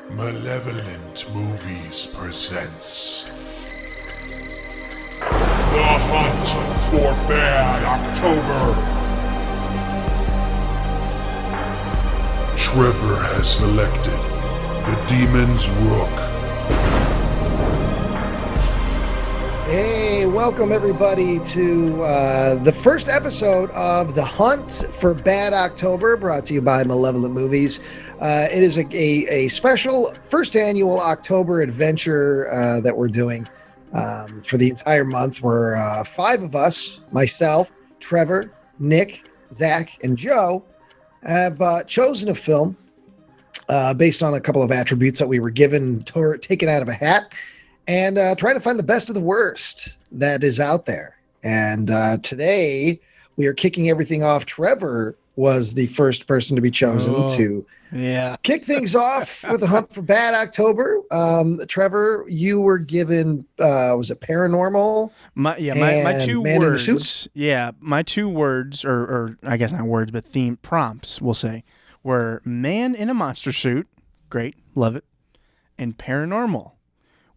Malevolent Movies presents The Hunt for Bad October. Trevor has selected the Demon's Rook. Hey, welcome everybody to the first episode of The Hunt for Bad October, brought to you by Malevolent Movies. It is a special first annual October adventure that we're doing for the entire month. We're five of us, myself, Trevor, Nick, Zach, and Joe, have chosen a film based on a couple of attributes that we were given, taken out of a hat, and try to find the best of the worst that is out there. And today we are kicking everything off. Trevor was the first person to be chosen to kick things off with The Hunt for Bad October. Trevor, you were given, was it paranormal? My two words. Yeah, my two words, or I guess not words, but theme prompts, we'll say, were man in a monster suit. Great, love it. And paranormal,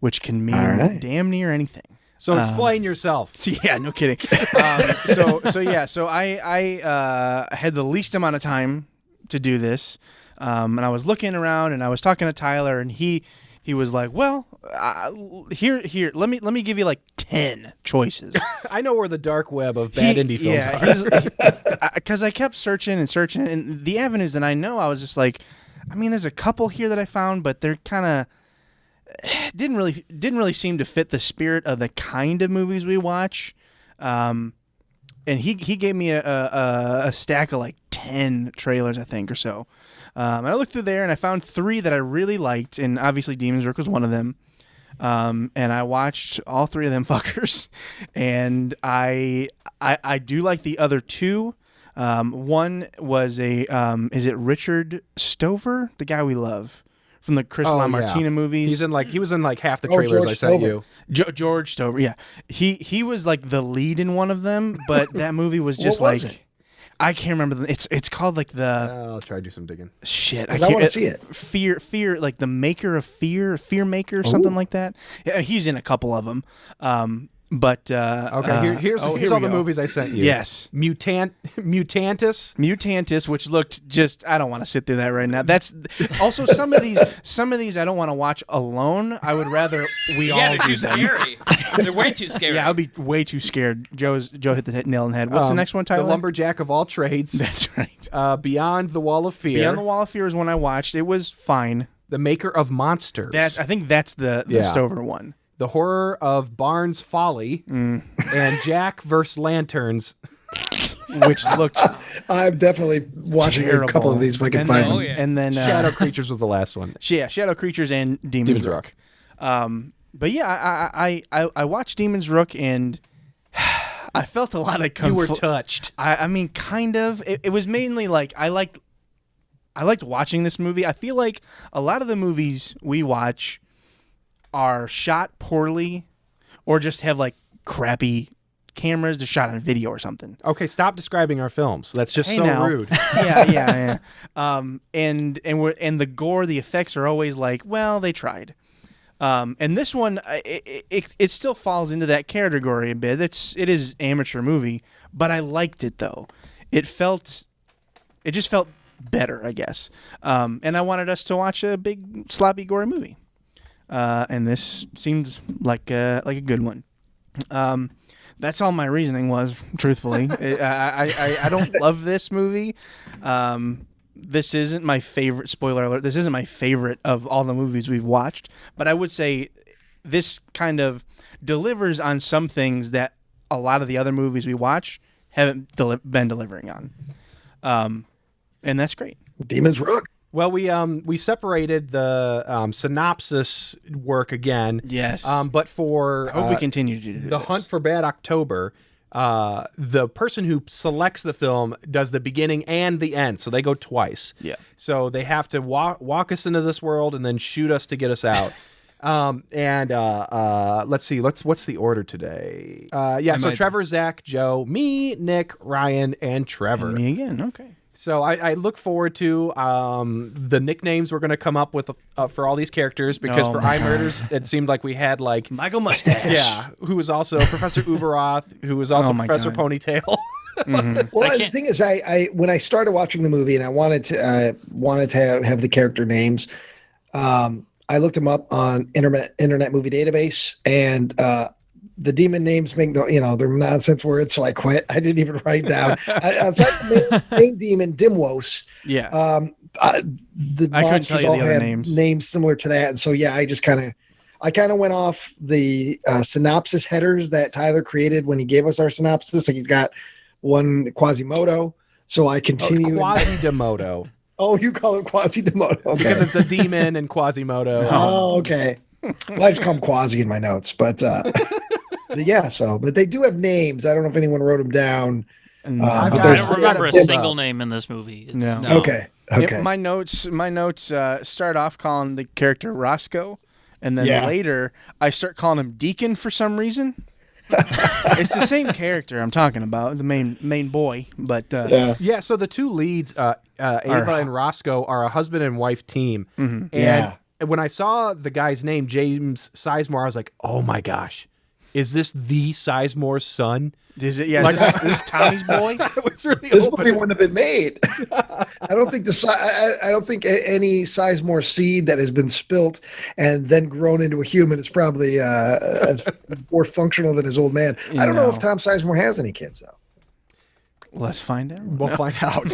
which can mean damn near anything. So explain yourself. Yeah, no kidding. So I had the least amount of time to do this, and I was looking around and I was talking to Tyler, and he was like, "Well, here, let me give you like 10 choices." I know where the dark web of bad indie films are. Because I kept searching, and the avenues that I know, I was just like, I mean, there's a couple here that I found, but they're kind of didn't really seem to fit the spirit of the kind of movies we watch. And he gave me a stack of like 10 trailers, I think, or so. And I looked through there and I found 3 that I really liked, and obviously Demon's Rook was one of them. And I watched all 3 of them fuckers, and I do like the other 2. One was is it Richard Stover, the guy we love from the Chris LaMartina movies? He was in like half the trailers George I sent you. George Stover, yeah. He was like the lead in one of them, but that movie was just What was like it? I can't remember. It's called like the I'll try to do some digging. shit. I want to see it. Fear, like the maker of fear maker, something like that. Yeah, he's in a couple of them. But Here's all the movies I sent you. Yes. Mutantis, which looked just, I don't want to sit through that right now. That's also some of these I don't want to watch alone. I would rather we all they're do too them. scary. They're way too scary. Yeah, I'd be way too scared. Joe hit the nail on the head. What's the next one, Tyler? The Lumberjack of All Trades. That's right. Beyond the Wall of Fear. Beyond the Wall of Fear is one I watched. It was fine. The Maker of Monsters. I think that's the Stover one. The Horror of Barnes Folly. And Jack vs. Lanterns. Which looked I'm definitely watching terrible. a couple of these if I can find them. Oh, yeah. And then Shadow Creatures was the last one. Yeah, Shadow Creatures and Demon's Rook. But yeah, I watched Demon's Rook and I felt a lot of You were touched. I mean, kind of. It was mainly like I liked watching this movie. I feel like a lot of the movies we watch are shot poorly or just have like crappy cameras. They're shot on video or something. Okay, stop describing our films. That's just rude. Yeah. And the gore, the effects are always like, well, they tried. And this one, it still falls into that category a bit. It is amateur movie, but I liked it though. It just felt better, I guess. And I wanted us to watch a big sloppy gory movie. And this seems like a good one. That's all my reasoning was, truthfully. I don't love this movie. This isn't my favorite, spoiler alert, this isn't my favorite of all the movies we've watched, but I would say this kind of delivers on some things that a lot of the other movies we watch haven't been delivering on. And that's great. Demon's Rook. Well, we separated the synopsis work again. Yes. But for I hope we continue to do this. The Hunt for Bad October, the person who selects the film does the beginning and the end, so they go twice. Yeah. So they have to walk us into this world and then shoot us to get us out. Let's see. What's the order today? So Trevor, Zach, Joe, me, Nick, Ryan, and Trevor. And me again. Okay. So I look forward to the nicknames we're going to come up with for all these characters, because for I Murders, it seemed like we had like Michael Mustache. Yeah, who was also Professor Uberoth, who was also Professor God. Ponytail. Well, the thing is, I when I started watching the movie and I wanted to have the character names, I looked them up on Internet Movie Database, and the demon names make they're nonsense words, so I quit. I didn't even write down. Aside from the main demon, Dimwos. Yeah. The I couldn't tell monsters you all the other had names. similar to that, and so yeah, I kind of went off the synopsis headers that Tyler created when he gave us our synopsis. Like he's got one Quasimodo, so I continued. Quasimodo. Oh, you call it Quasimodo. Okay. Because it's a demon and Quasimodo. Oh, okay. Well, I just call him Quasi in my notes, but yeah. But they do have names. I don't know if anyone wrote them down. I don't remember a single name in this movie. No. Okay. Yep, my notes start off calling the character Roscoe, and then later I start calling him Deacon for some reason. It's the same character I'm talking about, the main boy, but yeah. So the two leads, Ava and Roscoe, are a husband and wife team, and when I saw the guy's name, James Sizemore, I was like, oh my gosh, is this the Sizemore's son? Is it? Yeah, is this Tommy's boy? I was really this hoping movie wouldn't have been made. I don't think any Sizemore seed that has been spilt and then grown into a human is probably as more functional than his old man. I don't know if Tom Sizemore has any kids though. Let's find out. We'll find out.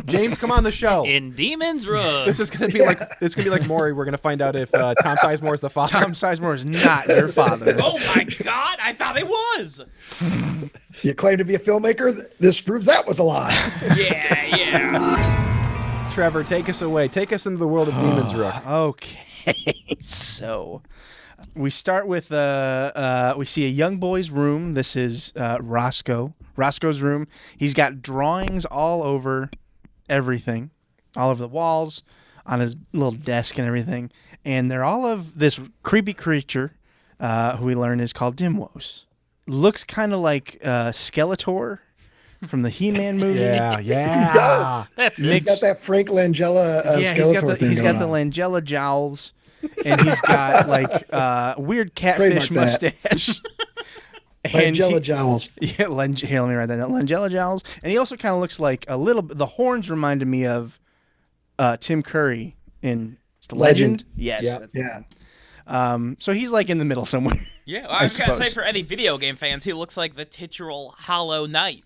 James, come on the show. In Demon's Rook. This is gonna be like Maury. We're gonna find out if Tom Sizemore is the father. Tom Sizemore is not your father. Oh my God! I thought it was. You claim to be a filmmaker. This proves that was a lie. Yeah. Trevor, take us away. Take us into the world of Demon's Rook. Okay, so we start with we see a young boy's room. This is Roscoe's room. He's got drawings all over everything, all over the walls, on his little desk and everything. And they're all of this creepy creature who we learn is called Dimwos. Looks kind of like Skeletor from the He-Man movie. Yeah. He does. That's He's got that Frank Langella Skeletor thing he's got the going on. Langella jowls, and he's got like weird catfish Trademark mustache. Langella jowls. Yeah, here, let me write that down. Langella jowls. And he also kind of looks like a little bit, the horns reminded me of Tim Curry in Legend. Yes. Yep. Yeah. So he's like in the middle somewhere. Yeah, I was gonna say suppose. for any video game fans, he looks like the titular Hollow Knight.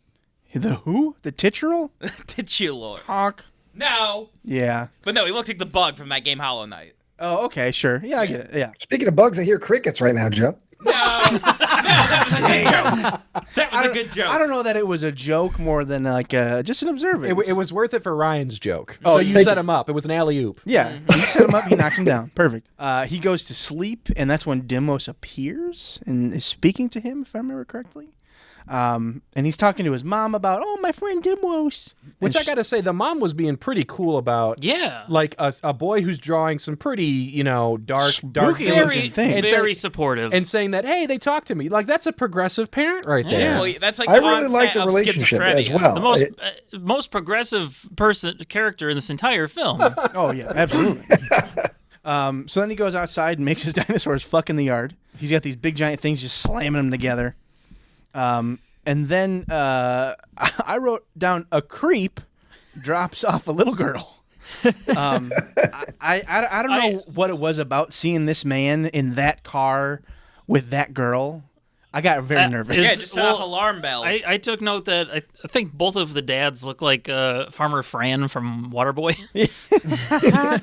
The who? The titular? Titular. Hawk. No. Yeah. But no, he looked like the bug from that game Hollow Knight. Oh, okay, sure. Yeah, I get it. Yeah. Speaking of bugs, I hear crickets right now, Joe. No. That was a good joke. I don't know that it was a joke more than like just an observance. It was worth it for Ryan's joke. Oh, so you set him up. It was an alley-oop. Yeah, you set him up, he knocks him down. Perfect. He goes to sleep, and that's when Dimwos appears and is speaking to him, if I remember correctly. And he's talking to his mom about, my friend Dimwos. Which I gotta say, the mom was being pretty cool about. Yeah. Like a boy who's drawing some pretty, dark Spooky things. Very supportive. And saying that, hey, they talk to me. Like, that's a progressive parent right there. Yeah, well, that's like I the really like the onset of relationship as schizophrenia. well. The most progressive character in this entire film. Oh, yeah, absolutely. So then he goes outside and makes his dinosaurs fuck in the yard. He's got these big giant things just slamming them together. And then I wrote down a creep drops off a little girl. I don't know what it was about seeing this man in that car with that girl. I got very nervous. Yeah, just set off alarm bells. I took note that I think both of the dads look like Farmer Fran from Waterboy.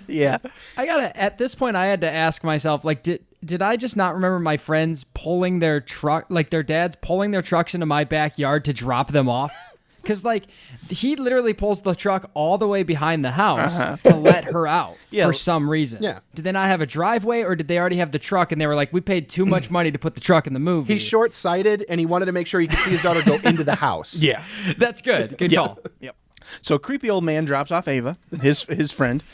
Yeah. At this point, I had to ask myself, like, did I just not remember my friends pulling their truck, like their dads pulling their trucks into my backyard to drop them off? Because, like, he literally pulls the truck all the way behind the house to let her out for some reason. Yeah. Did they not have a driveway, or did they already have the truck and they were like, we paid too much money to put the truck in the movie? He's short-sighted, and he wanted to make sure he could see his daughter go into the house. Yeah. That's good. Good call. Yep. So creepy old man drops off Ava, his friend.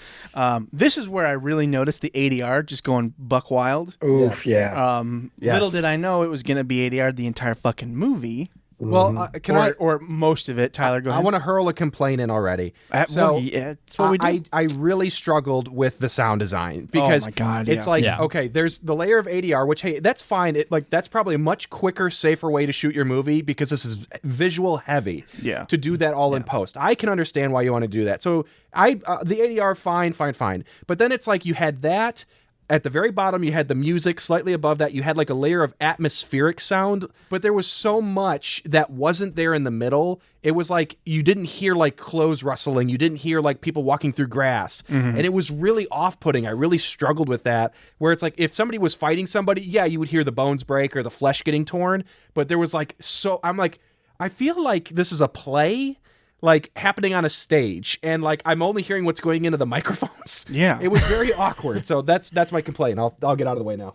This is where I really noticed the ADR just going buck wild. Oof, yeah. Little did I know it was going to be ADR the entire fucking movie. Well, can or most of it, Tyler, go I ahead. want to hurl a complaint in already. Well, yeah, that's what we do. I really struggled with the sound design because my God, it's yeah. like, Yeah. okay, there's the layer of ADR, which, hey, that's fine. That's probably a much quicker, safer way to shoot your movie because this is visual heavy. Yeah. To do that all in post. I can understand why you want to do that. So the ADR, fine. But then it's like you had that. At the very bottom, you had the music. Slightly above that, you had like a layer of atmospheric sound. But there was so much that wasn't there in the middle. It was like you didn't hear like clothes rustling. You didn't hear like people walking through grass. And it was really off-putting. I really struggled with that. Where it's like if somebody was fighting somebody, yeah, you would hear the bones break or the flesh getting torn. But there was like I'm like, I feel like this is a play like happening on a stage, and like I'm only hearing what's going into the microphones. Yeah. It was very awkward. So that's my complaint. I'll get out of the way now.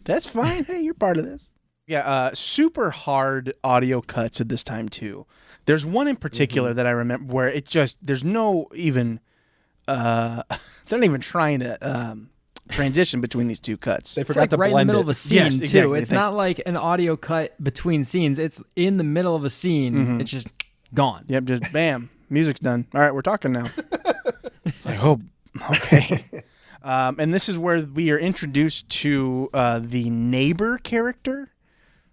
That's fine. Hey, you're part of this. Yeah, super hard audio cuts at this time too. There's one in particular that I remember where it just there's no even they're not even trying to transition between these two cuts. They It's forgot like to right in the blend middle it. of a scene, Yes, too. exactly. It's not like an audio cut between scenes. It's in the middle of a scene. It's just gone. Yep, just bam, music's done. All right, we're talking now. It's like, oh, okay. And this is where we are introduced to the neighbor character,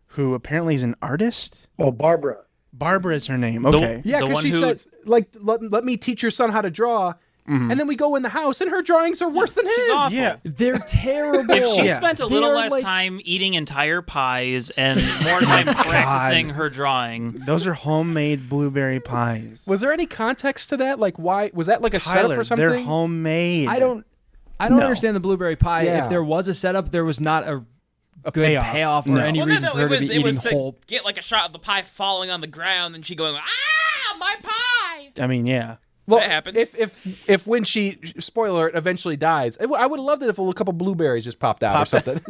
who apparently is an artist. Oh, Barbara. Barbara is her name. Okay. Yeah, The because one she who- says, like, let me teach your son how to draw. And then we go in the house, and her drawings are worse than his. awful. Yeah. They're terrible. If she Yeah. spent a little They're less like- time eating entire pies and more time practicing her drawing. Those are homemade blueberry pies. Was there any context to that? Like, why was that like a setup Tyler, or something? they're homemade. I don't No. understand the blueberry pie. Yeah. If there was a setup, there was not a good payoff. payoff, or No. any Well, reason for her to be it eating was to whole. get like a shot of the pie falling on the ground and she going, ah, my pie. I mean, yeah. Well, That happened. if when she, spoiler alert, eventually dies, I would have loved it if a couple blueberries just popped out or something.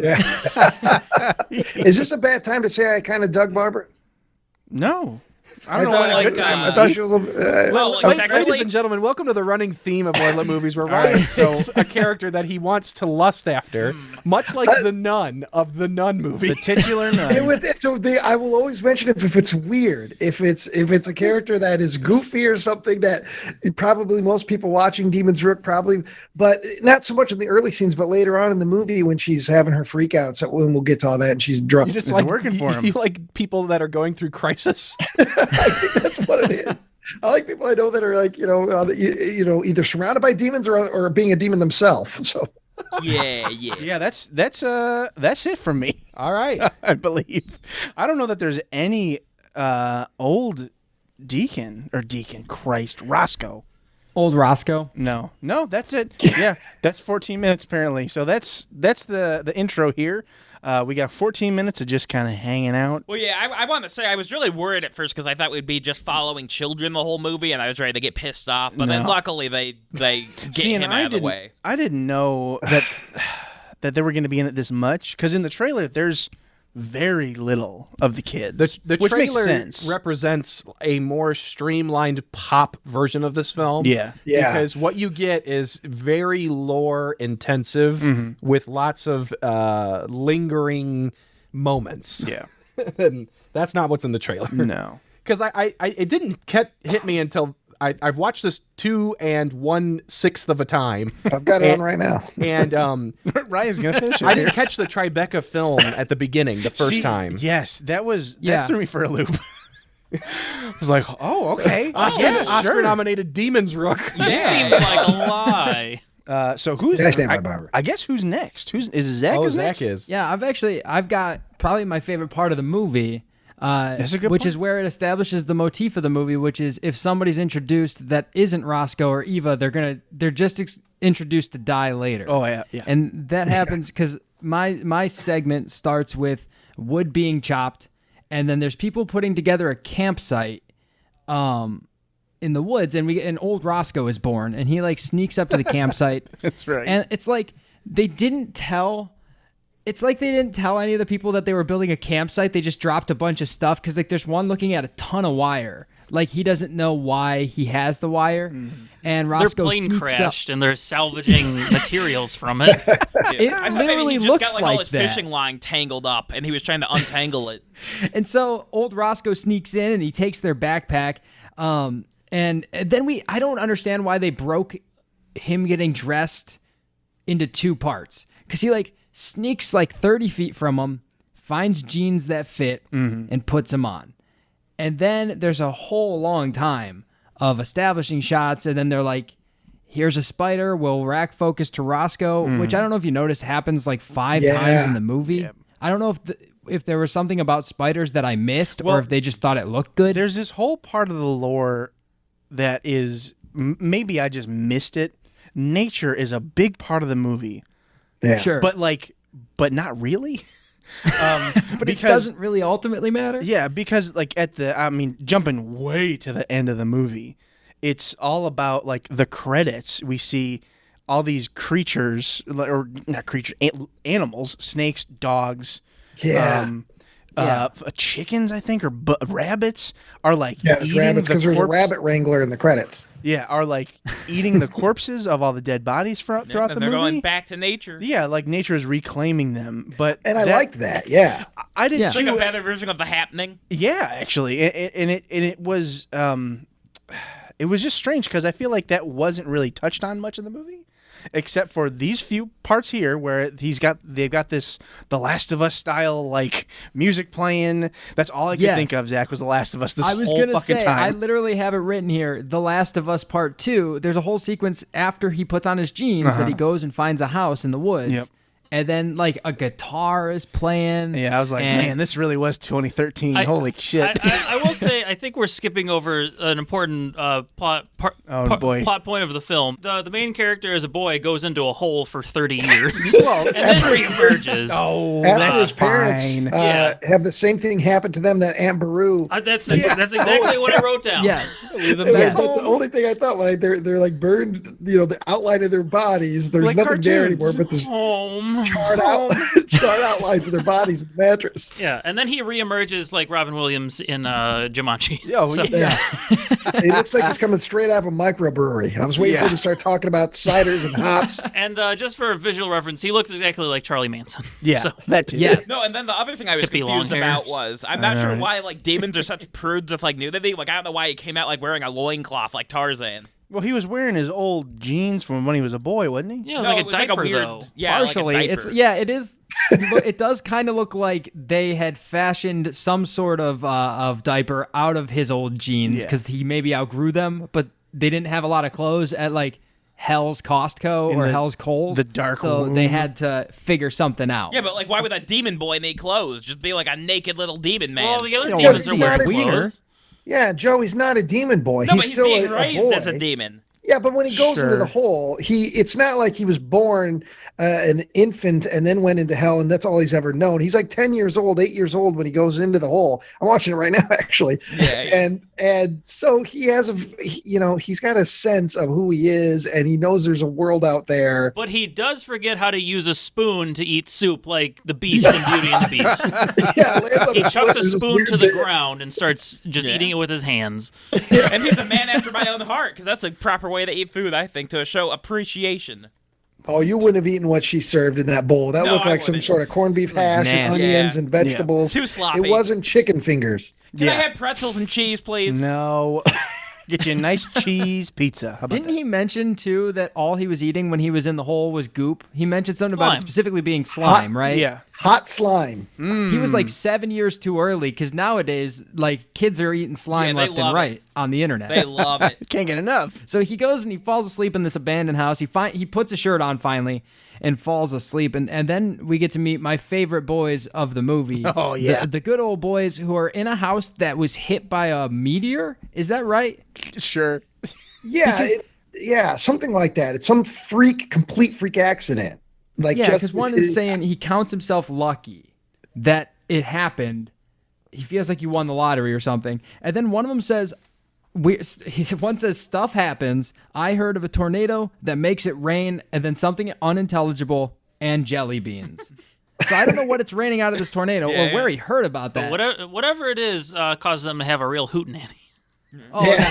Is this a bad time to say I kind of dug Barbara? No. I don't know thought- what a like, good time I would thought be. she was. Well, like, Ladies sexually, and gentlemen, welcome to the running theme of Malevolent movies, where Ryan picks a character that he wants to lust after, much like the nun of the Nun movie. The titular nun. I will always mention it if it's weird, if it's a character that is goofy or something that probably most people watching Demon's Rook probably, but not so much in the early scenes, but later on in the movie when she's having her freakouts. So we'll get to all that, and she's drunk. You just It's like working for him. You like people that are going through crisis. I think that's what it is. I like people I know that are like either surrounded by demons or being a demon themselves. So yeah. Yeah, that's it for me. All right. I believe. I don't know that there's any old Roscoe. Old Roscoe. No, that's it. Yeah, that's 14 minutes apparently. So that's the intro here. We got 14 minutes of just kind of hanging out. Well, yeah, I want to say I was really worried at first because I thought we'd be just following children the whole movie, and I was ready to get pissed off. But then No. luckily they get See, and him out of the way. I didn't know that they were going to be in it this much, because in the trailer there's very little of the kids, The which makes trailer sense. represents a more streamlined pop version of this film. Yeah. Because what you get is very lore intensive with lots of lingering moments. Yeah. And that's not what's in the trailer. No. Because it didn't hit me until I've watched this 2 1/6 of a time. I've got it on right now. And Ryan's gonna finish it. I here. didn't catch the Tribeca film at the beginning, the first See, time. Yes, that Yeah. threw me for a loop. I was like, oh, okay. Oscar-nominated Demon's Rook. It seems like a lie. So who's? Yeah, I stand by Barbara. I guess who's next? Is Zach? Oh, is Zach next? is. Yeah, I've got probably my favorite part of the movie, That's a good which point. is where it establishes the motif of the movie, which is if somebody's introduced that isn't Roscoe or Eva, they're just introduced to die later. Oh yeah. And that happens because my segment starts with wood being chopped, and then there's people putting together a campsite in the woods, and old Roscoe is born, and he like sneaks up to the campsite. That's right. And it's like they didn't tell any of the people that they were building a campsite. They just dropped a bunch of stuff because like there's one looking at a ton of wire. Like he doesn't know why he has the wire, and Their Roscoe plane sneaks crashed, and they're salvaging materials from it. It I thought maybe literally he just looks got, like, like all his that. fishing line tangled up, and he was trying to untangle it. And so old Roscoe sneaks in and he takes their backpack. And then I don't understand why they broke him getting dressed into two parts. Because he like sneaks like 30 feet from him, finds jeans that fit, and puts them on. And then there's a whole long time of establishing shots. And then they're like, here's a spider. We'll rack focus to Roscoe, which I don't know if you noticed happens like 5 times in the movie. Yeah. I don't know if there was something about spiders that I missed or if they just thought it looked good. There's this whole part of the lore that is maybe I just missed it. Nature is a big part of the movie, Yeah. Sure. but not really. But it doesn't really ultimately matter. Yeah, because like jumping way to the end of the movie, it's all about like the credits. We see all these creatures, or not creatures, animals, snakes, dogs, chickens, I think, or rabbits are like eating rabbits, because there's a rabbit wrangler in the credits. Yeah, are like eating the corpses of all the dead bodies throughout the They're movie. going back to nature. Yeah, like nature is reclaiming them. And I liked that. Yeah. I did It's too. like a better version of The Happening. Yeah, actually, it was just strange because I feel like that wasn't really touched on much in the movie, except for these few parts here where they've got the Last of Us style like music playing. That's all I could think of. Zach, was The Last of Us. This I was whole gonna fucking say, time. I literally have it written here. The Last of Us Part 2. There's a whole sequence after he puts on his jeans that he goes and finds a house in the woods. Yep. And then like a guitar is playing. Yeah, I was like, man, this really was 2013. Holy shit! I will say, I think we're skipping over an important plot point of the film. The main character as a boy goes into a hole for 30 years, and then reemerges. Oh, After that's his parents fine. have the same thing happen to them that Aunt Beru. That's exactly what I wrote down. Yeah. That's the only thing I thought when they're like burned, the outline of their bodies. There's Like nothing there cartoons. anymore, but there's Home. charred outlines of their bodies in the mattress. Yeah, and then he reemerges like Robin Williams in Jumanji. Oh, So- yeah. It looks like it's coming straight out of a microbrewery. I was waiting for him to start talking about ciders and hops. And just for a visual reference, he looks exactly like Charlie Manson. Yeah, So, that too. Yes. No, and then the other thing I was Hippie confused long about hairs. was I'm not sure why like demons are such prudes with like nudity. Like I don't know why he came out like wearing a loincloth like Tarzan. Well, he was wearing his old jeans from when he was a boy, wasn't he? yeah, it was No, like it a was diaper like a weird, though. yeah, Partially, like a it's diaper. it is. It does kind of look like they had fashioned some sort of diaper out of his old jeans because he maybe outgrew them, but they didn't have a lot of clothes at like Hell's Costco or Hell's Kohl's. the dark so womb. they had to figure something out. Yeah, but like why would that demon boy need clothes? Just be like a naked little demon man. Well, the other You don't demons wanna are see wearing his wiener. clothes. Yeah, Joe, he's not a demon boy. no, he's but he's still being a raised boy. as a demon. Yeah, but when he goes into the hole, it's not like he was born an infant and then went into hell and that's all he's ever known. He's like 10 years old, 8 years old when he goes into the hole. I'm watching it right now, actually. Yeah. And so he has he's got a sense of who he is and he knows there's a world out there. But he does forget how to use a spoon to eat soup like the Beast in Beauty and the Beast. Yeah, lands on He his chucks foot, a there's this spoon weird to the bit. ground and starts just eating it with his hands. And he's a man after my own heart because that's a proper way to eat food, I think, to show appreciation. Oh, you wouldn't have eaten what she served in that bowl. That No, looked I like some wouldn't. sort of corned beef hash and Nasty. onions Yeah. and vegetables. Too sloppy. It wasn't chicken fingers. Can I have pretzels and cheese, please? No. Get you a nice cheese pizza. How about Didn't that? he mention too that all he was eating when he was in the hole was goop? He mentioned something about it Slime. specifically being slime, right? Yeah. Hot slime. He was like 7 years too early because nowadays, like kids are eating slime Yeah, they left and love right it. on the internet. They love it. Can't get enough. So he goes and he falls asleep in this abandoned house. He puts a shirt on finally and falls asleep. And then we get to meet my favorite boys of the movie. Oh, yeah. The good old boys who are in a house that was hit by a meteor. Is that right? Sure. Yeah, something like that. It's some complete freak accident. Like Yeah, just because one is saying he counts himself lucky that it happened. He feels like he won the lottery or something. And then one of them says, one says, stuff happens. I heard of a tornado that makes it rain and then something unintelligible and jelly beans. So I don't know what it's raining out of this tornado or where he heard about that. Whatever it is causes them to have a real hootenanny. Oh, Yeah.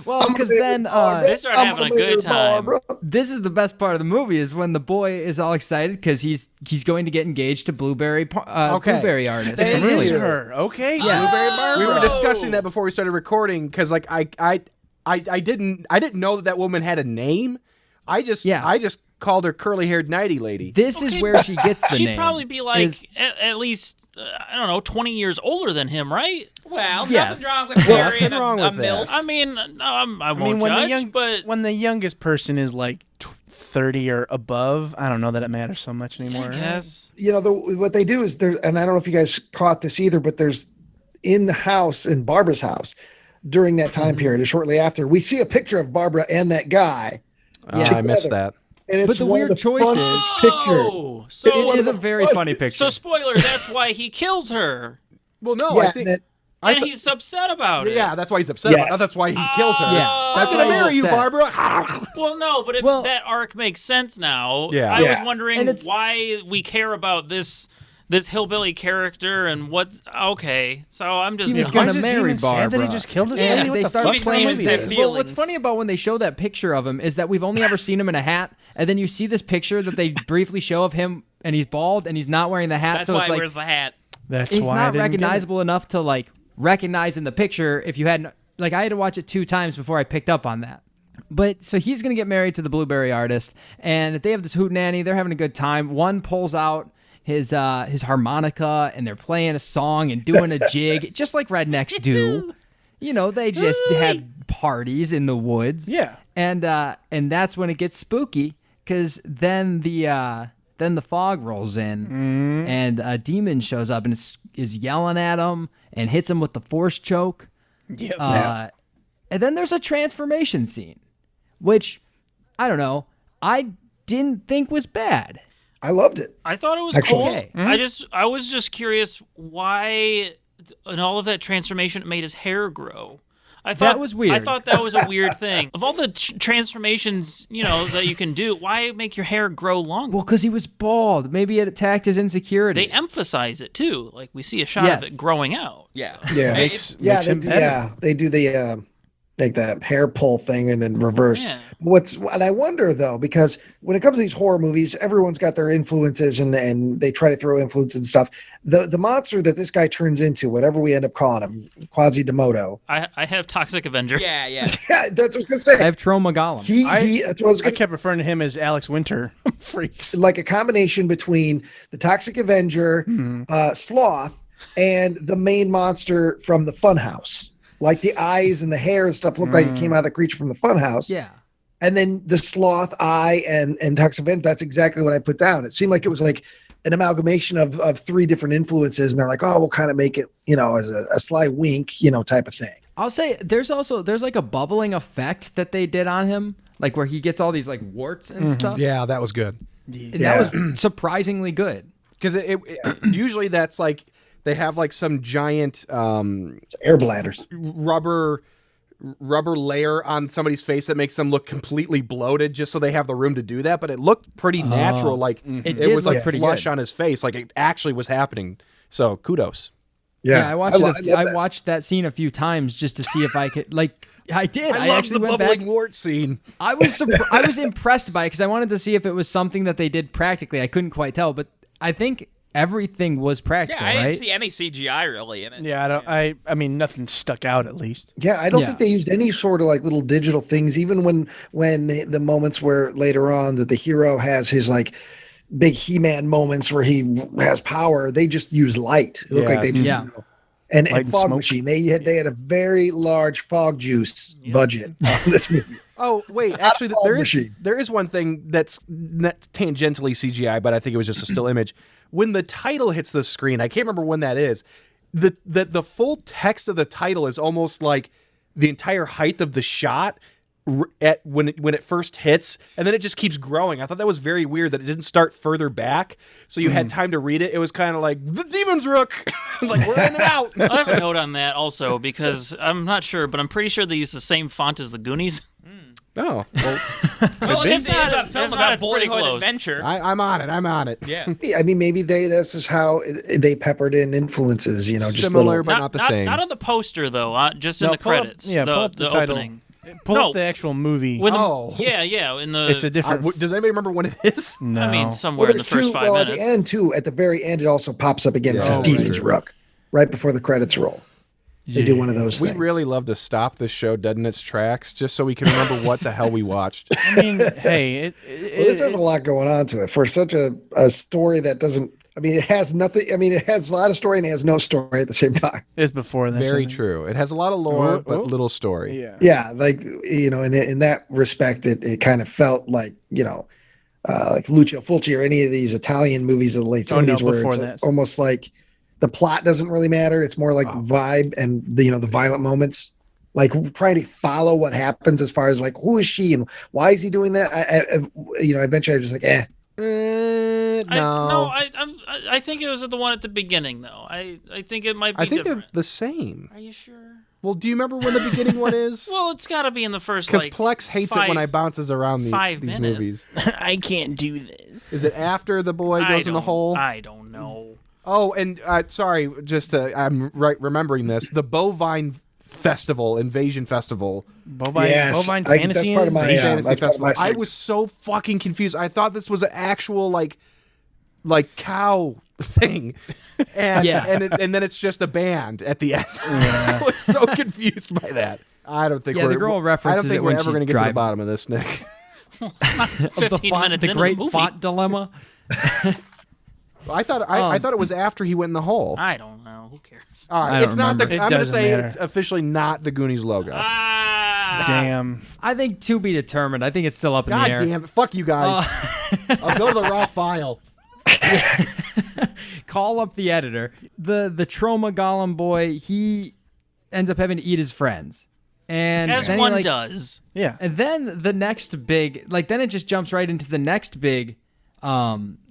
well, because then They start having a good time. this is the best part of the movie is when the boy is all excited because he's going to get engaged to Blueberry artist. It Really? is her. Okay. Yeah. Blueberry Barbara. We were discussing that before we started recording because like I didn't know that woman had a name. I just called her curly-haired nighty lady. This is where she gets the She'd name. probably be like at least, I don't know, 20 years older than him, right? Well, Yes. nothing wrong with marrying Nothing wrong a with that. MILF. I mean, no, I won't when judge, but when the youngest person is like 30 or above, I don't know that it matters so much anymore. I guess. What they do is there, and I don't know if you guys caught this either, but there's in the house, in Barbara's house, during that time period, or shortly after, we see a picture of Barbara and that guy. I missed that. And it's But the one weird of the choice is- funniest pictures. Oh, so It is a very funny picture. So spoiler, that's why he kills her. Well, no, Yeah, I think. and And he's upset about it. Yeah, that's why he's upset about it. Yes. That's why he kills her. Yeah. I'm That's gonna why he's marry you, upset. Barbara. Well, no, but Well- that arc makes sense now. Yeah. I was Yeah. wondering And it's- why we care about this hillbilly character and what. Okay, so I'm just. He was Why gonna is this marry demon sad that he Barbara. just killed his Yeah. lady? What They the start fuck playing kind of with movie that is this? feel- Well, what's funny about when they show that picture of him is that we've only ever seen him in a hat, and then you see this picture that they briefly show of him, and he's bald, and he's not wearing the hat, That's so why it's he like wears the hat. That's he's why I not didn't get it. recognizable enough to like recognize in the picture if you hadn't. Like I had to watch it 2 times before I picked up on that. But so he's gonna get married to the Blueberry artist, and they have this hootenanny. They're having a good time. One pulls out his harmonica, and they're playing a song and doing a jig, just like rednecks do. They just have parties in the woods. Yeah. And that's when it gets spooky, because then the fog rolls in, and a demon shows up and is yelling at him and hits him with the force choke. Yep. And then there's a transformation scene, which I don't know. I didn't think was bad. I loved it. I thought it was Actually. cool. Okay. I was just curious why, in all of that transformation, it made his hair grow. I thought That was weird. I thought that was a weird thing. Of all the transformations, that you can do, why make your hair grow longer? Well, because he was bald. Maybe it attacked his insecurity. They emphasize it too. Like we see a shot of Yes. it growing out. Yeah. Yeah. Makes Yeah, him better. they do the like the hair pull thing and then reverse. Yeah. And I wonder though, because when it comes to these horror movies, everyone's got their influences and they try to throw influence and stuff. The monster that this guy turns into, whatever we end up calling him, Quasimodo. I have Toxic Avenger. Yeah, yeah. Yeah, that's what I was gonna say. I have Tromagolem. That's what I was I gonna kept referring to him as Alex Winter. Freaks. like a combination between the Toxic Avenger, Sloth, and the main monster from the Funhouse. Like the eyes and the hair and stuff looked like it came out of the creature from the Funhouse. Yeah. And then the Sloth eye and Toxic Avenger, that's exactly what I put down. It seemed like it was like an amalgamation of 3 different influences. And they're like, oh, we'll kind of make it, as a sly wink, type of thing. I'll say there's like a bubbling effect that they did on him, like where he gets all these like warts and stuff. Yeah, that was good. And that was surprisingly good. Because it usually that's like they have like some giant Air bladders. rubber layer on somebody's face that makes them look completely bloated just so they have the room to do that. But it looked pretty natural. Like It it did was look like pretty flush good. on his face. Like it actually was happening. So kudos. Yeah, I watched love I that. watched that scene a few times just to see if I could like. I did. I love actually the went bubbling back. wart scene. I was I was impressed by it because I wanted to see if it was something that they did practically. I couldn't quite tell, but I think everything was practical. Yeah, I didn't right? see any CGI really in it. Yeah, I mean, nothing stuck out at least. Yeah, I don't Yeah. think they used any sort of like little digital things, even when the moments where later on that the hero has his like big He-Man moments where he has power, they just use light. It looked Yeah, like they did. Yeah. And Light and fog smoke. machine. They had a very large fog juice budget on this movie. Oh wait, actually, fog machine. there is one thing that's tangentially CGI, but I think it was just a still image. When the title hits the screen, I can't remember when that is. The full text of the title is almost like the entire height of the shot when it first hits, and then it just keeps growing. I thought that was very weird that it didn't start further back, so you had time to read it. It was kind of like the Demon's Rook, like we're in and out. I have a note on that also because I'm not sure, but I'm pretty sure they use the same font as the Goonies. Oh, well, Well, if there's a If film not, about it's pretty boyhood close. adventure. I'm on it. Yeah. I mean, maybe this is how they peppered in influences, just Similar, little. but not the same. Not on the poster though. Just in No, the pull up- credits. yeah, pull up the title. opening. Pull No. up the actual movie. When the- Oh. yeah. In the It's a different. Does anybody remember when it is? no. I mean, somewhere in the first 5 At minutes. the end too. At the very end, it also pops up again. It says Oh, Demon's right. Rook, right before the credits roll. They do one of those We things. really love to stop this show dead in its tracks just so we can remember what the hell we watched. I mean, hey, This has a lot going on to it for such a story that doesn't. I mean, it has nothing. I mean, it has a lot of story and it has no story at the same time. it's before that. Very true. It has a lot of lore, but little story. Yeah. Yeah, like in that respect, it kind of felt like like Lucio Fulci or any of these Italian movies of the late 70s, where before it's that. almost like the plot doesn't really matter. It's more like vibe and the violent moments, like trying to follow what happens as far as like who is she and why is he doing that. Eventually I was just like, No. I think it was the one at the beginning though. I think it might be I think different. they're the same. Are you sure? Well, do you remember when the beginning one is? Well, it's got to be in the first Because like Plex hates it when I bounces around these 5 minutes. movies. I can't do this. Is it after the boy goes in the hole? I don't know. Oh, and sorry, I'm remembering this. The Bovine Festival, Invasion Festival. Bovine Yes, Fantasy. that's part of my- Invasion? Fantasy that's part of Festival. my I segment. was so fucking confused. I thought this was an actual like cow thing, and and then it's just a band at the end. I was so confused by that. I don't think Yeah, the girl I don't references think it we're when ever she's going to get to the driving. bottom of this, Nick. Of the 15 font, minutes the into great the movie. font dilemma. I thought it was after he went in the hole. I don't know. Who cares? All right, I don't it's not the. remember. It I'm going to doesn't say matter. it's officially not the Goonies logo. Damn. I think to be determined. I think it's still up in God the air. damn it! Fuck you guys. I'll go to the raw file. Call up the editor. The trauma golem boy, he ends up having to eat his friends. And As then he, one does. Yeah. And then the next big, then it just jumps right into the next big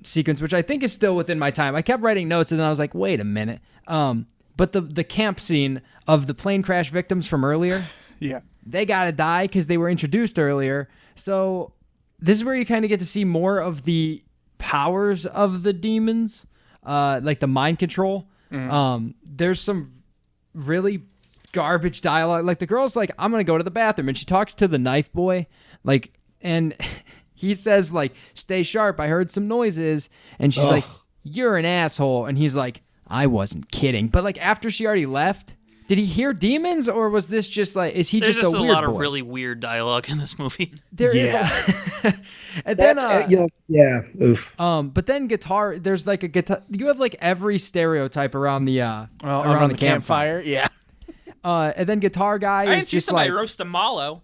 sequence, which I think is still within my time. I kept writing notes and then I was like, wait a minute. But the camp scene of the plane crash victims from earlier, Yeah. they gotta die because they were introduced earlier. So this is where you kind of get to see more of the powers of the demons, like the mind control. There's some really garbage dialogue. Like the girl's like, I'm gonna go to the bathroom, and she talks to the knife boy, and he says stay sharp, I heard some noises, and she's like, you're an asshole, and he's like, I wasn't kidding. But after she already left, did he hear demons, or was this just is he There's just a a weird lot boy? of really weird dialogue in this movie. There is and then oof. but then guitar, there's a guitar, you have every stereotype around the around the campfire. Yeah. And then guitar guy I is didn't see just somebody roast a mallow.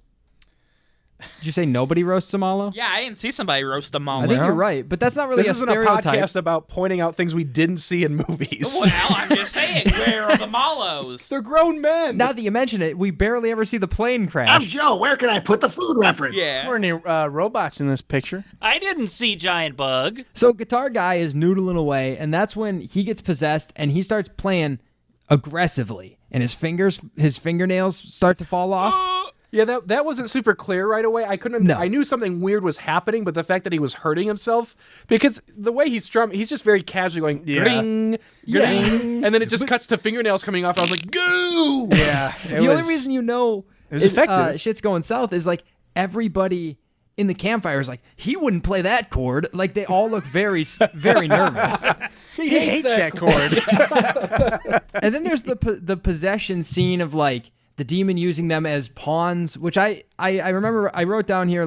did you say nobody roasts a mallow? Yeah, I didn't see somebody roast a mallow. I think you're right, but that's not really This a isn't a stereotype. podcast about pointing out things we didn't see in movies. Well, I'm just saying, where are the mallows? They're grown men. Now that you mention it, we barely ever see the plane I'm crash. Joe. Where can I put the food reference? Yeah. There weren't any robots in this picture. I didn't see Giant Bug. So guitar guy is noodling away, and that's when he gets possessed and he starts playing aggressively, and his fingernails start to fall off. Yeah, that wasn't super clear right away. I couldn't. No. I knew something weird was happening, but the fact that he was hurting himself, because the way he's strumming, he's just very casually going gring, gring, and then it just cuts to fingernails coming off. I was like, goo. Yeah. The only reason you know was effective. shit's going south is everybody in the campfire is he wouldn't play that chord. They all look very, very nervous. He hates that chord. And then there's the possession scene of the demon using them as pawns, which I remember I wrote down here,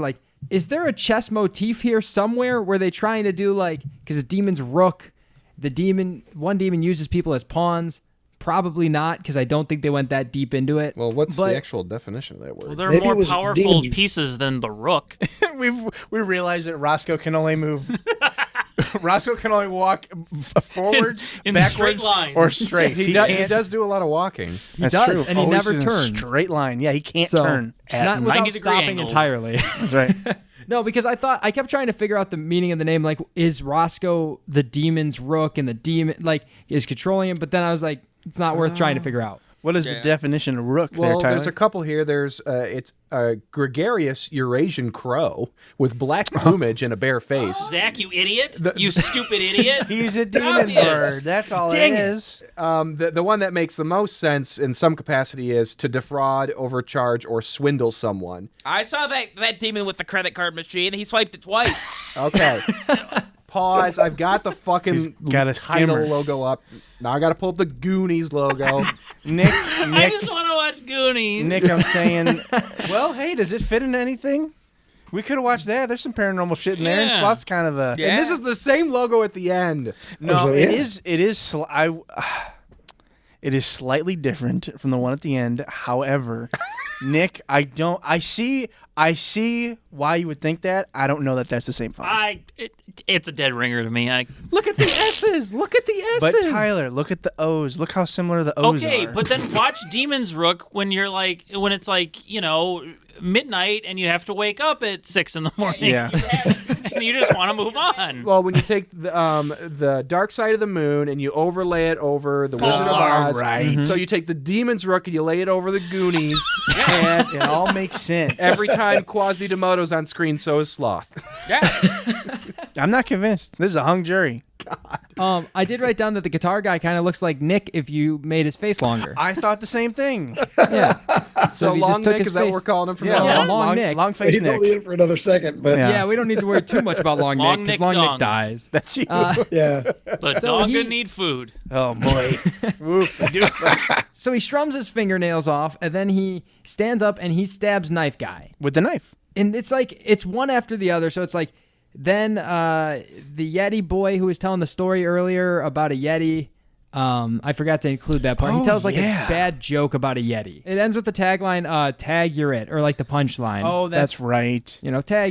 is there a chess motif here somewhere where they trying to do because the demon's Rook, one demon uses people as pawns? Probably not, because I don't think they went that deep into it. Well, what's But- the actual definition of that word? Well, they're Maybe it more was powerful demons. pieces than the Rook. We realized that Roscoe can only move. Roscoe can only walk forwards, In backwards, straight lines. or straight. he does do a lot of walking. That's does, true. and he Always never in a turns. Straight line. Yeah, he can't So, turn. At not without 90-degree stopping angles. entirely. That's right. No, because I kept trying to figure out the meaning of the name. Is Roscoe the demon's Rook, and the demon is controlling him? But then I was like, it's not worth trying to figure out. What is the definition of rook there, Well, Tyler? there's a couple here. There's it's a gregarious Eurasian crow with black plumage and a bare face. Zach, you idiot! You stupid idiot! He's a demon Obvious. bird. That's all Dang it it. is. The one that makes the most sense in some capacity is to defraud, overcharge, or swindle someone. I saw that demon with the credit card machine. He swiped it twice. Okay. Pause. I've got the fucking got a title skimmer. logo up. Now I got to pull up the Goonies logo. Nick, I just want to watch Goonies. Nick, I'm saying, well, hey, does it fit into anything? We could have watched that. There's some paranormal shit in there, and Yeah. Slot's kind of a. Yeah. And this is the same logo at the end. No, so, it yeah. is. It is. It is slightly different from the one at the end. However, Nick, I see why you would think that. I don't know that that's the same font. It's a dead ringer to me. Look at the S's. Look at the S's. But Tyler, look at the O's. Look how similar the O's Okay, are. but then watch Demon's Rook when it's midnight and you have to wake up at 6 in the morning. Yeah. And you just want to move on. Well, when you take the Dark Side of the Moon and you overlay it over the Wizard of all Oz, right. so you take the Demon's Rook and you lay it over the Goonies, and it all makes sense. every time Quasimodo's on screen, so is Sloth. Yeah. I'm not convinced. This is a hung jury. I did write down that the guitar guy kind of looks like Nick if you made his face longer. I thought the same thing. Yeah. So if you just Long took Nick, his is that what face- we're calling him from Yeah, now on? Long Nick. long face He's only Nick. in for another second, but Yeah. Yeah, we don't need to worry too much about Long Long Nick because Nick Long Dong. Nick dies. That's you. yeah. But So dog he- need food. Oh boy. Woof. Doof. So he strums his fingernails off, and then he stands up and he stabs Knife Guy. With the knife. And it's one after the other. So it's like then the Yeti boy who was telling the story earlier about a Yeti. I forgot to include that part. Oh, He tells like yeah. a bad joke about a Yeti. It ends with the tagline, "Tag you're it," or like the punchline. Oh, that's right. Tag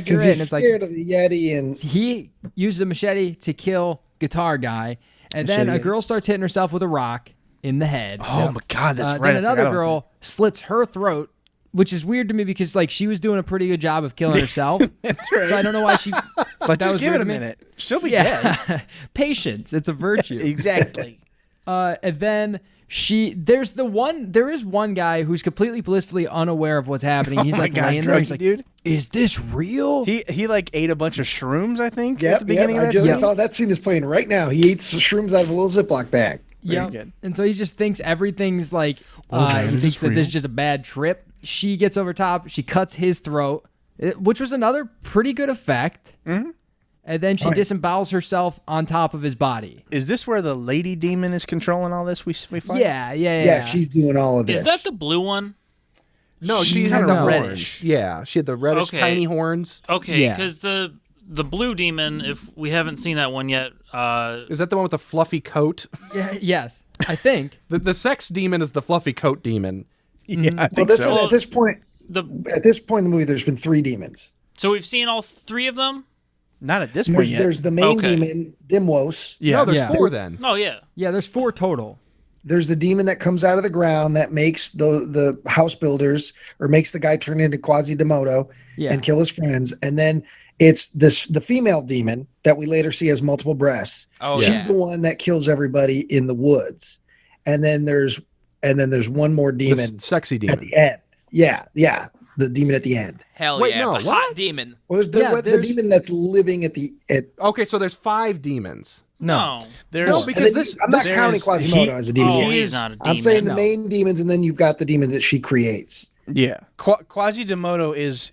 you're Because it. And he's it's like scared of the Yeti and he used a machete to kill Guitar Guy, and then a Machete. girl starts hitting herself with a rock in the head. Oh my God, that's right. Then I another forgot about girl slits her throat, which is weird to me because like she was doing a pretty good job of killing herself. That's right. So I don't know why she. But that just was give weird it a to me. minute. She'll be dead. Yeah, patience. It's a virtue. Exactly. And then there is one guy who's completely blissfully unaware of what's happening. He's like laying there. He's like, dude. "Is this real?" He like ate a bunch of shrooms, I think, Yep, at the beginning I of that just scene. thought that scene is playing right now. He eats shrooms out of a little Ziploc bag. Yeah, good. and so he just thinks everything's like Okay, he is thinks this that this real? is just a bad trip. She gets over top. She cuts his throat, which was another pretty good effect. Mm-hmm. And then she disembowels herself on top of his body. Is this where the lady demon is controlling all this? We find? Yeah. She's doing all of this. Is that the blue one? No, she Kinda had the reddish. horns. Yeah, she had the reddish, Okay. tiny horns. Okay, Yeah. because the blue demon, if we haven't seen that one yet, Is that the one with the fluffy coat? Yeah. Yes, I think. The sex demon is the fluffy coat demon. Yeah, I Well, think this, so. at this point the in the movie, there's been 3 demons. so we've seen all 3 of them. Not at this point yet. There's the main Okay. demon, Dimwos. Yeah. No, there's Yeah. 4 then. Oh yeah. Yeah, there's 4 total. There's the demon that comes out of the ground that makes the house builders or makes the guy turn into Quasimodo Yeah. and kill his friends. And then it's the female demon that we later see has multiple breasts. Oh, She's yeah. the one that kills everybody in the woods. And then there's one more The demon sexy at demon. the end. Yeah, the demon at the end. Hell Wait, yeah. no, the what? hot demon. Well, there's the there's- demon that's living at Okay, so there's 5 demons. No. There's No, And because then I'm not there's- counting Quasimodo as a demon. Oh, He he's is- not a demon. I'm saying the No. main demons, and then you've got the demon that she creates. yeah. Quasimodo is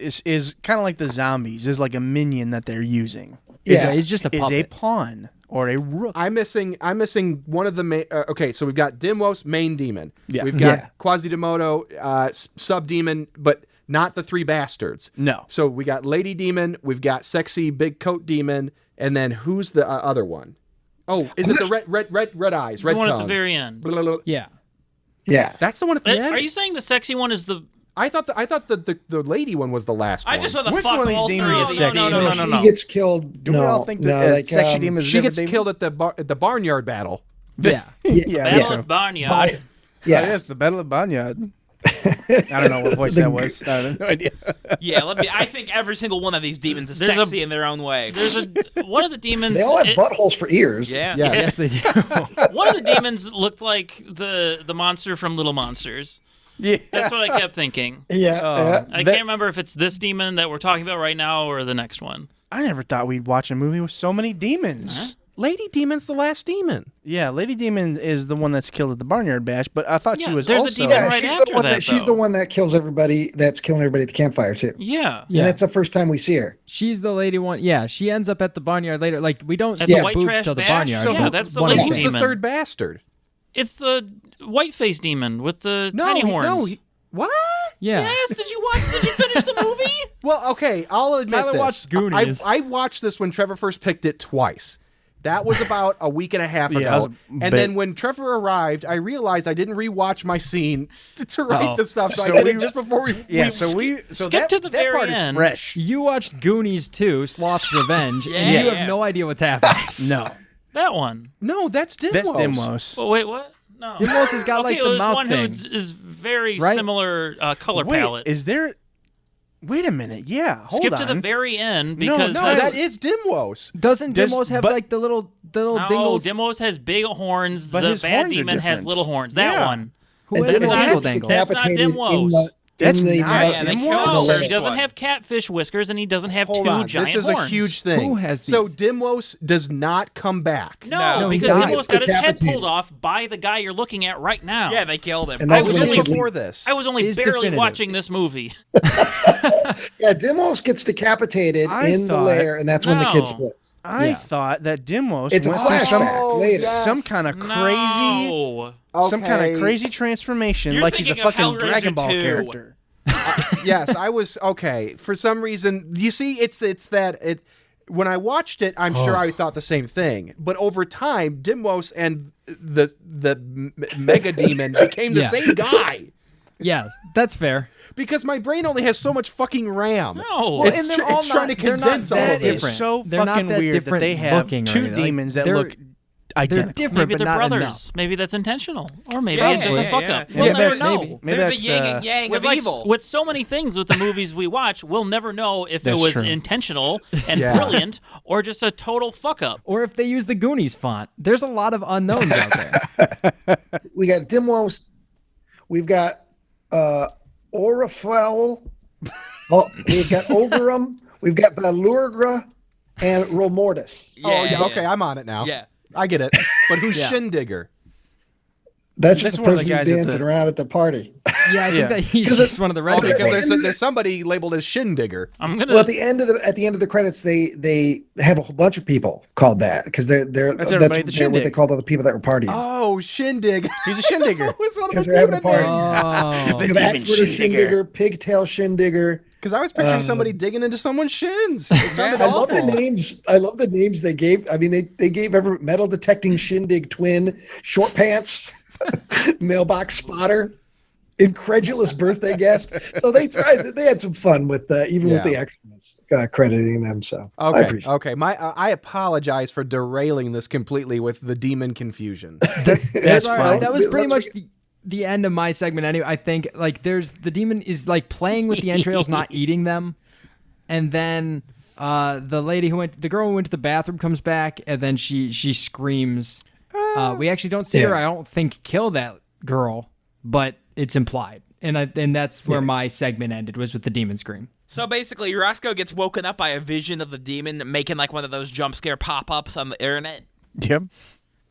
kind of like the zombies. Is like a minion that they're using. Yeah, he's just a Is a puppet. pawn or a rook. I'm missing one of the main. Okay, so we've got Dimwos, main demon. Yeah. We've got Yeah. Quasimodo, sub demon, but not the 3 bastards. No. So we got lady demon, we've got sexy big coat demon, and then who's the other one? Oh, is it the red eyes, The red one tongue? at the very end. Blah, blah, blah. Yeah. Yeah. That's the one at the end. Are you saying the sexy one is the? I thought the lady one was the last I one. just want to Which fuck one of these all demons three is of sexy? them. No. She gets killed. Do we all think that sexy demon is She gets different killed at the barnyard battle. Yeah. Yeah, Battle so. of Barnyard. Yeah. Yes, the Battle of Barnyard. I don't know what voice that was. I have no idea. Yeah, I think every single one of these demons is sexy in their own way. There's one of the demons. They all have buttholes for ears. Yeah. Yes, they do. One of the demons looked like the monster from Little Monsters. Yeah, that's what I kept thinking. Yeah. I can't remember if it's this demon that we're talking about right now or the next one. I never thought we'd watch a movie with so many demons. Lady Demon's the last demon. Yeah, Lady Demon is the one that's killed at the Barnyard Bash, but I thought she was there's also... a demon right she's after the one that, she's the one that kills everybody. That's killing everybody at the campfire too. Yeah. And that's the first time we see her. She's the lady one. Yeah, she ends up at the barnyard later. Like, we don't At see the her White boobs Trash till the Bash? barnyard. So but that's the one lady of Who's them. demon. the third bastard? It's the white-faced demon with the tiny horns. What? Yeah. Yes, did you finish the movie? Well, okay, I'll admit Tyler this. watched Goonies. I watched this when Trevor first picked it twice. That was about a week and a half ago. Yeah, that was and then when Trevor arrived, I realized I didn't rewatch my scene to write the stuff, so I did it just before we skip to the very part end. Is fresh. You watched Goonies 2, Sloth's Revenge, and you have no idea what's happening. No. That one. No, that's Dimwos. That's Dimwos. Oh, wait, what? No. Dimwos has got like the there's mouth one thing. who is very Right? similar color Wait, palette. is there... Wait a minute. Yeah, hold Skip on. to the very end No, because no, that's- That is Dimwos. Doesn't Does- Dimwos have but- like the little no, dingles? Dimwos has big horns. But The his bad horns are demon has different. little horns. That Yeah. one. Who has That's the not- dingle dangle? that's not Decapitated Dimwos. That's in the not mountain. they Dimwos. killed No, First he doesn't one. have catfish whiskers, and he doesn't have Hold two on, giant this is horns. a huge thing. Who has So these? Dimwos does not come back. No, No, he because died. Dimwos got his head Decapitated. pulled off by the guy you're looking at right now. Yeah, they killed him. And I that's was when only he- before this. I was only Is barely definitive. watching this movie. Yeah, Dimwos gets decapitated I in the thought- lair, and that's when the kid No. splits. I thought that Dimwos It's a went through flashback later. some kind of crazy... No. Some kind Okay. of crazy transformation, You're like he's a thinking of fucking Hellraiser Dragon Ball 2. character. Yes, I was okay. For some reason, you see, it's that it. When I watched it, I'm sure I thought the same thing. But over time, Dimwos and the mega demon became the Yeah. same guy Yeah, that's fair. because my brain only has so much fucking RAM. No. It's, and they're tr- all it's trying to not- they're not condense all that of That is this. different. so They're not fucking that weird that different they have looking or two anything. Like, demons that they're- look They're identical. different, Maybe but they're not brothers. enough. Maybe that's intentional, or maybe Yeah, it's just a yeah, fuck yeah. up. Yeah, We'll never maybe- know. maybe They're that's, the yin and yang With, of evil. with so many things with the movies we watch, we'll never know if it That's was true. intentional and Yeah. brilliant or just a total fuck up. Or if they use the Goonies font. There's a lot of unknowns out there. We got Dimwos. We've got Orifel. We've got Ogerum. We've got Balurgra and Romortis. Oh yeah, okay, I'm on it now. Yeah. I get it. But who's Shindigger? That's That's just the one of the person guys who's at dancing the- around at the party. Yeah, I think Yeah. that he's 'Cause just one of the red Oh, because people. there's somebody labeled as Shindigger. I'm gonna. Well, at the end of the credits, they have a whole bunch of people called that because they're That's everybody at the they're what they shindig. called all the people that were partying. Oh, Shindig. He's a shindigger. It's one of Because the they're having a demon party. names. Oh. They have demon Axewood Shindigger. Shindigger, Pigtail Shindigger. Because I was picturing somebody digging into someone's shins. It sounded I love the awful. names. I love the names they gave. I mean, they gave every metal detecting shindig twin, short pants, mailbox spotter, incredulous birthday guest. So they tried. They had some fun with even with the extras crediting them. So I Okay, appreciate okay. I apologize for derailing this completely with the demon confusion. That's All right, fine. that was pretty That's much the end of my segment anyway. I think like the demon is like playing with the entrails, not eating them. And then the girl who went to the bathroom comes back and then she screams. We actually don't see her, I don't think, kill that girl, but it's implied. And that's where my segment ended, was with the demon scream. So basically, Roscoe gets woken up by a vision of the demon making like one of those jump scare pop-ups on the internet. Yep.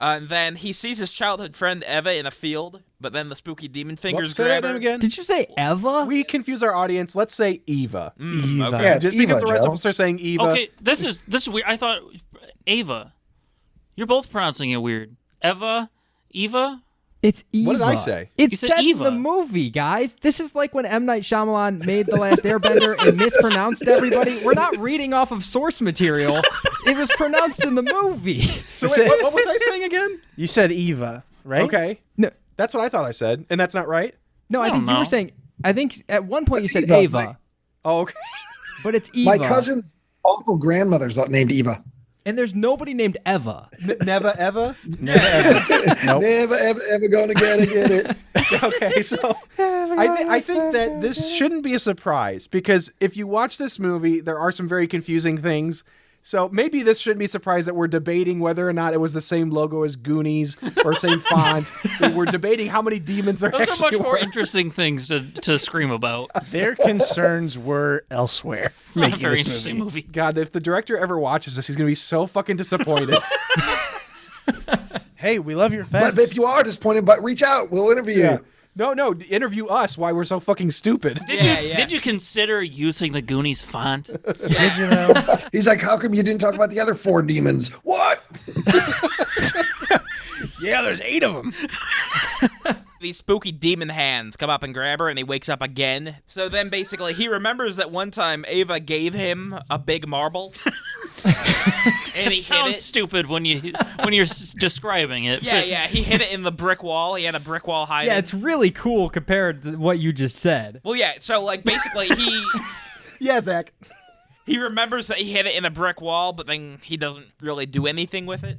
And then he sees his childhood friend Eva in a field, but then the spooky demon fingers Say grab that her. name again. Did you say Eva? We confuse our audience. Let's say Eva. Eva. okay. Yeah, it's Just because Eva, the rest Joe. of us are saying Eva. Okay, this is weird. I thought Ava. You're both pronouncing it weird. Eva. It's Eva. What did I say? It's You said set in Eva. the movie, guys. This is like when M. Night Shyamalan made The Last Airbender and mispronounced everybody. We're not reading off of source material. It was pronounced in the movie. So wait, what was I saying again? You said Eva, right? Okay. No, That's what I thought I said, and that's not right? no, I I think don't you were know. saying. I think at one point you said Eva, Ava, Mike. Oh, okay. but it's Eva. My cousin's awful grandmother's named Eva. And there's nobody named Eva. Never, ever? Nope. Never ever gonna get it. Okay, so I think that this shouldn't be a surprise because if you watch this movie, there are some very confusing things. So maybe this shouldn't be a surprise that we're debating whether or not it was the same logo as Goonies or same font. We're debating how many demons there Those actually are much more were. interesting things to scream about. Their concerns were elsewhere. It's not a making very this interesting movie. God, if the director ever watches this, he's going to be so fucking disappointed. Hey, we love your facts. But if you are disappointed, but reach out. We'll interview you. No, interview us why we're so fucking stupid. Did you consider using the Goonies font? Did you know? He's like, how come you didn't talk about the other 4 demons? What? Yeah, there's 8 of them. These spooky demon hands come up and grab her, and he wakes up again. So then basically he remembers that one time Ava gave him a big marble. And he It sounds hit it. stupid when you're describing it. Yeah, he hit it in the brick wall. He had a brick wall hiding. Yeah, it's really cool compared to what you just said. Well, yeah, so like basically Yeah, Zach. he remembers that he hit it in a brick wall, but then he doesn't really do anything with it.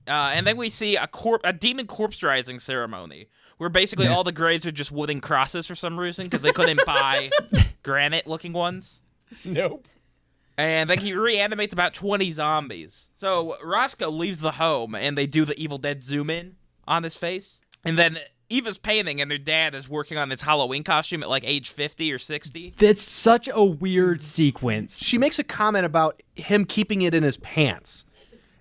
And then we see a demon corpse rising ceremony, where basically all the graves are just wooden crosses for some reason because they couldn't buy granite-looking ones. Nope. And then he reanimates about 20 zombies. So Roscoe leaves the home, and they do the Evil Dead zoom in on his face. And then Eva's painting, and their dad is working on this Halloween costume at like age 50 or 60. That's such a weird sequence. She makes a comment about him keeping it in his pants.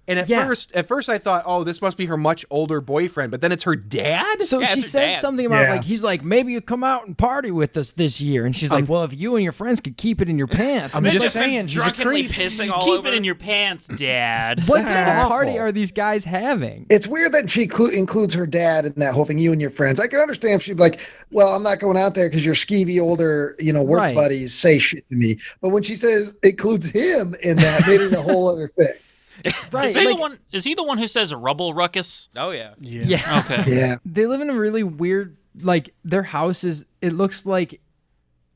And at Yeah. first I thought, oh, this must be her much older boyfriend, but then it's her dad? So Yeah, she it's her says dad. something about, Yeah. like, he's like, maybe you come out and party with us this year. And she's like, well, if you and your friends could keep it in your pants. I'm And it's just like, saying, he's a Drunkenly creep. pissing all Keep over. it in your pants, Dad. what kind of awful. party are these guys having? It's weird that she includes her dad in that whole thing, you and your friends. I can understand if she'd be like, well, I'm not going out there because your skeevy older, work Right. buddies say shit to me. But when she says includes him in that, made it a whole other thing. Right. Is he the one who says rubble ruckus? Oh, yeah. Yeah. Okay. Yeah. They live in a really weird, like, their house is, it looks like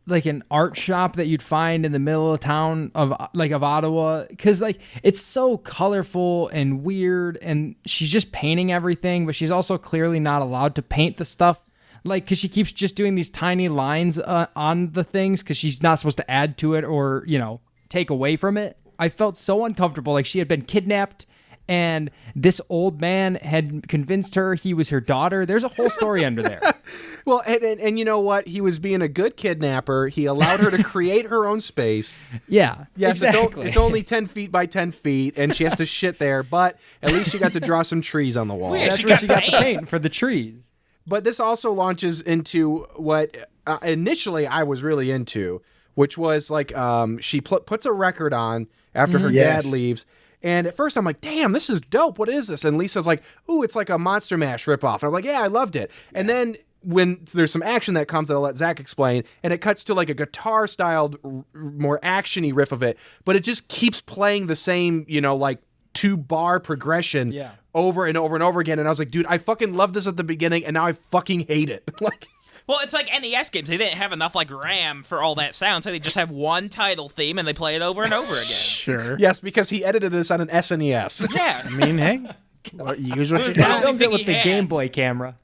an art shop that you'd find in the middle of town of Ottawa, because like it's so colorful and weird, and she's just painting everything, but she's also clearly not allowed to paint the stuff, like, because she keeps just doing these tiny lines on the things because she's not supposed to add to it or take away from it. I felt so uncomfortable, like she had been kidnapped and this old man had convinced her he was her daughter. There's a whole story under there. Well, and you know what? He was being a good kidnapper. He allowed her to create her own space. Yeah, Yes, exactly. it's only 10 feet by 10 feet, and she has to shit there, but at least she got to draw some trees on the wall. Yeah, That's she where got she got the paint. paint for the trees. But this also launches into what initially I was really into, which was like she puts a record on after her Yes. dad leaves. And at first I'm like, damn, this is dope. What is this? And Lisa's like, ooh, it's like a Monster Mash ripoff. And I'm like, yeah, I loved it. And then when there's some action that comes that I'll let Zach explain, and it cuts to like a guitar-styled, more action-y riff of it, but it just keeps playing the same, like 2-bar progression over and over and over again. And I was like, dude, I fucking loved this at the beginning, and now I fucking hate it. Like, Well, it's like NES games. They didn't have enough like RAM for all that sound, so they just have one title theme and they play it over and over again. Sure. yes, because he edited this on an SNES. Yeah. I mean, hey, use what you Yeah. got. I filmed it with he the had. Game Boy camera.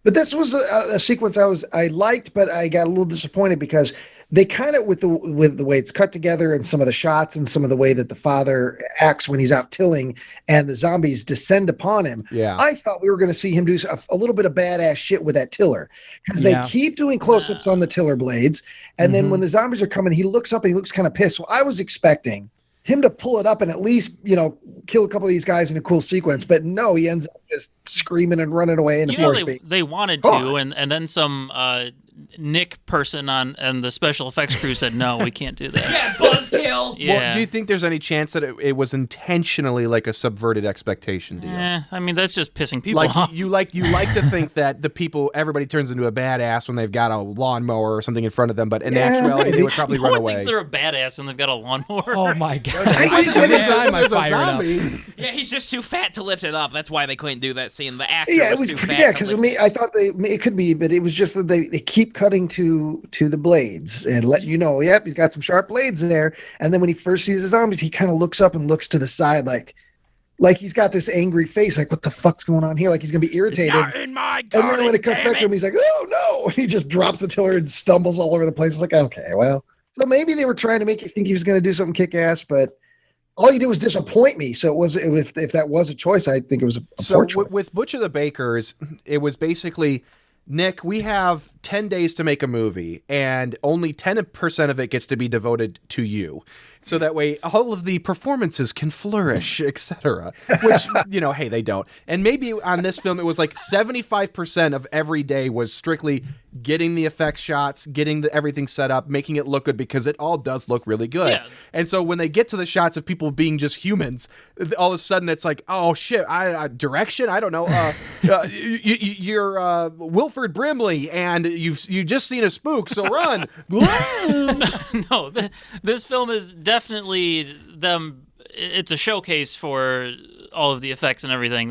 But this was a sequence I liked, but I got a little disappointed because they kind of with the way it's cut together and some of the shots and some of the way that the father acts when he's out tilling and the zombies descend upon him. Yeah. I thought we were going to see him do a little bit of badass shit with that tiller because they keep doing close-ups on the tiller blades, and then when the zombies are coming, he looks up and he looks kind of pissed. So I was expecting him to pull it up and at least, kill a couple of these guys in a cool sequence. But no, he ends up just screaming and running away in the force beat. They wanted to, and then some Nick person on the special effects crew said, no, we can't do that. Yeah, buzzkill. Yeah. Well, do you think there's any chance that it was intentionally like a subverted expectation deal? I mean, that's just pissing people Like off. you like to think that everybody turns into a badass when they've got a lawnmower or something in front of them, but in actuality they would probably no run one away. thinks they're a badass when they've got a lawnmower. Oh my god! Every time I There's a fire it up. zombie. Yeah, he's just too fat to lift it up. That's why they couldn't do that scene. The actor Yeah, it was was too fat. yeah to because lift it. I thought it could be, but it was just that they keep cutting to the blades and letting you know, yep, he's got some sharp blades in there. And then when he first sees the zombies, he kind of looks up and looks to the side like, Like he's got this angry face, like what the fuck's going on here? Like he's gonna be irritated. Not in my And then when garden, it comes damn back to him, he's like, "Oh no!" And he just drops the tiller and stumbles all over the place. It's like, okay, well, so maybe they were trying to make you think he was gonna do something kick-ass, but all you did was disappoint me. So if that was a choice, I think it was a poor choice. With Butcher the Bakers, it was basically, Nick, we have 10 days to make a movie, and only 10% of it gets to be devoted to you. So that way, all of the performances can flourish, etc. Which, hey, they don't. And maybe on this film, it was like 75% of every day was strictly getting the effects shots, getting everything set up, making it look good, because it all does look really good. Yeah. And so when they get to the shots of people being just humans, all of a sudden it's like, oh shit, direction? I don't know. You're Wilford Brimley, and you just seen a spook, so run. No, this film is definitely them. It's a showcase for all of the effects and everything.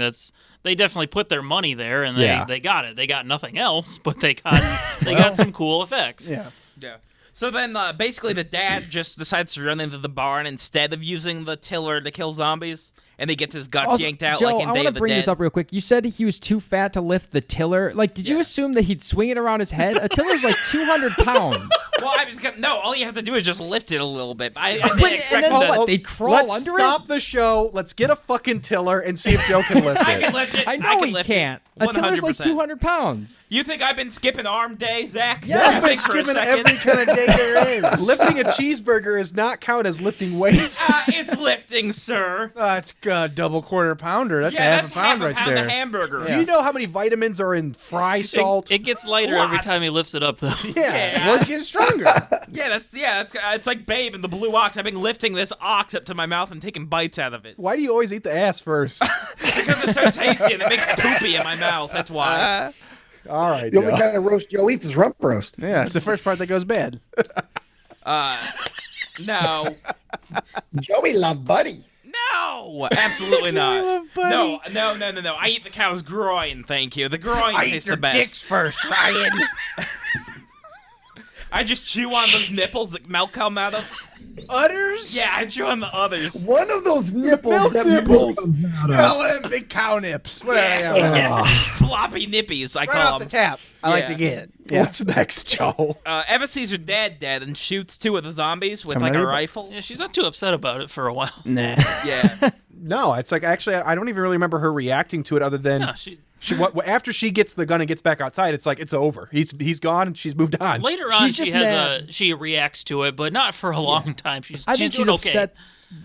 They definitely put their money there, and they got it. They got nothing else, but they got some cool effects. Yeah. Yeah. So then, basically, the dad just decides to run into the barn instead of using the tiller to kill zombies, and he gets his guts Also, yanked out Joe, like in I Day want of to the bring Dead. this up real quick. You said he was too fat to lift the tiller. Like, did you assume that he'd swing it around his head? A tiller's like 200 pounds. Well, I was gonna, no. All you have to do is just lift it a little bit. I didn't But- expect and then him to. what? They'd crawl Let's under stop it? the show. Let's get a fucking tiller and see if Joe can lift I it. can lift it. I I know can he lift can't. It. A tiller's like 100%. 200 pounds. You think I've been skipping arm day, Zach? Yeah, You I've think for a Skipping second? every kind of day there is. Lifting a cheeseburger is not count as lifting weights. It's lifting, sir. It's a double quarter pounder. That's Yeah, half a pound right half a there. pound of hamburger. Do you know how many vitamins are in fry salt? It gets lighter every Lots. time he lifts it up, though. Yeah, well, it's getting stronger. It's like Babe and the Blue Ox. I've been lifting this ox up to my mouth and taking bites out of it Why do you always eat the ass first? because it's so tasty and it makes poopy in my mouth. That's why. All right, The only Joe. kind of roast Joe eats is rump roast. Yeah, it's the first part that goes bad. No, Joey love Buddy. no, absolutely not. love No, Buddy. no. I eat the cow's groin. Thank you. The groin tastes the best. first, Ryan. I just chew on those nipples that milk come out of. Udders? Yeah, I chew on the others. One of those nipples Milk that nipples. comes out of. Well, them big cow nips. Whatever. Yeah. Floppy nippies, I Right call off them. the tap. I like Yeah. to get. What's next, Joe? Eva sees her dad dead and shoots two of the zombies with Come like a here. rifle. Yeah, she's not too upset about it for a while. Nah. Yeah. No, it's like actually I don't even really remember her reacting to it other than No, after she gets the gun and gets back outside, it's like it's over. He's gone and she's moved on. later on, She's she just has mad. she reacts to it, but not for a long time. She's I think she's doing okay. upset.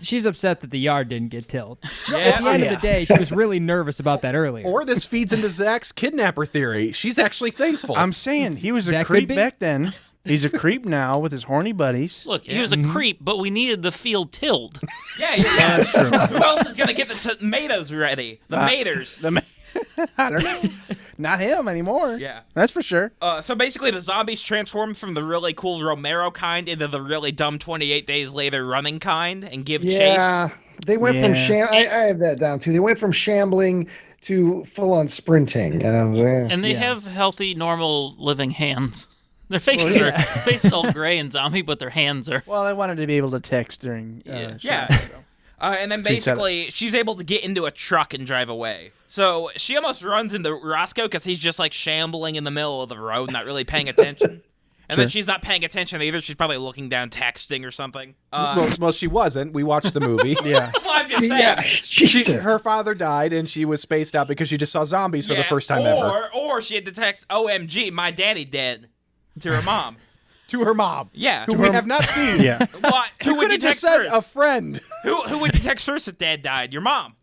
She's upset that the yard didn't get tilled. Yeah. At the end Yeah. of the day, she was really nervous about that earlier. Or this feeds into Zach's kidnapper theory. She's actually thankful. I'm saying he was a That could creep be. back then. He's a creep now with his horny buddies. Look, he was a creep, but we needed the field tilled. Yeah. That's true. Who else is gonna get the tomatoes ready? The maters. I don't know. Not him anymore. Yeah. That's for sure. So basically, the zombies transform from the really cool Romero kind into the really dumb 28 Days Later running kind and give chase. Yeah, they went from Yeah. I have that down too. They went from shambling to full on sprinting, and I was And they have healthy, normal living hands. Their faces are all gray and zombie, but their hands are. Well, I wanted to be able to text during. Yeah. shows, so. And then Treat basically, she's able to get into a truck and drive away. So she almost runs into Roscoe because he's just like shambling in the middle of the road, not really paying attention. And then she's not paying attention either. She's probably looking down, texting or something. well, she wasn't. We watched the movie. Yeah. Well, I'm just saying. yeah, Jesus. Her father died, and she was spaced out because she just saw zombies for the Yeah, first time ever. Or she had to text, "OMG, my daddy dead," to her mom. To her mom. Yeah. Who we have not seen. Yeah. What? Who You would could you have just text said first? a friend. Who would you text first if dad died? Your mom.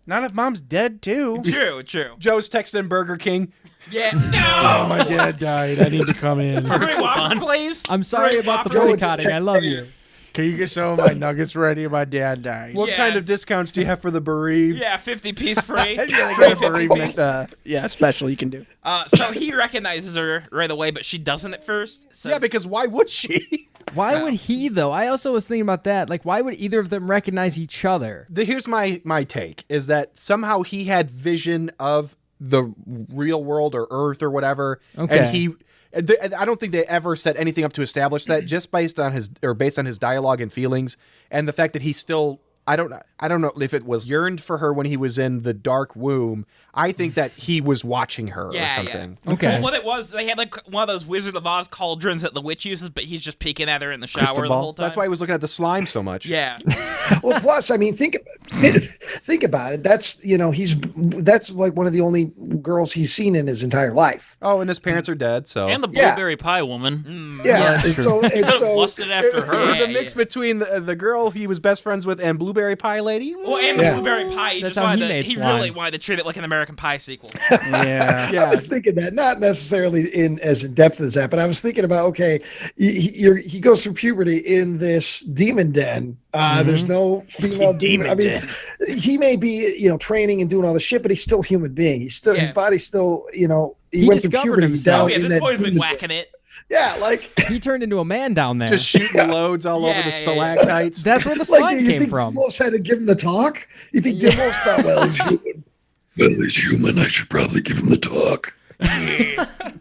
Not if mom's dead too. True. Joe's texting Burger King. Yeah. No. My dad died. I need to come in. Free Whopper, please. I'm sorry Free about the Whopper. boycotting. I love you. Can you get some of my nuggets ready? My dad died. What Yeah. kind of discounts do you have for the bereaved? Yeah, 50-piece free. Yeah, they Free got a 50 piece. bereavement, special you can do. So he recognizes her right away, but she doesn't at first. So Yeah, because why would she? Why would he, though? I also was thinking about that. Like, why would either of them recognize each other? Here's my take, is that somehow he had vision of the real world or Earth or whatever. Okay. And I don't think they ever set anything up to establish that, just based on his dialogue and feelings, and the fact that he's still I don't know if it was yearned for her when he was in the dark womb. I think that he was watching her or something. Yeah. Okay. Well, what it was, they had like one of those Wizard of Oz cauldrons that the witch uses, but he's just peeking at her in the shower Crystal the ball. whole time. That's why he was looking at the slime so much. Yeah. Well, plus, I mean, think about it. That's like one of the only girls he's seen in his entire life. Oh, and his parents are dead, so. And the Yeah. blueberry pie woman. Yeah, that's and so Lusted after her. It was a Yeah, mix between the girl he was best friends with and Blueberry Pie Lady. Well, and the blueberry pie, he That's just how he wanted made he slime. really wanted to treat it like an American Pie sequel. Yeah. I was thinking that, not necessarily in as in depth as that, but I was thinking about, okay, he goes through puberty in this demon den. There's no female demon. I mean, he may be, training and doing all the shit, but he's still a human being. He's still his body's still, he went through discovered puberty. himself. Oh, yeah, in this that boy's been demon whacking den. it. Yeah, like He turned into a man down there. Just shooting loads all over the Yeah. stalactites. That's where the slime you came think from. Demos had to give him the talk? You think Demos thought, well, he's human. Well, he's human. I should probably give him the talk.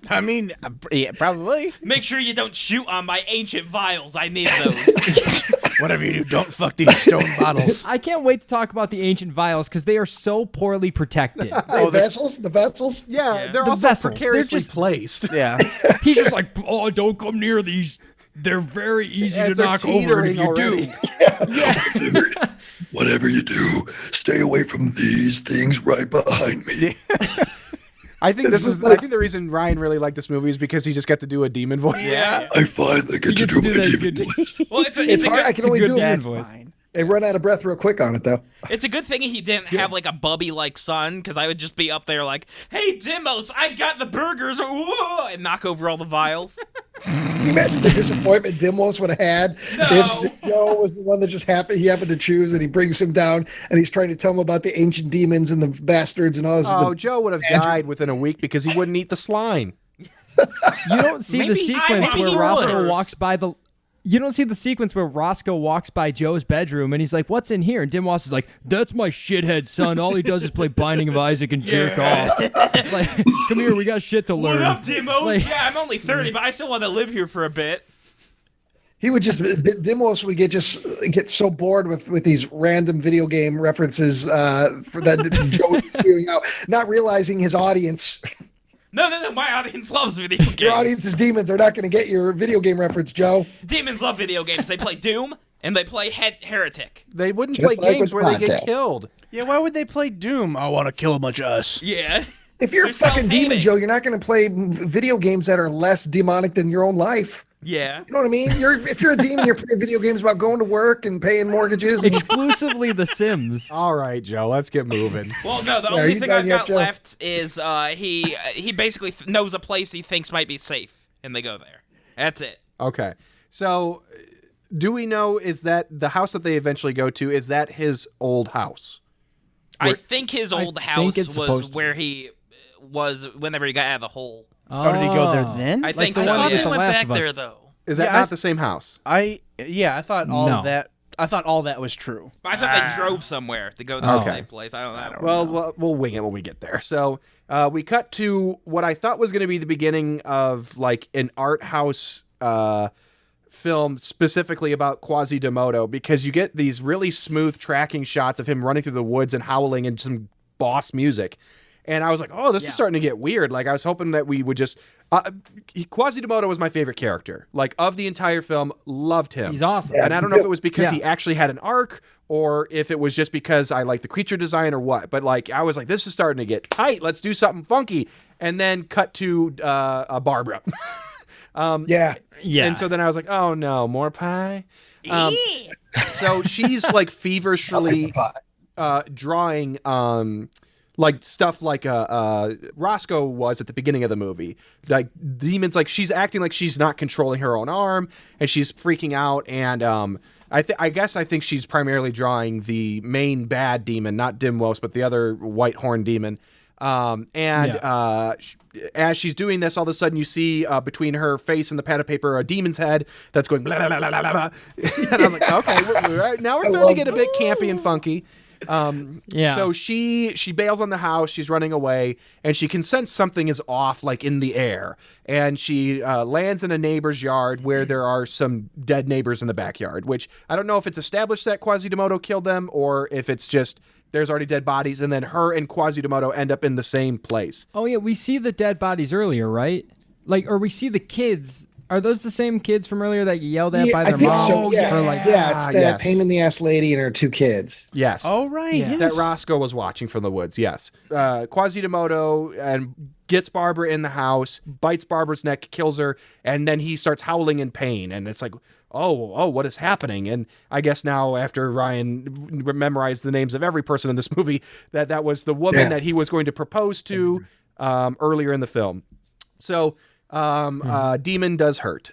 I mean, yeah, probably. Make sure you don't shoot on my ancient vials. I need those. Whatever you do, don't fuck these stone bottles. I can't wait to talk about the ancient vials because they are so poorly protected. The vessels? Yeah, they're The also vessels, they're precariously just- placed. Yeah. He's just like, oh, don't come near these. They're very easy As to they're knock over, and if you teetering do, Whatever you do, stay away from these things right behind me. I think This this is is. like- I think the reason Ryan really liked this movie is because he just got to do a demon voice. Yeah. I finally get you get to do that good. Well, it's It's a hard. I good, can only do man it. voice. They run out of breath real quick on it, though. it's a good thing he didn't have like a bubby like son, because I would just be up there like, "Hey, Demos, I got the burgers," whoa, and knock over all the vials. Can you imagine the disappointment Dimos would have had No. if Joe was the one that just happened to choose, and he brings him down, and he's trying to tell him about the ancient demons and the bastards and all this. Oh, Joe would have died within a week because he wouldn't eat the slime. You don't see the Maybe sequence I where want Roscoe yours. walks by the. You don't see the sequence where Roscoe walks by Joe's bedroom and he's like, "What's in here?" And Dimos is like, "That's my shithead son. All he does is play Binding of Isaac and jerk off. Like, come here, we got shit to learn." What up, Demos? Like- Yeah, I'm only 30, but I still want to live here for a bit. He would Dimos would get so bored with these random video game references for that Joe was spewing out, not realizing his audience. No, my audience loves video games. Your audience is demons. They're not going to get your video game reference, Joe. Demons love video games. They play Doom and they play Heretic. They wouldn't Just play like games with where they get podcast. killed. Yeah, why would they play Doom? I want to kill a bunch of us. Yeah. If you're They're a fucking demon, self-hating. Joe, you're not going to play video games that are less demonic than your own life. Yeah. You know what I mean? If you're a demon, you're playing video games about going to work and paying mortgages. And, Exclusively The Sims. All right, Joe, let's get moving. Well, no, the Yeah, are only you thing done I've yet, got Joe? left is he basically knows a place he thinks might be safe, and they go there. That's it. Okay, so do we know, is that the house that they eventually go to, is that his old house? I think his old think house it's was supposed to where he was whenever he got out of the hole. Oh, did he go there then? I think the so. one I thought with they The went Last back of Us. there though. Is that Yeah, not I- the same house? I thought all No. of that. I thought all that was true. But I thought they drove somewhere to go to the Okay. safe place. I don't know. Well, we'll wing it when we get there. So we cut to what I thought was going to be the beginning of like an art house film specifically about Quasimodo, because you get these really smooth tracking shots of him running through the woods and howling and some boss music. And I was like, oh, this is starting to get weird. Like, I was hoping that we would just... Quasimodo was my favorite character. Like, of the entire film, loved him. He's awesome. Yeah. And I don't know if it was because Yeah. he actually had an arc or if it was just because I like the creature design or what. But, like, I was like, this is starting to get tight. Let's do something funky. And then cut to Barbara. yeah. Yeah. And so then I was like, oh, no, more pie? So she's, like, feverishly drawing... like stuff like Roscoe was at the beginning of the movie. Like demons, like she's acting like she's not controlling her own arm and she's freaking out. And I guess I think she's primarily drawing the main bad demon, not Dimwos, but the other white horn demon. As she's doing this, all of a sudden you see between her face and the pad of paper a demon's head that's going blah, blah, blah, blah, blah, blah. And I was like, okay, now we're starting to get a bit campy and funky. Yeah. So she bails on the house. She's running away, and she can sense something is off, like in the air. And she lands in a neighbor's yard where there are some dead neighbors in the backyard. Which I don't know if it's established that Quasimodo killed them or if it's just there's already dead bodies, and then her and Quasimodo end up in the same place. Oh yeah, we see the dead bodies earlier, right? Like, or we see the kids. Are those the same kids from earlier that you yelled at by their I think mom? so. Yeah, For like, it's that pain in the ass lady and her 2 kids. Yes. Oh, right. Yeah. Yes. That Roscoe was watching from the woods, yes. Quasimodo and gets Barbara in the house, bites Barbara's neck, kills her, and then he starts howling in pain. And it's like, oh, what is happening? And I guess now, after Ryan memorized the names of every person in this movie, that was the woman that he was going to propose to earlier in the film. So Demon does hurt.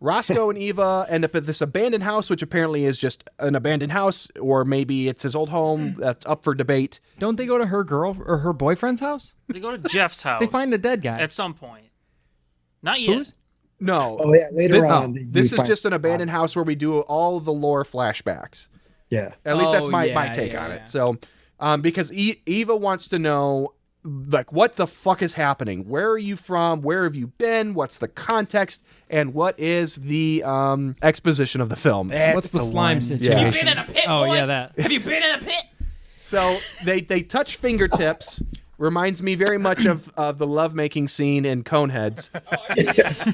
Roscoe and Eva end up at this abandoned house, which apparently is just an abandoned house, or maybe it's his old home. That's up for debate. don't they go to her girl or her boyfriend's house? They go to Jeff's house. They find a dead guy. at some point. Not yet. Who's? No. Oh yeah, later on. This is just an abandoned house where we do all the lore flashbacks. Yeah. At least that's Oh, my yeah, take yeah, on yeah. it. So, because Eva wants to know, like, what the fuck is happening? Where are you from? Where have you been? What's the context? And what is the exposition of the film? What's the slime one. situation? Yeah. Have you been in a pit, Oh boy? yeah, that. Have you been in a pit? So they touch fingertips. Reminds me very much of the lovemaking scene in Coneheads.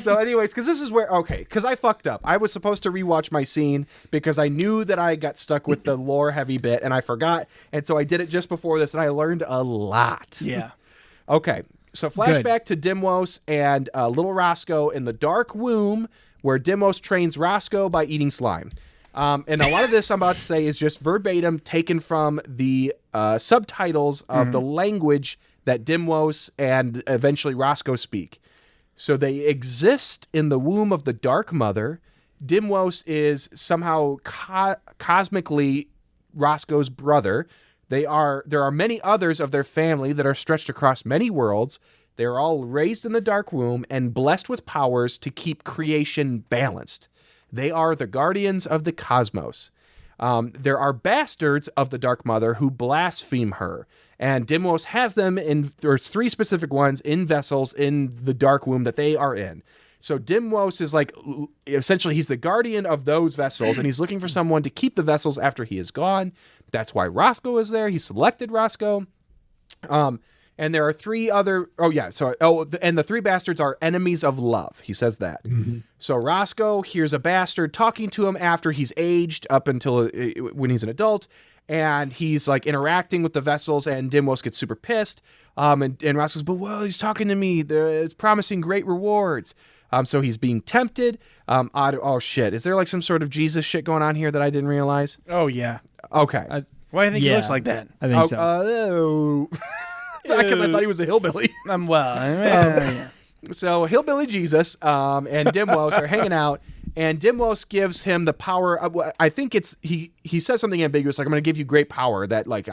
So anyways, because I fucked up. I was supposed to rewatch my scene because I knew that I got stuck with the lore heavy bit and I forgot. And so I did it just before this and I learned a lot. Yeah. Okay, so flashback to Dimwos and little Roscoe in the dark womb where Dimwos trains Roscoe by eating slime. And a lot of this I'm about to say is just verbatim taken from the subtitles of the language that Dimwos and eventually Roscoe speak. So they exist in the womb of the Dark Mother. Dimwos is somehow cosmically Roscoe's brother. There are many others of their family that are stretched across many worlds. They're all raised in the dark womb and blessed with powers to keep creation balanced. They are the guardians of the cosmos. There are bastards of the Dark Mother who blaspheme her. And Dimwos has them there's 3 specific ones in vessels in the dark womb that they are in. So Dimwos is like, essentially he's the guardian of those vessels and he's looking for someone to keep the vessels after he is gone. That's why Roscoe is there. He selected Roscoe. And there are 3 other, and the 3 bastards are enemies of love. He says that. Mm-hmm. So Roscoe hears a bastard talking to him after he's aged up until when he's an adult. And he's like interacting with the vessels and Dimwos gets super pissed. And Roscoe's, he's talking to me. It's promising great rewards. So he's being tempted. Oh shit. Is there like some sort of Jesus shit going on here that I didn't realize? Oh, yeah. Okay. Why do you think he looks like that? I think so. Because I thought he was a hillbilly. So hillbilly Jesus and Dimwos are hanging out, and Dimwos gives him the power. I think it's he says something ambiguous like, "I'm going to give you great power that like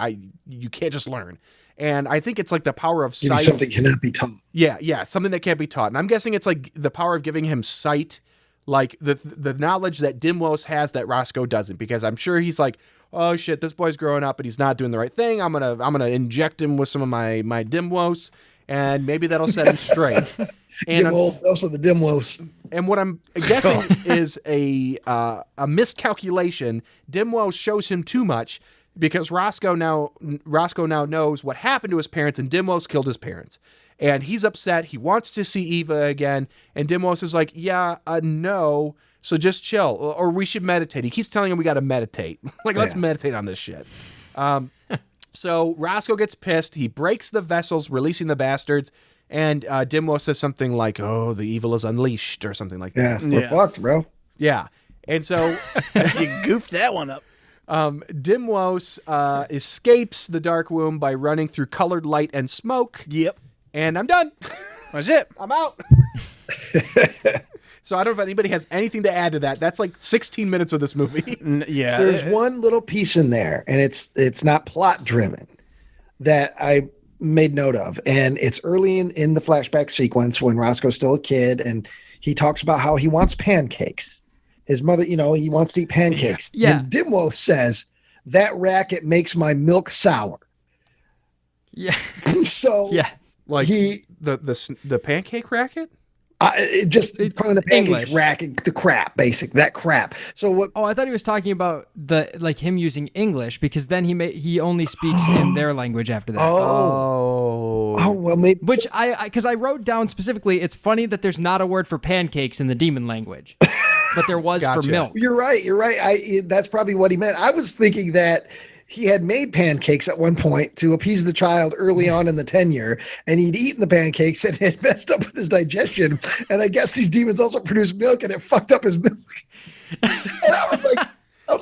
you can't just learn." And I think it's like the power of sight. Something cannot be taught. Yeah, something that can't be taught. And I'm guessing it's like the power of giving him sight, like the knowledge that Dimwos has that Roscoe doesn't, because I'm sure he's like, oh shit, this boy's growing up, but he's not doing the right thing. I'm gonna inject him with some of my Dimwos, and maybe that'll set him straight. And those are the Dimwos. And what I'm guessing is a miscalculation. Dimwos shows him too much because Roscoe now knows what happened to his parents, and Dimwos killed his parents. And he's upset. He wants to see Eva again, and Dimwos is like, no. So just chill, or we should meditate. He keeps telling him we got to meditate. Let's meditate on this shit. So Roscoe gets pissed. He breaks the vessels, releasing the bastards. And Dimwos says something like, oh, the evil is unleashed, or something like that. Yeah, we're fucked, bro. Yeah. And so you goofed that one up. Dimwos escapes the dark womb by running through colored light and smoke. Yep. And I'm done. That's it. I'm out. So I don't know if anybody has anything to add to that. That's like 16 minutes of this movie. Yeah. There's one little piece in there, and it's not plot driven, that I made note of. And it's early in the flashback sequence when Roscoe's still a kid, and he talks about how he wants pancakes. His mother, he wants to eat pancakes. Yeah. And Dimwos says, that racket makes my milk sour. Yeah. So Yes. Like he the pancake racket? just calling the pancakes English. racket, the crap, that crap. So what? Oh, I thought he was talking about him using English, because then he only speaks in their language after that. Oh, well, maybe. Which because I wrote down specifically, it's funny that there's not a word for pancakes in the demon language, but there was for Gotcha. milk. You're right. That's probably what he meant. I was thinking that he had made pancakes at one point to appease the child early on in the tenure, and he'd eaten the pancakes and it messed up with his digestion. And I guess these demons also produce milk, and it fucked up his milk. And I was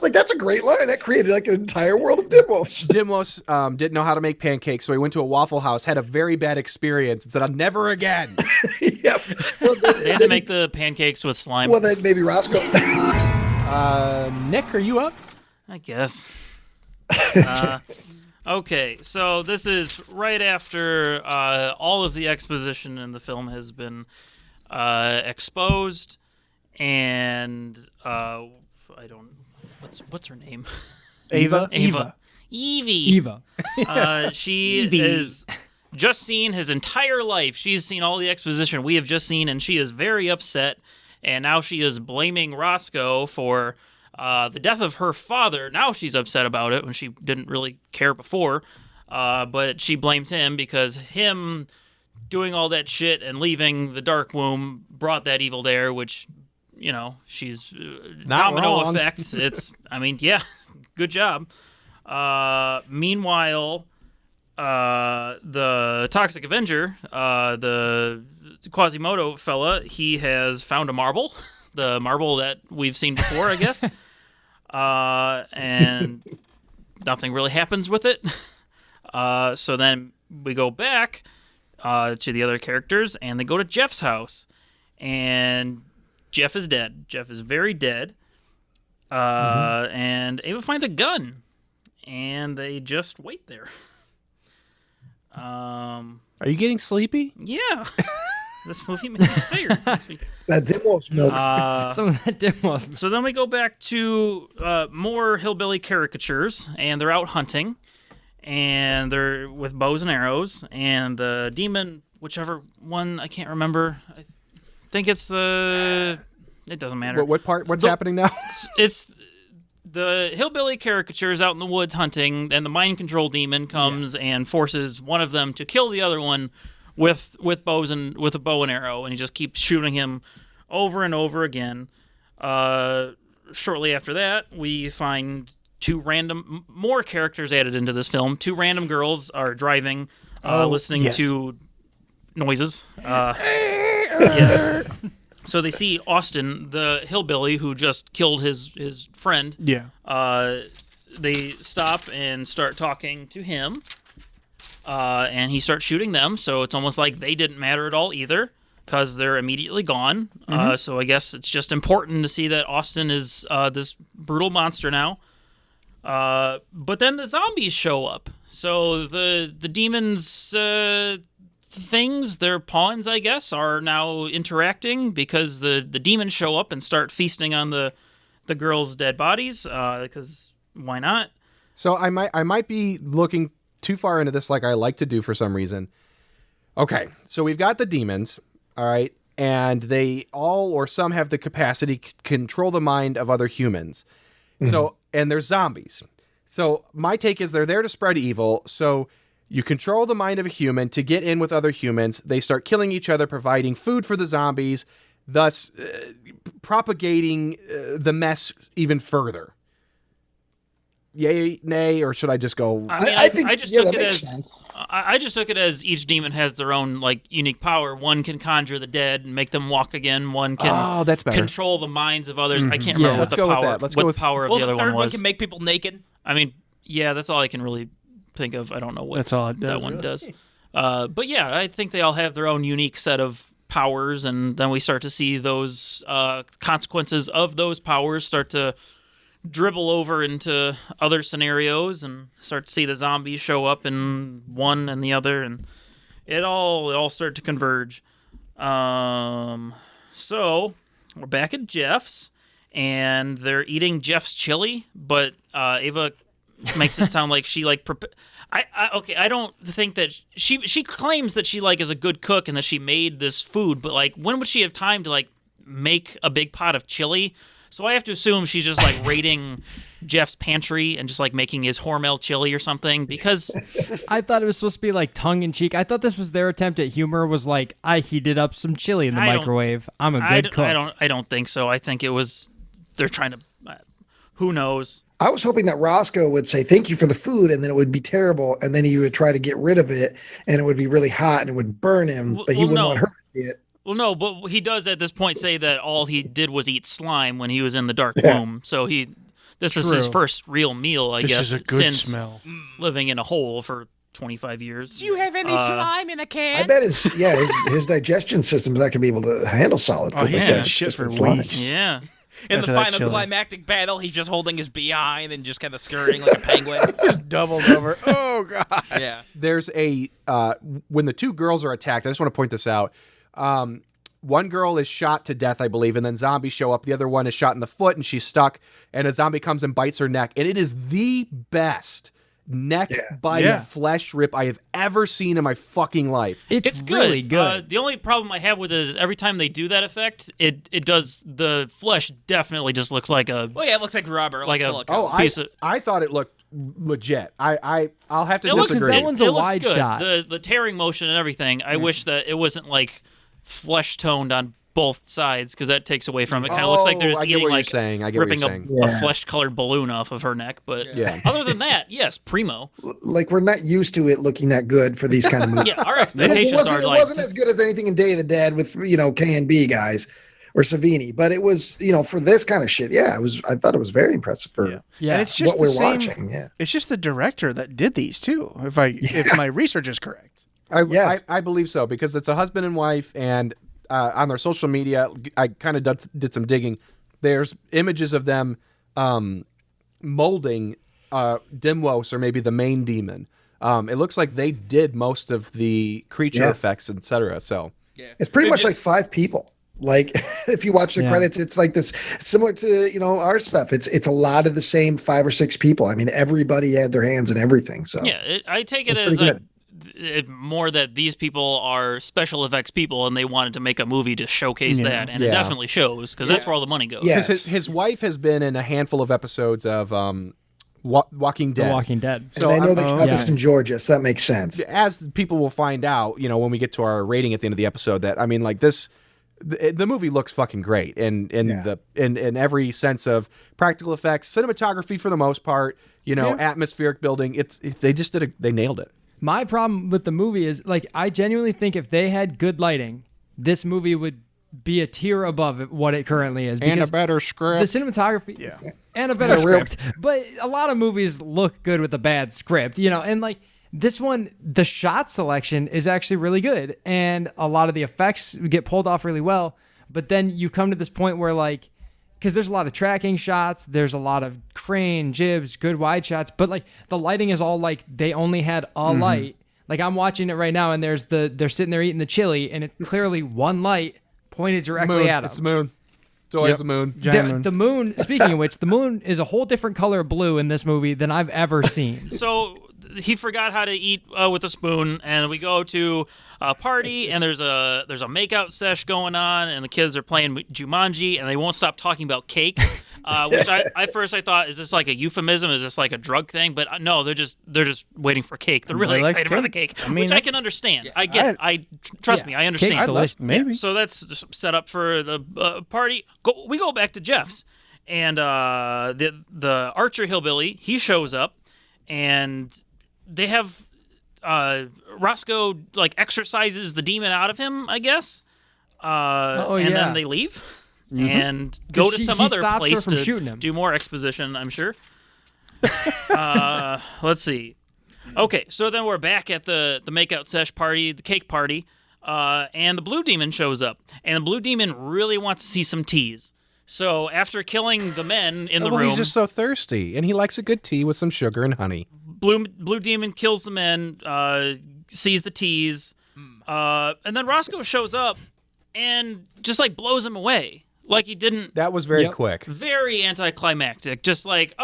like, that's a great line. That created like an entire world of Dimwos. Dimwos didn't know how to make pancakes, so he went to a Waffle House, had a very bad experience, and said, "I'll never again." Yep. Well, They had to make the pancakes with slime. Well, then maybe Roscoe. Nick, are you up? I guess. Okay, so this is right after all of the exposition in the film has been exposed, and what's her name? Eva. Evie. She is just seen his entire life. She's seen all the exposition we have just seen, and she is very upset. And now she is blaming Roscoe for the death of her father. Now she's upset about it when she didn't really care before. But she blames him because him doing all that shit and leaving the dark womb brought that evil there, which, she's Not domino wrong. effect. Yeah, good job. Meanwhile, the Toxic Avenger, the Quasimodo fella, he has found a marble, the marble that we've seen before, I guess. And nothing really happens with it. So then we go back to the other characters, and they go to Jeff's house, and Jeff is dead. Jeff is very dead. And Ava finds a gun, and they just wait there. Are you getting sleepy? Yeah. This movie made me tired. That Dimwos milk. Some of that Dimwos. So then we go back to more hillbilly caricatures, and they're out hunting, and they're with bows and arrows, and the demon, whichever one, I can't remember. I think it's it doesn't matter. What part? What's happening now? It's the hillbilly caricatures out in the woods hunting, and the mind control demon comes and forces one of them to kill the other one with bows and with a bow and arrow, and he just keeps shooting him over and over again. Shortly after that, we find more characters added into this film. Two random girls are driving, listening to noises. Yeah. So they see Austin, the hillbilly who just killed his friend. Yeah. They stop and start talking to him. And he starts shooting them, so it's almost like they didn't matter at all either, because they're immediately gone. So I guess it's just important to see that Austin is this brutal monster now. But then the zombies show up. So the demons' things, their pawns, I guess, are now interacting because the demons show up and start feasting on the girls' dead bodies, because why not? So I might be looking too far into this, like I like to do for some reason. Okay, so we've got the demons, all right, and they all or some have the capacity to control the mind of other humans. So, and they're zombies. So my take is they're there to spread evil. So you control the mind of a human to get in with other humans. They start killing each other, providing food for the zombies, thus propagating the mess even further. Yay, nay, or should I just go? I think I just took that it makes as sense. I just took it as each demon has their own unique power. One can conjure the dead and make them walk again. One can that's better. control the minds of others. I can't remember what Let's the go with power that. Let's go with- power of Well, the the other third one one was. can make people naked. I mean, yeah, that's all I can really think of. I don't know what That's all it does, that one really. does. But yeah, I think they all have their own unique set of powers, and then we start to see those consequences of those powers start to dribble over into other scenarios, and start to see the zombies show up in one and the other, and it all started to converge. So we're back at Jeff's, and they're eating Jeff's chili, but Ava makes it sound like she like. I don't think that she claims that she like is a good cook and that she made this food, but like when would she have time to like make a big pot of chili? So I have to assume she's just like raiding Jeff's pantry and just like making his Hormel chili or something, because I thought it was supposed to be like tongue in cheek. I thought this was their attempt at humor, was like, I heated up some chili in the microwave. I'm a good cook. I don't think so. I think it was they're trying to who knows. I was hoping that Roscoe would say thank you for the food, and then it would be terrible, and then he would try to get rid of it, and it would be really hot, and it would burn him, but he wouldn't want her to see it. Well, no, but he does at this point say that all he did was eat slime when he was in the dark womb. So this is his first real meal, I guess, This is a good since smell. living in a hole for 25 years. Do you have any slime in a can? I bet his digestion system's not gonna be able to handle solid food. Oh, he's Like gonna that. shit for Slime. weeks. Yeah. In the after that final chili. climactic battle, he's just holding his behind and just kind of scurrying like a penguin. Just doubled over. Oh god. Yeah. There's a when the two girls are attacked. I just want to point this out. One girl is shot to death, I believe, and then zombies show up. The other one is shot in the foot, and she's stuck. And a zombie comes and bites her neck, and it is the best neck bite flesh rip I have ever seen in my fucking life. It's good. really good. The only problem I have with it is every time they do that effect, it does the flesh definitely just looks like a Well, yeah, it looks like rubber, like silicone. piece of. I thought it looked legit. I'll have to It looks, disagree. that one's a it looks wide good. shot. The tearing motion and everything. I wish that it wasn't like flesh toned on both sides, because that takes away from it. Kind of looks like they're just I get eating what you're like saying. I get what ripping you're saying. a flesh-colored balloon off of her neck. But Yeah. other than that, yes, primo. Like, we're not used to it looking that good for these kind of movies. Yeah, our expectations are it like wasn't as good as anything in Day of the Dead with K&B guys or Savini, but it was for this kind of shit. Yeah, I thought it was very impressive for Yeah. And it's just what the we're same. watching. Yeah, It's just the director that did these too. If my research is correct. I believe so, because it's a husband and wife, and on their social media, I kind of did some digging. There's images of them molding Dimwos, or maybe the main demon. It looks like they did most of the creature effects, etc. So it's pretty much like 5 people. Like, if you watch the credits, it's like this, similar to our stuff. It's a lot of the same 5 or 6 people. I mean, everybody had their hands in everything. So yeah, I take it as more that these people are special effects people, and they wanted to make a movie to showcase that, and it definitely shows, because that's where all the money goes. Yes. because his wife has been in a handful of episodes of Walking Dead. The Walking Dead. So I know they shot this in Georgia, so that makes sense. As people will find out, when we get to our rating at the end of the episode, that the movie looks fucking great in every sense of practical effects, cinematography for the most part, atmospheric building. They nailed it. My problem with the movie is, like, I genuinely think if they had good lighting, this movie would be a tier above what it currently is. And a better script. The cinematography, and a better script. But a lot of movies look good with a bad script, and like this one, the shot selection is actually really good, and a lot of the effects get pulled off really well. But then you come to this point where, like, because there's a lot of tracking shots, there's a lot of crane, jibs, good wide shots, but like the lighting is all like they only had a light. Like, I'm watching it right now, and they're sitting there eating the chili, and it's clearly one light pointed directly at them. It's the moon. It's always the moon. The moon, speaking of which, the moon is a whole different color of blue in this movie than I've ever seen. So he forgot how to eat with a spoon, and we go to a party, and there's a makeout sesh going on, and the kids are playing Jumanji, and they won't stop talking about cake, which at first I thought, is this like a euphemism? Is this like a drug thing? But no, they're just waiting for cake. They're really excited for the cake, which I can understand. I get it. Trust me, I understand. Cake's delicious. Maybe. So that's set up for the party. We go back to Jeff's, and the Archer hillbilly, he shows up, and they have Roscoe like exorcises the demon out of him, I guess. And then they leave and go to some other place to do more exposition, I'm sure. Let's see. Okay, so then we're back at the makeout sesh party, the cake party, and the blue demon shows up. And the blue demon really wants to see some teas. So after killing the men in the room... he's just so thirsty, and he likes a good tea with some sugar and honey. Blue demon kills the men, sees the teas, and then Roscoe shows up and just like blows him away. Like he didn't... That was very quick. Very anticlimactic. Just like,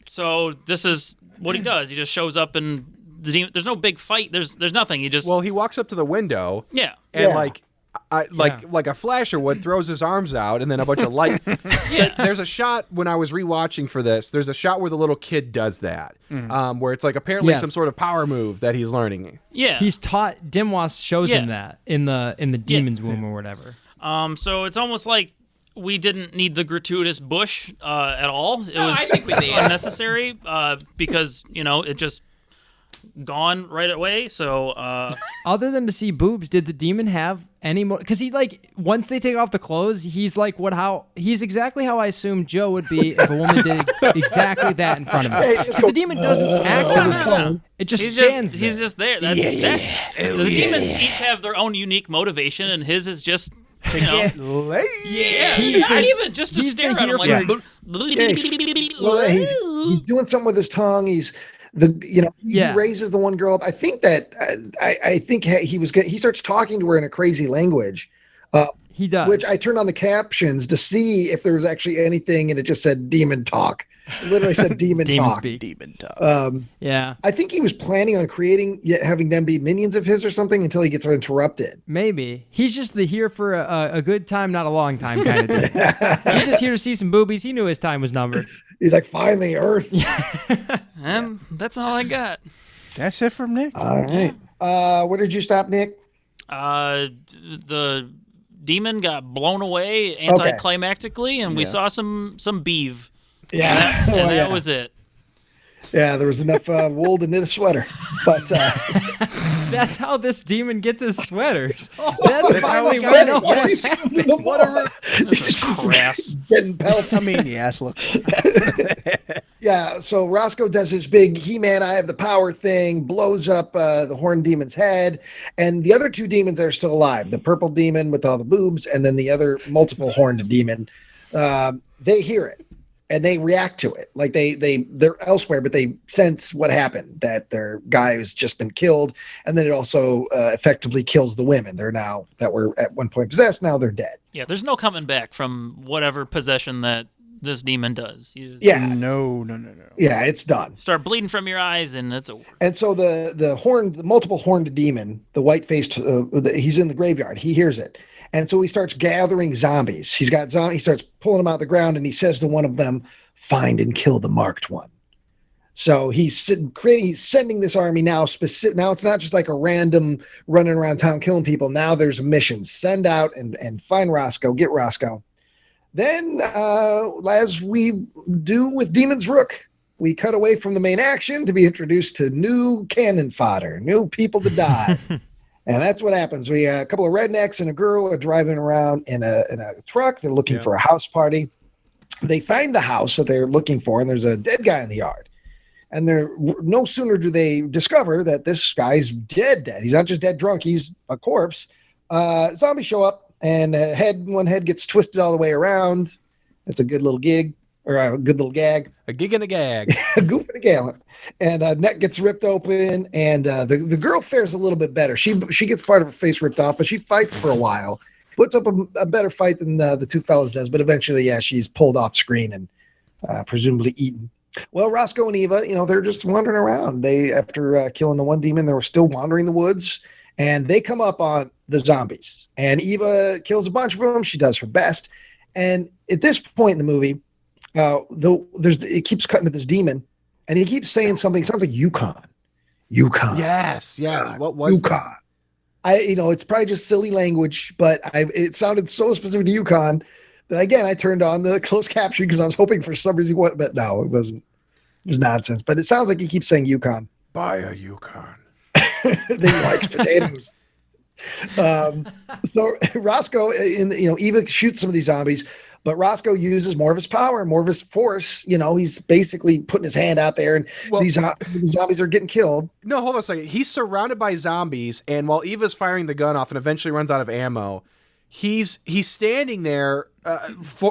so this is what he does. He just shows up and there's no big fight. There's nothing. He just Well, he walks up to the window. Yeah. And Yeah. like a flasher would, throws his arms out, and then a bunch of light. Yeah. There's a shot when I was rewatching for this. There's a shot where the little kid does that, where it's like apparently Yes. some sort of power move that he's learning. Yeah. He's taught. Dimwas shows him that in the demon's womb or whatever. So it's almost like we didn't need the gratuitous bush at all. It was I think we did. unnecessary because it just gone right away. So Other than to see boobs, did the demon have any more? Because he once they take off the clothes, he's like he's exactly how I assumed Joe would be if a woman did exactly that in front of him. Because the demon doesn't act on his tongue; it just stands there. he's just there. The demons each have their own unique motivation, and his is just to get laid. even just to he's stare the at him hero like. Well, he's doing something with his tongue. He raises the one girl up. I think that I think he starts talking to her in a crazy language. He does. Which I turned on the captions to see if there was actually anything, and it just said demon talk. It literally said demon talk. speak. Demon talk. Yeah, I think he was planning on having them be minions of his or something until he gets interrupted. maybe he's just here for a good time, not a long time kind of thing. He's just here to see some boobies. He knew his time was numbered. He's like, finally, Earth. And that's all I got. That's it from Nick. All right. Where did you stop, Nick? The demon got blown away anticlimactically, and we saw some beeve. Yeah. And that was it. Yeah, there was enough wool to knit a sweater. But That's how this demon gets his sweaters. That's finally got what I it, know yes. what happened. whatever. This is crass. Getting pelts. I mean, yes, look. Yeah, so Roscoe does his big He-Man, I have the power thing, blows up the horned demon's head, and the other two demons are still alive. The purple demon with all the boobs, and then the other multiple horned demon. They hear it, and they react to it. Like they're elsewhere, but they sense what happened, that their guy has just been killed, and then it also effectively kills the women. They're now, that were at one point possessed, now they're dead. Yeah, there's no coming back from whatever possession that this demon does. You No. Yeah, it's done. start bleeding from your eyes, and it's over. And so the multiple horned demon, the white-faced, he's in the graveyard. He hears it. And so he starts gathering zombies. He starts pulling them out of the ground, and he says to one of them, find and kill the marked one. So he's sending this army now. Now it's not just like a random running around town killing people. Now there's a mission. Send out and find Roscoe, get Roscoe. Then, as we do with Demon's Rook, we cut away from the main action to be introduced to new cannon fodder, new people to die. And that's what happens. A couple of rednecks and a girl are driving around in a truck. They're looking for a house party. They find the house that they're looking for, and there's a dead guy in the yard. And no sooner do they discover that this guy's dead. He's not just dead drunk. He's a corpse. Zombies show up. And one head gets twisted all the way around. It's a good little gig, or a good little gag. A gig and a gag. A goof and a gallant. And neck gets ripped open, and the girl fares a little bit better. She gets part of her face ripped off, but she fights for a while. Puts up a better fight than the two fellas does, but eventually, she's pulled off screen and presumably eaten. Well, Roscoe and Eva, they're just wandering around. They, after killing the one demon, they were still wandering the woods. And they come up on the zombies, and Eva kills a bunch of them. She does her best. And at this point in the movie, it keeps cutting to this demon, and he keeps saying something. It sounds like Yukon. Yes. What was Yukon? It's probably just silly language, but it sounded so specific to Yukon that, again, I turned on the closed caption because I was hoping for some reason, but no, it wasn't. It was nonsense. But it sounds like he keeps saying Yukon. Buy a Yukon. They like potatoes. So Roscoe, Eva shoots some of these zombies, but Roscoe uses more of his power, more of his force. He's basically putting his hand out there, and these zombies are getting killed. No, hold on a second. He's surrounded by zombies, and while Eva's firing the gun off and eventually runs out of ammo, he's standing there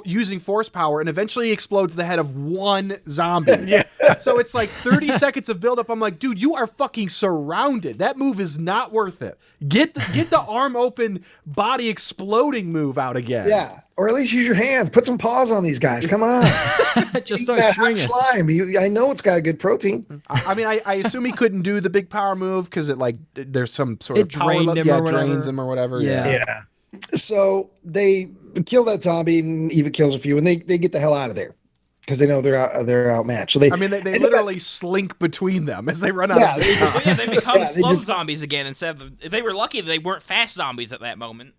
using force power, and eventually he explodes the head of one zombie. Yeah. So it's like 30 seconds of buildup. I'm like, dude, you are fucking surrounded. That move is not worth it. Get the arm open, body exploding move out again. Yeah. Or at least use your hands. Put some paws on these guys. Come on. Just start swinging. Slime. I know it's got good protein. I mean, I assume he couldn't do the big power move because there's some sort of power drained him or whatever. drains him or whatever. Yeah. So they kill that zombie, and Eva kills a few, and they get the hell out of there because they know they're outmatched. So they literally slink between them as they run out. They become slow zombies again instead of. If they were lucky, they weren't fast zombies at that moment.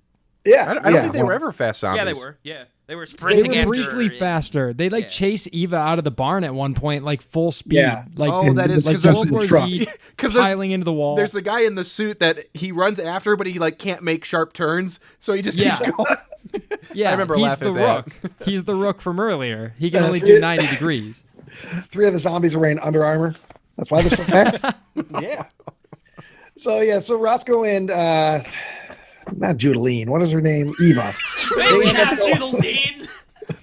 Yeah, I don't think they were ever fast zombies. Yeah, they were. Yeah, they were sprinting. They were after, briefly faster. They chase Eva out of the barn at one point, like full speed. Yeah. Like, that is like because there's World War the Z truck. Because piling into the wall. There's the guy in the suit that he runs after, but he can't make sharp turns, so he just keeps going. Yeah, I remember he's laughing the at that. Rook. He's the Rook from earlier. He can only do 90 degrees. 3 of the zombies are wearing Under Armour. That's why they're so fast. Yeah. So Roscoe and not Judeline. What is her name? Eva. Judeline.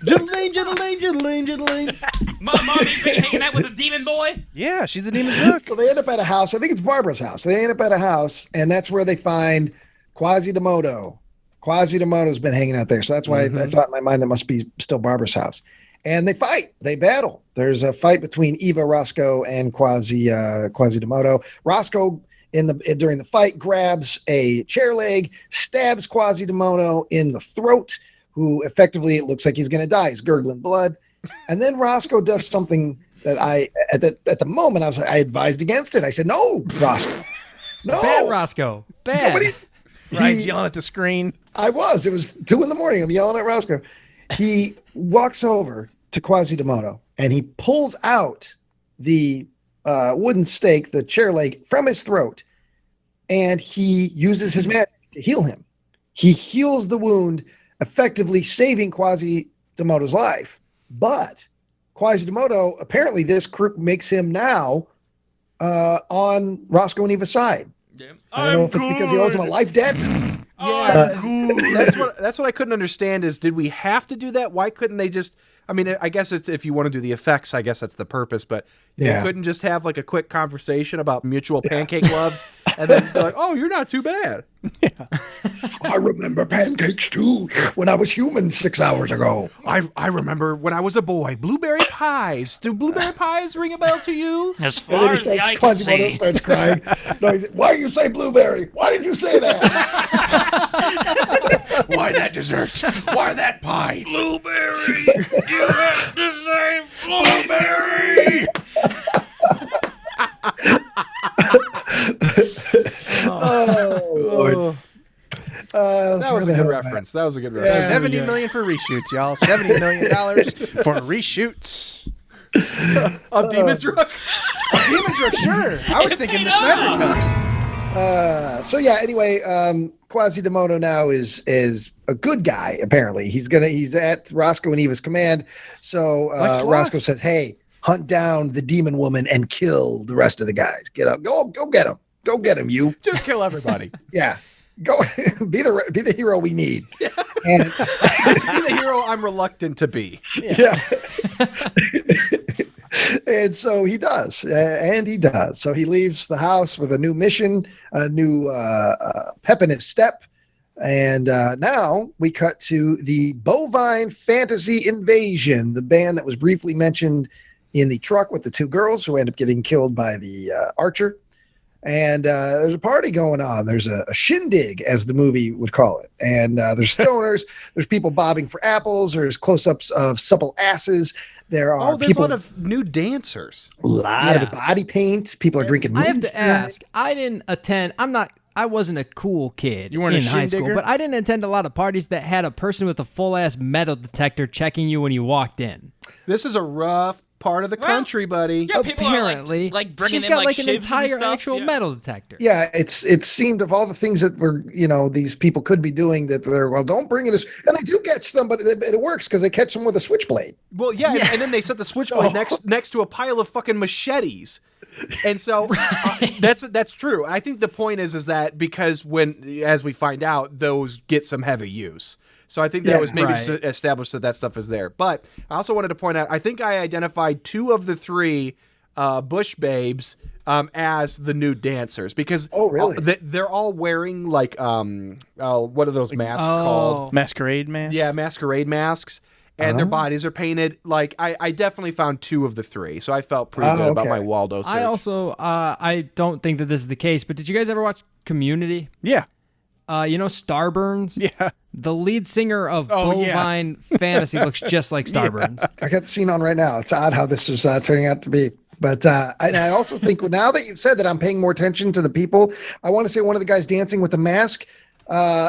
Judeline. Mommy been hanging out with a demon boy. Yeah, she's the demon's Rook. So they end up at a house. I think it's Barbara's house. They end up at a house, and that's where they find Quasimodo. Quasimodo's been hanging out there. So that's why I thought in my mind that must be still Barbara's house. And they fight. They battle. There's a fight between Eva, Roscoe, and Quasimodo. Roscoe during the fight grabs a chair leg, stabs Quasimodo in the throat, who effectively it looks like he's going to die. He's gurgling blood. And then Roscoe does something that at the moment I advised against it. I said, no, Roscoe. No. Bad Roscoe. Bad. Ryan's yelling at the screen. I was. It was 2 a.m. I'm yelling at Roscoe. He walks over to Quasimodo and he pulls out the wooden stake, the chair leg, from his throat, and he uses his magic to heal him. He heals the wound, effectively saving Quasimodo's life. But Quasimodo, apparently this crook makes him now on Roscoe and Eva's side. Yeah. I don't know if it's because he owes him a life debt. That's what I couldn't understand is, did we have to do that? Why couldn't they just, I mean, I guess it's, if you want to do the effects, I guess that's the purpose, but they couldn't just have like a quick conversation about mutual pancake love and then be like, oh, you're not too bad. Yeah. I remember pancakes too when I was human 6 hours ago. I remember when I was a boy, blueberry pies. Do blueberry pies ring a bell to you? As far as the eye can see. Starts crying. No, why you say blueberry? Why did you say that? Why that dessert? Why that pie? Blueberry. You have to say blueberry. Oh, Lord. That was a good reference. That was a good reference. $70 million for reshoots, y'all. $70 million for reshoots. Of Demon's Rook? Demon's Rook, sure. I was thinking the Snyder Cut. So yeah, anyway, Quasimodo now is a good guy, apparently. He's at Roscoe and Eva's command. So Roscoe says, hey, hunt down the demon woman and kill the rest of the guys. Get up. Go get him. Go get him, you. Just kill everybody. Yeah. Go be the hero we need. Yeah. And, be the hero I'm reluctant to be. Yeah. And so he does. So he leaves the house with a new mission, a new pep in his step. And now we cut to the Bovine Fantasy Invasion, the band that was briefly mentioned in the truck with the 2 girls who end up getting killed by the archer. And there's a party going on. There's a shindig, as the movie would call it. And there's stoners. There's people bobbing for apples. There's close-ups of supple asses. There are there's a lot of new dancers. A lot of body paint. People are drinking. I have to ask. I didn't attend. I wasn't a cool kid in high school, but I didn't attend a lot of parties that had a person with a full-ass metal detector checking you when you walked in. This is a rough part of the country, buddy. Yeah, people Apparently, are like bringing she's in got like like an shivs and entire stuff. actual Yeah. metal detector. Yeah, it seemed of all the things that were, these people could be doing that they're, well, don't bring it as, and they do catch them, but it works because they catch them with a switchblade. Well, yeah. And then they set the switchblade next to a pile of fucking machetes. And so that's true. I think the point is that because as we find out, those get some heavy use. So I think that was maybe just established that stuff is there. But I also wanted to point out, I think I identified 2 of the 3 Bush babes as the nude dancers because they're all wearing like what are those masks called? Masquerade masks. Yeah, masquerade masks. And their bodies are painted. Like I definitely found 2 of the 3, so I felt pretty good about my Waldo search. I also I don't think that this is the case, but did you guys ever watch Community? Yeah. Starburns? Yeah. The lead singer of Bovine Fantasy looks just like Starburns. I got the scene on right now. It's odd how this is turning out to be. But I also think now that you've said that I'm paying more attention to the people, I want to say one of the guys dancing with the mask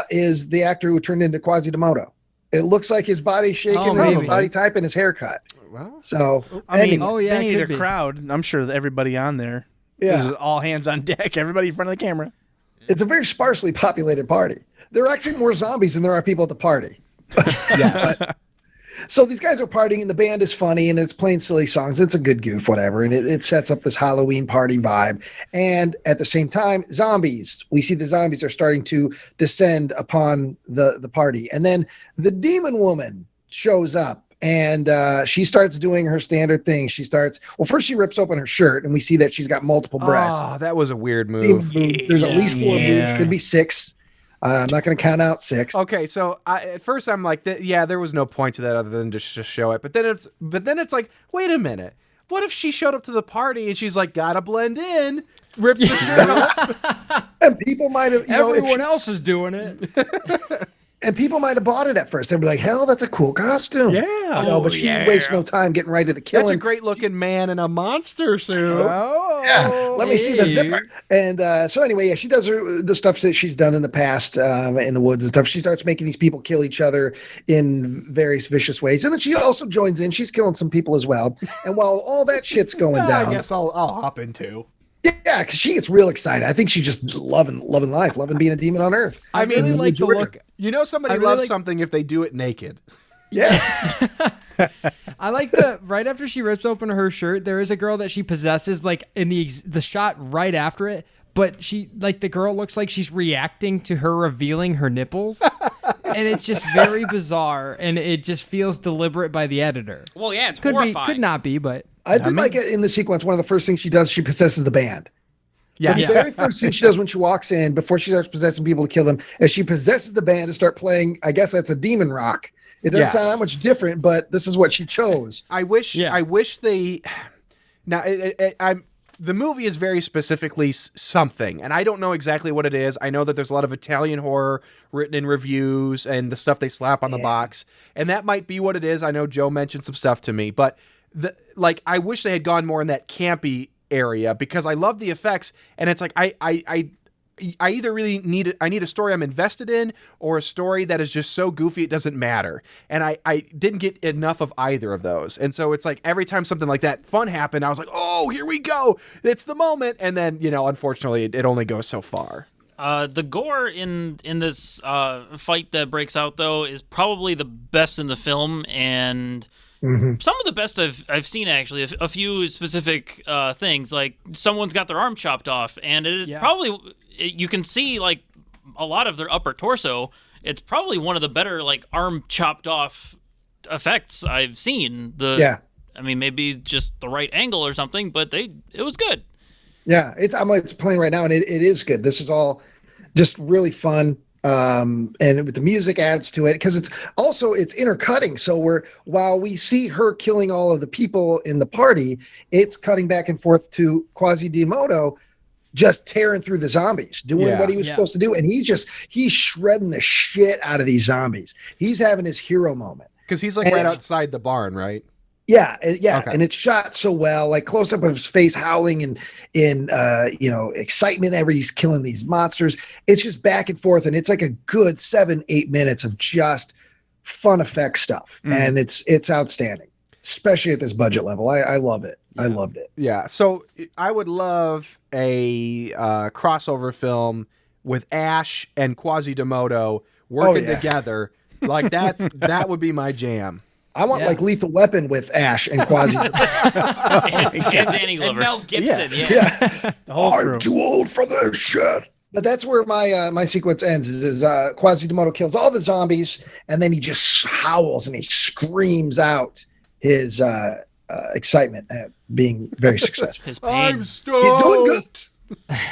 is the actor who turned into Quasimodo. It looks like his body's shaking, and his body type, and his haircut. Well, so I mean, yeah, they need could a be. crowd. I'm sure that everybody on there. Yeah. This is all hands on deck. Everybody in front of the camera. It's a very sparsely populated party. There are actually more zombies than there are people at the party. yes. So these guys are partying, and the band is funny, and it's playing silly songs. It's a good goof, whatever, and it sets up this Halloween party vibe. And at the same time, zombies. We see the zombies are starting to descend upon the party. And then the demon woman shows up, and she starts doing her standard thing. First she rips open her shirt, and we see that she's got multiple breasts. Oh, that was a weird move. There's at least 4 boobs, could be 6. I'm not going to count out 6. Okay, so at first I'm like, there was no point to that other than just show it. But then it's like, wait a minute. What if she showed up to the party and she's like, gotta blend in, rips the shirt off? And people might have, Everyone else is doing it. And people might have bought it at first. They'd be like, hell, that's a cool costume. Yeah. But she wastes no time getting right to the killing. That's a great looking man in a monster suit. Let me see the zipper. And so anyway, she does the stuff that she's done in the past in the woods and stuff. She starts making these people kill each other in various vicious ways. And then she also joins in. She's killing some people as well. And while all that shit's going down. I guess I'll hop into. Yeah, because she gets real excited. I think she's just loving life, loving being a demon on Earth. I really like the look. Somebody loves something if they do it naked. Yeah. I like right after she rips open her shirt, there is a girl that she possesses, like in the shot right after it. But the girl looks like she's reacting to her revealing her nipples. And it's just very bizarre. And it just feels deliberate by the editor. Well, yeah, it's horrifying. Could not be, but. I did like it in the sequence. One of the first things she does, she possesses the band. Yeah. The very first thing she does when she walks in, before she starts possessing people to kill them, is she possesses the band to start playing. I guess that's a demon rock. It doesn't sound that much different, but this is what she chose. I wish they. Now, the movie is very specifically something, and I don't know exactly what it is. I know that there's a lot of Italian horror written in reviews and the stuff they slap on the box, and that might be what it is. I know Joe mentioned some stuff to me, but I wish they had gone more in that campy area because I love the effects, and it's like I either really need a story I'm invested in or a story that is just so goofy it doesn't matter. And I didn't get enough of either of those. And so it's like every time something like that fun happened, I was like, oh, here we go. It's the moment. And then, unfortunately, it only goes so far. The gore in this fight that breaks out, though, is probably the best in the film, and some of the best I've seen, actually. A few specific things, like someone's got their arm chopped off, and it is probably... You can see, like, a lot of their upper torso. It's probably one of the better, like, arm chopped off effects I've seen. I mean, maybe just the right angle or something, but it was good. Yeah, it's playing right now, and it is good. This is all just really fun. And the music adds to it because it's intercutting. So while we see her killing all of the people in the party, it's cutting back and forth to Quasimodo just tearing through the zombies, doing what he was supposed to do. And he's shredding the shit out of these zombies. He's having his hero moment. Because he's like right outside the barn, right? Yeah. Okay. And it's shot so well, like close up of his face howling and in excitement whenever he's killing these monsters. It's just back and forth. And it's like a good 7-8 minutes of just fun effect stuff. And it's outstanding. especially at this budget level. I love it. I loved it. Yeah. So I would love a crossover film with Ash and Quasimodo working together. Like that would be my jam. I want like Lethal Weapon with Ash and Quasimodo. and Danny Glover. And Mel Gibson, The whole crew. I'm too old for this shit. But that's where my sequence ends. Is Quasimodo kills all the zombies, and then he just howls and he screams out his excitement at being very successful. His pain. He's doing good.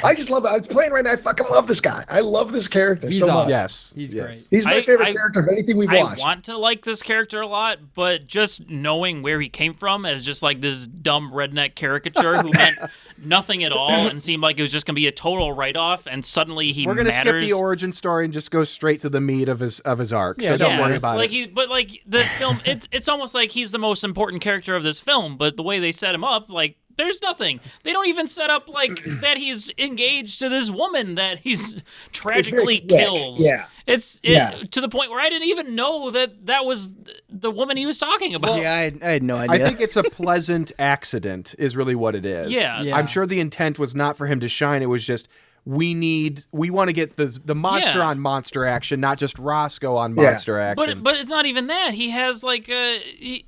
I just love it. I was playing right now. I fucking love this guy. I love this character so much. Yes. He's great. He's my favorite character of anything we've watched. I want to like this character a lot, but just knowing where he came from as just like this dumb redneck caricature who meant nothing at all and seemed like it was just going to be a total write-off, and suddenly he We're gonna matters. skip the origin story and just go straight to the meat of his arc. So don't worry about it. But like the film, it's almost like he's the most important character of this film. But the way they set him up, like, there's nothing. They don't even set up like that he's engaged to this woman that he's tragically kills. Yeah. It's to the point where I didn't even know that was the woman he was talking about. Yeah, I had no idea. I think it's a pleasant accident is really what it is. Yeah. I'm sure the intent was not for him to shine. It was just we want to get the monster on monster action, not just Roscoe on monster action. But it's not even that. He has like he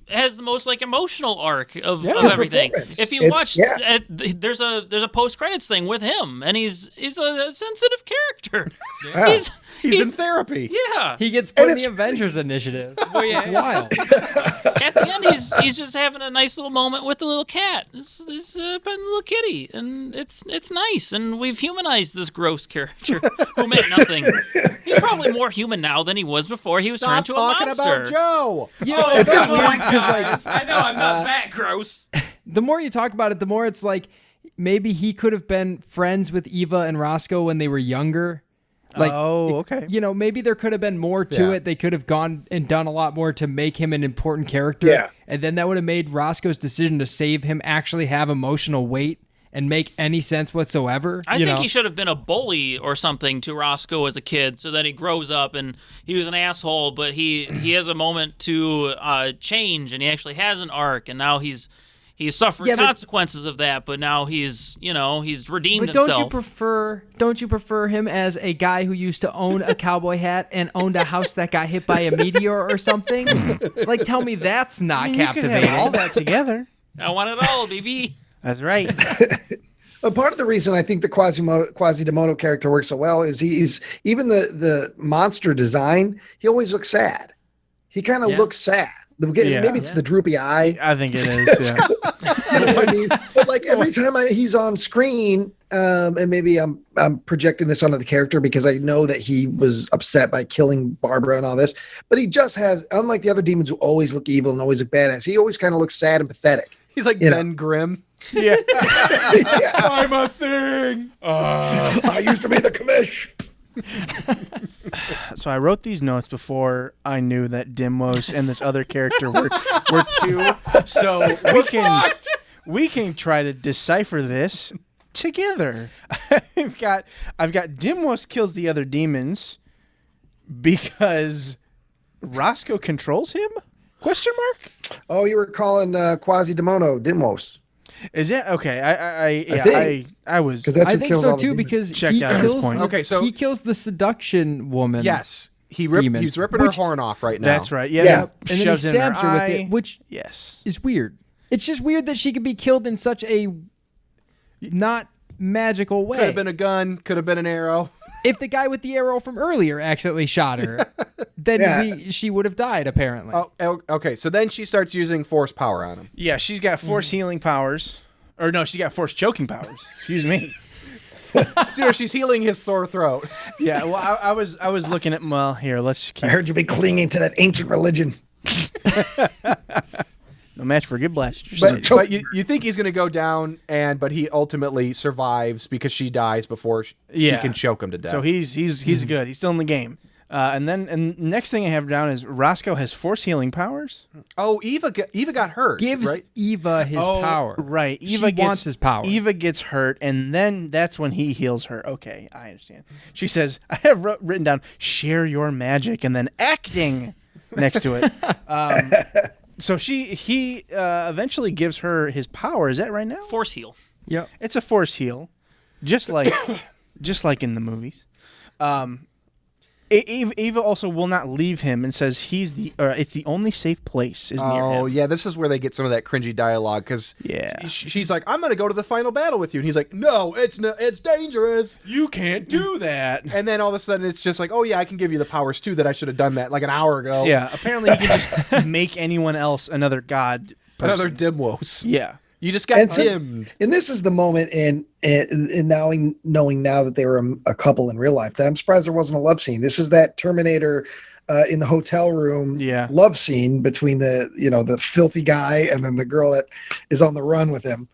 has the most like emotional arc of everything. If you watch, there's a post credits thing with him, and he's a sensitive character. Yeah. He's in therapy. Yeah. He gets put in the Avengers Initiative. Oh yeah, wild. At the end, he's just having a nice little moment with the little cat, this little kitty, and it's nice. And we've humanized this gross character who meant nothing. He's probably more human now than he was before he was turned to a monster. Stop talking about Joe. You know, it's weird because I know I'm not that gross. the more you talk about it, the more it's like maybe he could have been friends with Eva and Roscoe when they were younger. Like, okay. You know, maybe there could have been more to it. They could have gone and done a lot more to make him an important character. Yeah. And then that would have made Roscoe's decision to save him actually have emotional weight and make any sense whatsoever. I think he should have been a bully or something to Roscoe as a kid, so that he grows up and he was an asshole, but he has a moment to change, and he actually has an arc, and now he's suffering consequences of that, but now he's redeemed himself. Don't you prefer him as a guy who used to own a cowboy hat and owned a house that got hit by a meteor or something? Like, tell me that's not captivating. You could have all that together. I want it all, baby. That's right. But part of the reason I think the Quasimodo character works so well is he's even the monster design. He always looks sad. He kind of looks sad. Maybe it's the droopy eye. I think it is. Yeah. You know what I mean? But like every time he's on screen, and maybe I'm projecting this onto the character because I know that he was upset by killing Barbara and all this, but he just has, unlike the other demons who always look evil and always look badass, he always kind of looks sad and pathetic. He's like Ben Grimm. Yeah. I'm a thing. I used to be the commish. So I wrote these notes before I knew that Dimwos and this other character were two. So we can try to decipher this together. I've got Dimwos kills the other demons because Roscoe controls him? Question mark? Oh, you were calling Quasimodo Dimwos. Is that okay? I was. I think so too because checked out at this point. Okay, so he kills the seduction woman. Yes, he's ripping her horn off right now. That's right. Yeah. Yeah. And then he Shoves it in stabs her with eye. it, which is weird. It's just weird that she could be killed in such a not magical way. Could have been a gun. Could have been an arrow. If the guy with the arrow from earlier accidentally shot her, then she would have died, apparently. Oh, okay. So then she starts using force power on him. Yeah, she's got force healing powers. Or no, she's got force choking powers. Excuse me. Dude, she's healing his sore throat. Yeah, well, I was looking at, well, here, let's keep. I heard you be clinging to that ancient religion. No match for good blasters. But you think he's going to go down, but he ultimately survives because she dies before she can choke him to death. So he's good. He's still in the game. And next thing I have down is Roscoe has force healing powers. Oh, Eva got hurt. Gives right? Eva his power. Right. Eva wants his power. Eva gets hurt, and then that's when he heals her. Okay, I understand. She says, I have written down, share your magic, and then acting next to it. So he eventually gives her his power. Is that right now? Force heal. Yep. It's a force heal, just like in the movies. Eva also will not leave him and says it's the only safe place is near him. Oh, yeah, this is where they get some of that cringy dialogue because she's like, I'm going to go to the final battle with you. And he's like, no, it's dangerous. You can't do that. And then all of a sudden it's just like, oh, yeah, I can give you the powers too that I should have done that like an hour ago. Yeah, apparently he can just make anyone else another god person. Another Dimwos. Yeah. You just got dimmed. And this is the moment in knowing now that they were a couple in real life that I'm surprised there wasn't a love scene. This is that Terminator in the hotel room love scene between the filthy guy and then the girl that is on the run with him.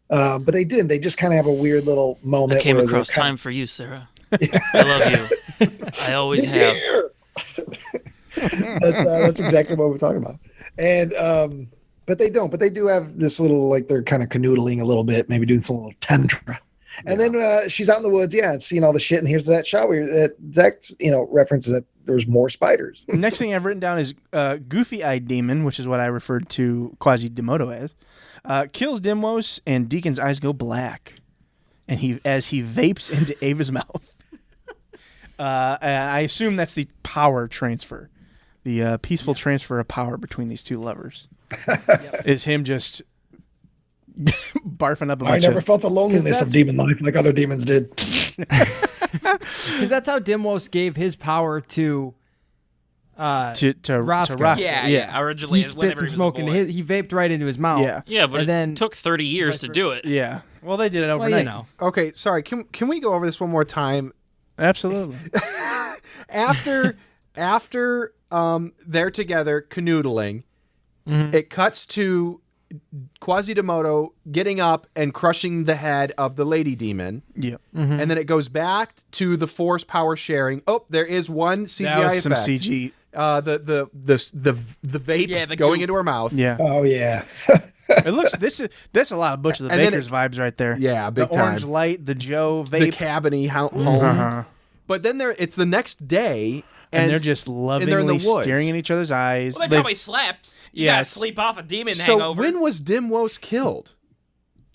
But they didn't. They just kind of have a weird little moment. I came across time for you, Sarah. I love you. I always have. That's exactly what we're talking about. And but they don't. But they do have this little, like, they're kind of canoodling a little bit, maybe doing some little tantrum. And then she's out in the woods, seeing all the shit. And here's that shot where Zach, references that there's more spiders. Next thing I've written down is Goofy-Eyed Demon, which is what I referred to Quasimodo as, kills Dimwos, and Deacon's eyes go black, and as he vapes into Ava's mouth. I assume that's the power transfer, the peaceful transfer of power between these two lovers. Is him just barfing up a bunch I never felt the loneliness of demon life like other demons did. Because that's how Dimwos gave his power to Roscoe. Yeah. Originally, he spit some smoke into he vaped right into his mouth. Yeah, but it took 30 years to do it. Yeah. Well, they did it overnight. Okay, sorry. Can we go over this one more time? Absolutely. After they're together canoodling, it cuts to Quasimodo getting up and crushing the head of the lady demon. Yep. And then it goes back to the force power sharing. Oh, there is one CGI that was effect. Some CG. The vape going into her mouth. Yeah. Oh yeah. It looks that's a lot of Butcher the Baker's vibes right there. Yeah, big the time. Orange light, the Joe vape, the cabiny home. But then it's the next day, and they're just lovingly staring in each other's eyes. Well, they probably slept. You gotta sleep off a demon hangover. So when was Dimwos killed?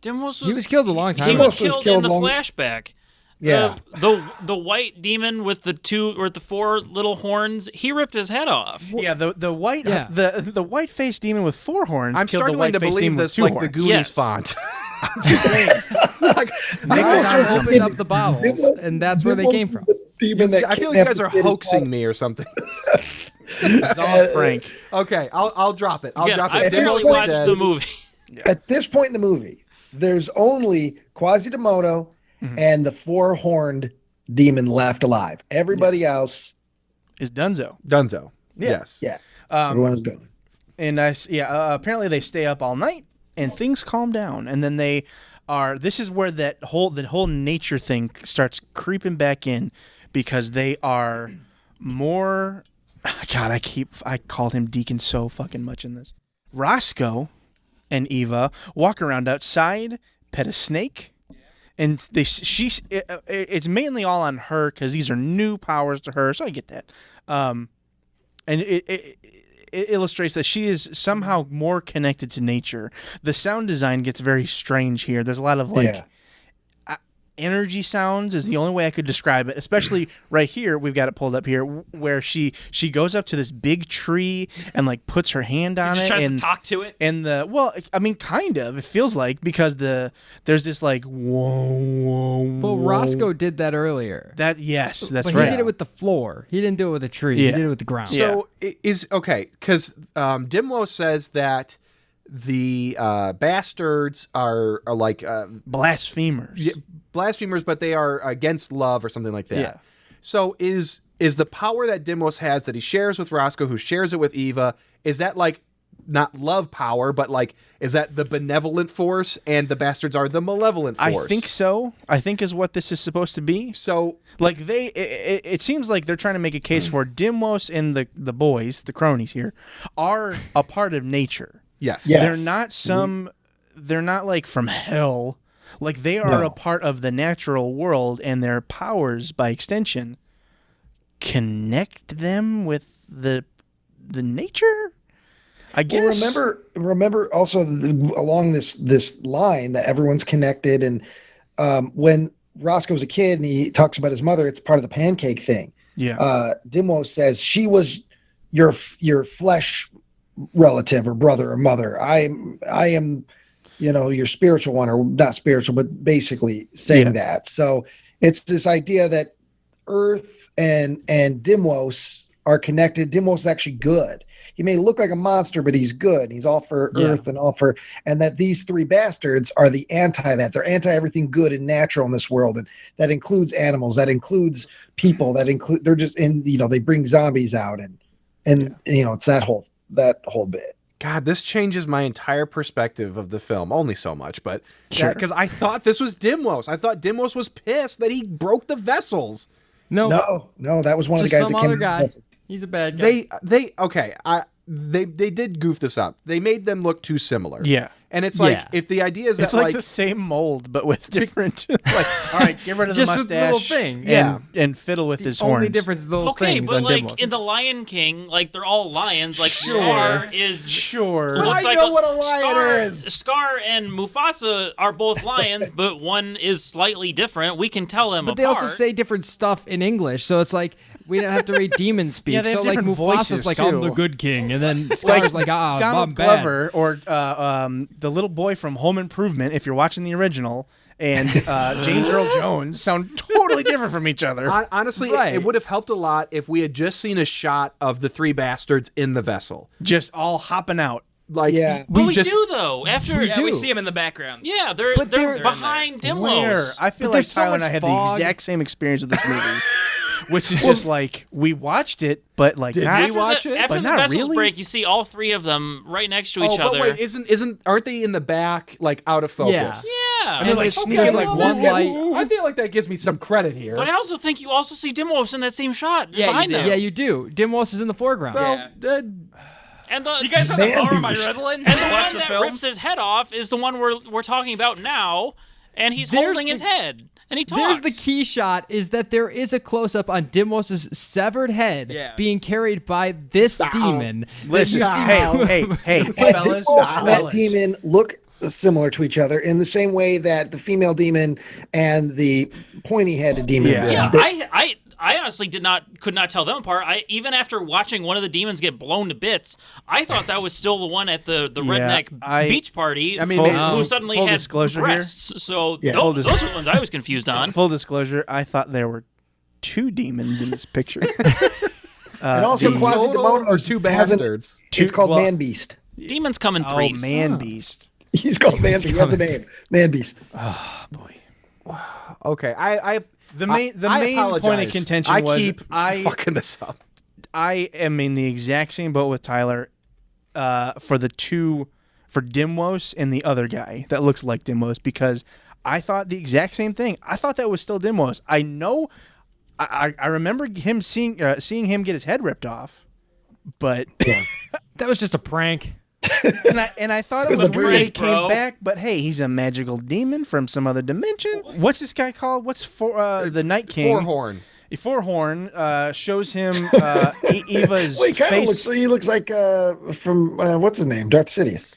He was killed a long time ago. ago. He was killed in the flashback. Yeah. The white demon with the four little horns, he ripped his head off. Yeah, the white the white faced demon with four horns. I'm killed struggling the to believe demon this with two like horns. the Goonies font. I'm just saying. Nick was opened up the bottles, and that's where they came from. I feel like you guys are hoaxing me or something. It's all a prank. Okay, I'll drop it. I'll drop it. I barely watched the movie. At this point in the movie, there's only Quasimodo and the four-horned demon left alive. Everybody else is Dunzo. Yes. Yeah. Everyone is gone. And apparently they stay up all night and things calm down, and then they are. This is where that whole nature thing starts creeping back in, because they are more. God, I called him Deacon so fucking much in this. Roscoe and Eva walk around outside, pet a snake, and it's mainly all on her because these are new powers to her. So I get that, and it illustrates that she is somehow more connected to nature. The sound design gets very strange here. There's a lot of energy sounds is the only way I could describe it, especially right here. We've got it pulled up here where she goes up to this big tree and like puts her hand on it tries and to talk to it. And kind of, it feels like, because there's this like whoa. Well, Roscoe did that earlier. That's but right. He did it with the floor. He didn't do it with a tree. He did it with the ground. So because Dimwos says that the bastards are like blasphemers. Yeah, blasphemers, but they are against love or something like that. Yeah. So is the power that Dimwos has that he shares with Roscoe, who shares it with Eva, is that like not love power, but like is that the benevolent force and the bastards are the malevolent force? I think so. I think is what this is supposed to be. So like it seems like they're trying to make a case for Dimwos and the boys, the cronies here, are a part of nature. Yes. They're not like from hell. Like they are a part of the natural world, and their powers, by extension, connect them with the nature. I guess. Well, remember also along this line that everyone's connected, and when Roscoe was a kid and he talks about his mother, it's part of the pancake thing. Yeah. Dimwos says she was your flesh relative or brother or mother. I am, your spiritual one, or not spiritual, but basically saying that. So it's this idea that Earth and Dimwos are connected. Dimwos is actually good. He may look like a monster, but he's good. He's all for Earth and that these three bastards are the anti that. They're anti everything good and natural in this world, and that includes animals, that includes people, they're just in. They bring zombies out, and it's that whole bit. God, this changes my entire perspective of the film. Only so much, but because I thought this was Dimwos. I thought Dimwos was pissed that he broke the vessels. No, that was one of the guys some that came. other guy. He's a bad guy. They did goof this up. They made them look too similar. Yeah. And it's like, if the idea is that it's like the same mold, but with different. All right, get rid of the Just with the little mustache, thing. and fiddle with his Only horns. difference is the little Okay, things but on like Dimwos. in the Lion King, like they're all lions. Like Sure. Scar is Sure. looks I like know what a lion is. Scar and Mufasa are both lions, but one is slightly different. We can tell them But apart. they also say different stuff in English, so it's like we don't have to read demon speak. Yeah, they have so like different Mufasa's voices, like, I'm too. the good king, and then Scar's like, Donald I'm bad. Glover or the little boy from Home Improvement, if you're watching the original, and James Earl Jones sound totally different from each other. honestly, Right. it would have helped a lot if we had just seen a shot of the three bastards in the vessel. Just all hopping out. Like, Yeah. But we just do though. After We see him in the background. yeah, they're they're behind Dimwos. Where? I feel But like there's so Tyler and I much had the fog. exact same experience with this movie. Which is just like, we watched it, but like, Did not, we After watch the, it? After But the not vessels really? break, you see all three of them right next to each but other. wait, aren't they in the back, like out of focus? yeah. and they're like they sneaking sneak like like one one light. light. I feel like that gives me some credit here. But I also think you also see Dimwos in that same shot Yeah, behind you do. them. Yeah, you do. Dimwos is in the foreground. Well, And the You guys have the Man power of my beast. Ritalin? and the Watch one the that film? rips his head off is the one we're talking about now, and he's There's holding his the- head and he talks. There's the key shot is that there is a close up on Dimwos' severed head Yeah. being carried by this demon. that Listen, you see hey, But fellas, Dimwos and that fellas. demon look similar to each other in the same way that the female demon and the pointy-headed demon. Yeah. did. Yeah, I honestly could not tell them apart. Even after watching one of the demons get blown to bits, I thought that was still the one at the redneck beach party. I mean, who suddenly full had disclosure here. breasts. So Yeah. those are the ones I was confused on. Full disclosure, I thought there were two demons in this picture. And also the- Quasi-Demon or two bastards. It's called well- Man Beast. Demons come in Oh, threes. man beast. He's called Man Beast. He has a name. Man Beast. Okay, The main I point of apologize. contention I was keep fucking this up. I am in the exact same boat with Tyler for Dimwos and the other guy that looks like Dimwos, because I thought the exact same thing. I thought that was still Dimwos. I know, I remember him seeing him get his head ripped off, but That was just a prank. and I thought it was a weird that he prank, bro. came back. But hey, he's a magical demon from some other dimension. What's this guy called? What's the Night King? Forehorn. Forehorn shows him Eva's Well, he kind of face. looks. He looks like from what's his name? Darth Sidious,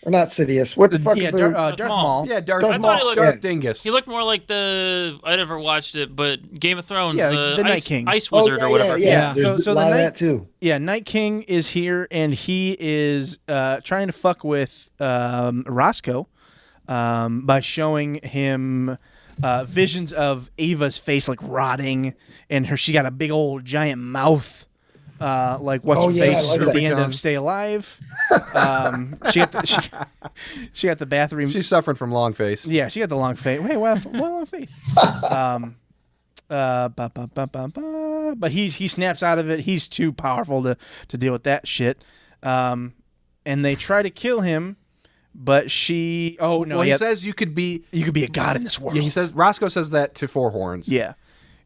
or not Sidious? What the fuck Yeah, is the? Darth Maul. Maul. Yeah, Darth I thought he looked- Darth Dingus. He looked more like I never watched it, but Game of Thrones, Yeah, the the Night ice, King. Ice Wizard or whatever. Yeah, There's so a the lot of Night- that too. Yeah, Night King is here, and he is trying to fuck with Roscoe by showing him visions of Ava's face like rotting, and she got a big old giant mouth, like what's her Oh, yeah, I face like at that. the end John. of Stay Alive. She got the bathroom. She's suffering from long face. Yeah, she got the long face. Wait, what long face? But he snaps out of it. He's too powerful to deal with that shit. And they try to kill him, but she. Oh no! Well, yeah, he says you could be. you could be a god in this world. Yeah, he says Roscoe says that to Forehorns. Yeah,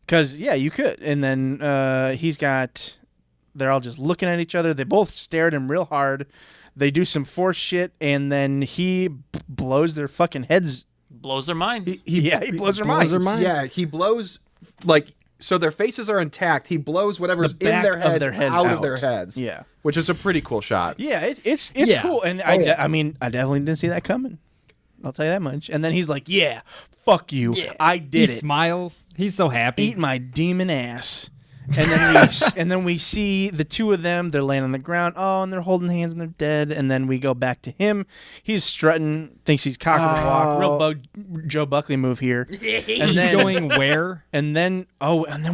because you could. And then he's got. They're all just looking at each other. They both stare at him real hard. They do some force shit, and then he blows their fucking heads. Blows their mind. He blows their minds. their minds. Yeah, he blows like so their faces are intact. He blows whatever's The in back their of heads, their heads out out. of their heads. Yeah. Which is a pretty cool shot. Yeah, it's Yeah. cool, and yeah. I mean, I definitely didn't see that coming. I'll tell you that much. And then he's like, "Yeah, fuck you, I He did it. smiles. He's so happy. Eat my demon ass." And then we see the two of them. They're laying on the ground. Oh, and they're holding hands and they're dead. And then we go back to him. He's strutting, thinks he's cock of the walk. Real Joe Buckley move here. And He's then going where? and then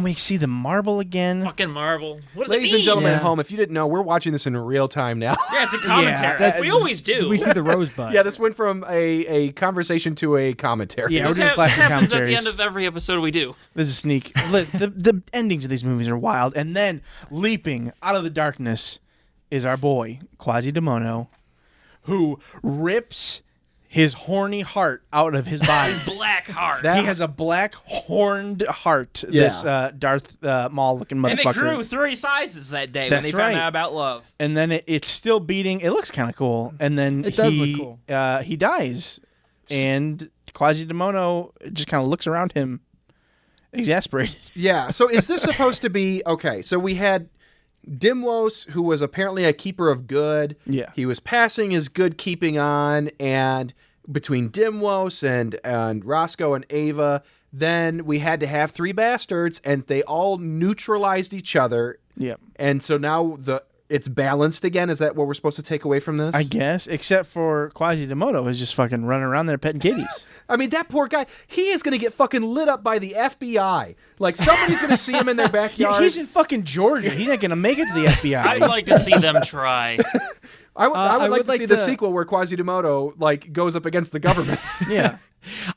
we see the marble again. Fucking marble. What does Ladies it mean? and gentlemen Yeah. at home, if you didn't know, we're watching this in real time now. Yeah, it's a commentary. that's- We always do. We see the rosebud. Yeah, this went from a conversation to a commentary. Yeah, we're This, doing this classic happens at the commentaries. end of every episode we do. This is sneak. The endings of these movies are wild. And then leaping out of the darkness is our boy Quasimodo, who rips his horny heart out of his body. Black heart. That- He has a black horned heart. Yeah. This Darth Maul looking and motherfucker. it grew 3 sizes that day when That's they found right. out about love. And then it's still beating. It looks kind of cool. And then It does look cool. He dies, and Quasimodo just kind of looks around him, exasperated. Yeah. So is this supposed to be okay? So we had Dimwos, who was apparently a keeper of good. Yeah. He was passing his good keeping on, and between Dimwos and Roscoe and Ava, then we had to have 3 bastards, and they all neutralized each other. Yep. And so now it's balanced again. Is that what we're supposed to take away from this? I guess, except for Quasimodo is just fucking running around there petting kitties. I mean, that poor guy, he is going to get fucking lit up by the FBI. Like, somebody's going to see him in their backyard. He's in fucking Georgia. He's not gonna make it to the FBI. I'd like to see them try. I would like to like see the to- sequel where Quasimodo, like, goes up against the government. Yeah.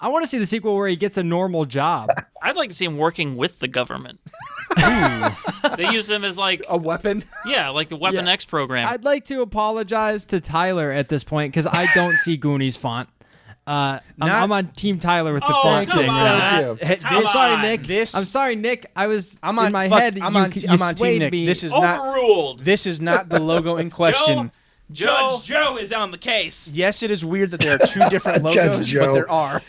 I want to see the sequel where he gets a normal job. I'd like to see him working with the government. They use him as like, A weapon. like the Weapon Yeah. X program. I'd like to apologize to Tyler at this point because I don't see Goonies font. I'm on Team Tyler with the Oh, font come thing. on. Thank you. Come Sorry, on. Nick. This- I'm sorry, Nick. I'm on in my fuck- head. I'm you, on, you I'm on Team swayed Nick. me. This is not. Overruled. This is not the logo in question. Judge Joe is on the case. Yes, it is weird that there are 2 different logos, Joe. but there are.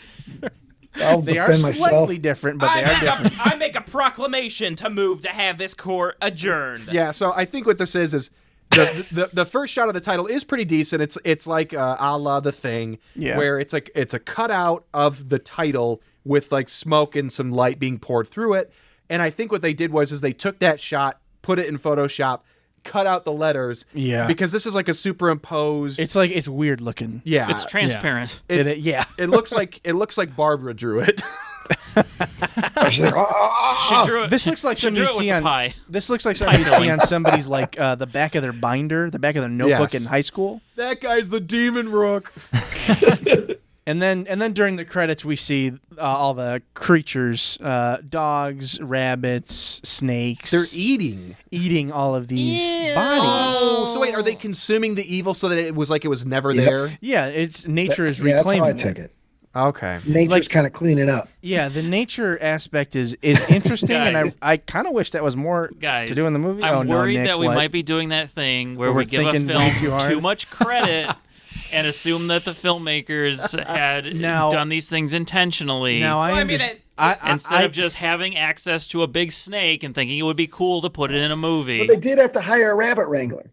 I'll They are defend slightly myself. different, but they are different. I make a proclamation to move to have this court adjourned. Yeah, so I think what this is the first shot of the title is pretty decent. It's like a la The Thing, Yeah. where it's a cutout of the title with like smoke and some light being poured through it. And I think what they did was they took that shot, put it in Photoshop, cut out the letters. Yeah. Because this is like a superimposed. It's weird looking. yeah. It's transparent. It's- it looks like Barbara drew it. She's like, She drew it. This looks like she something drew you it with see the on. pie. This looks like something you see on somebody's like the back of their binder, the back of their notebook Yes. in high school. That guy's the demon Rook. And then during the credits, we see all the creatures, dogs, rabbits, snakes. They're eating all of these bodies. Oh, so wait, are they consuming the evil so that it was never there? Yeah, it's nature is yeah, that's how I reclaiming take it. it. Okay. Nature's kind of cleaning up. Yeah, the nature aspect is interesting, and Guys. I kind of wish that was more Guys, to do in the movie. I'm oh, no, worried Nick, that we what? might be doing that thing where Where we we're give a thinking film way too hard? much credit and assume that the filmmakers had Now- done these things intentionally. Now I Well, I mean, understand. instead of just having access to a big snake and thinking it would be cool to put it in a movie. But they did have to hire a rabbit wrangler.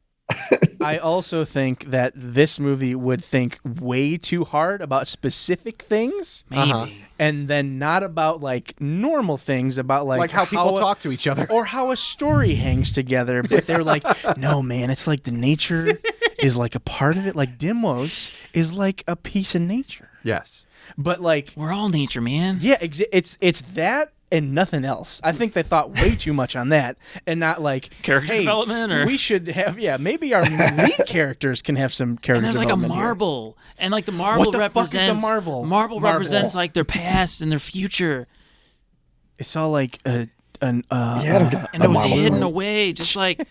I also think that this movie would think way too hard about specific things, Maybe. and then not about like normal things, about like How people talk to each other. or how a story hangs together. But they're like, no, man, it's like the nature is like a part of it. Like Dimwos is like a piece of nature. Yes. But like, We're all nature, man. yeah, it's that and nothing else. I think they thought way too much on that, and not like Character hey, development, or- we should have maybe our lead characters can have some character And there's like a development here. marble, and like the marble What the fuck is the represents marble? Marble Marble. represents like their past and their future, It's all like and it was hidden away, just like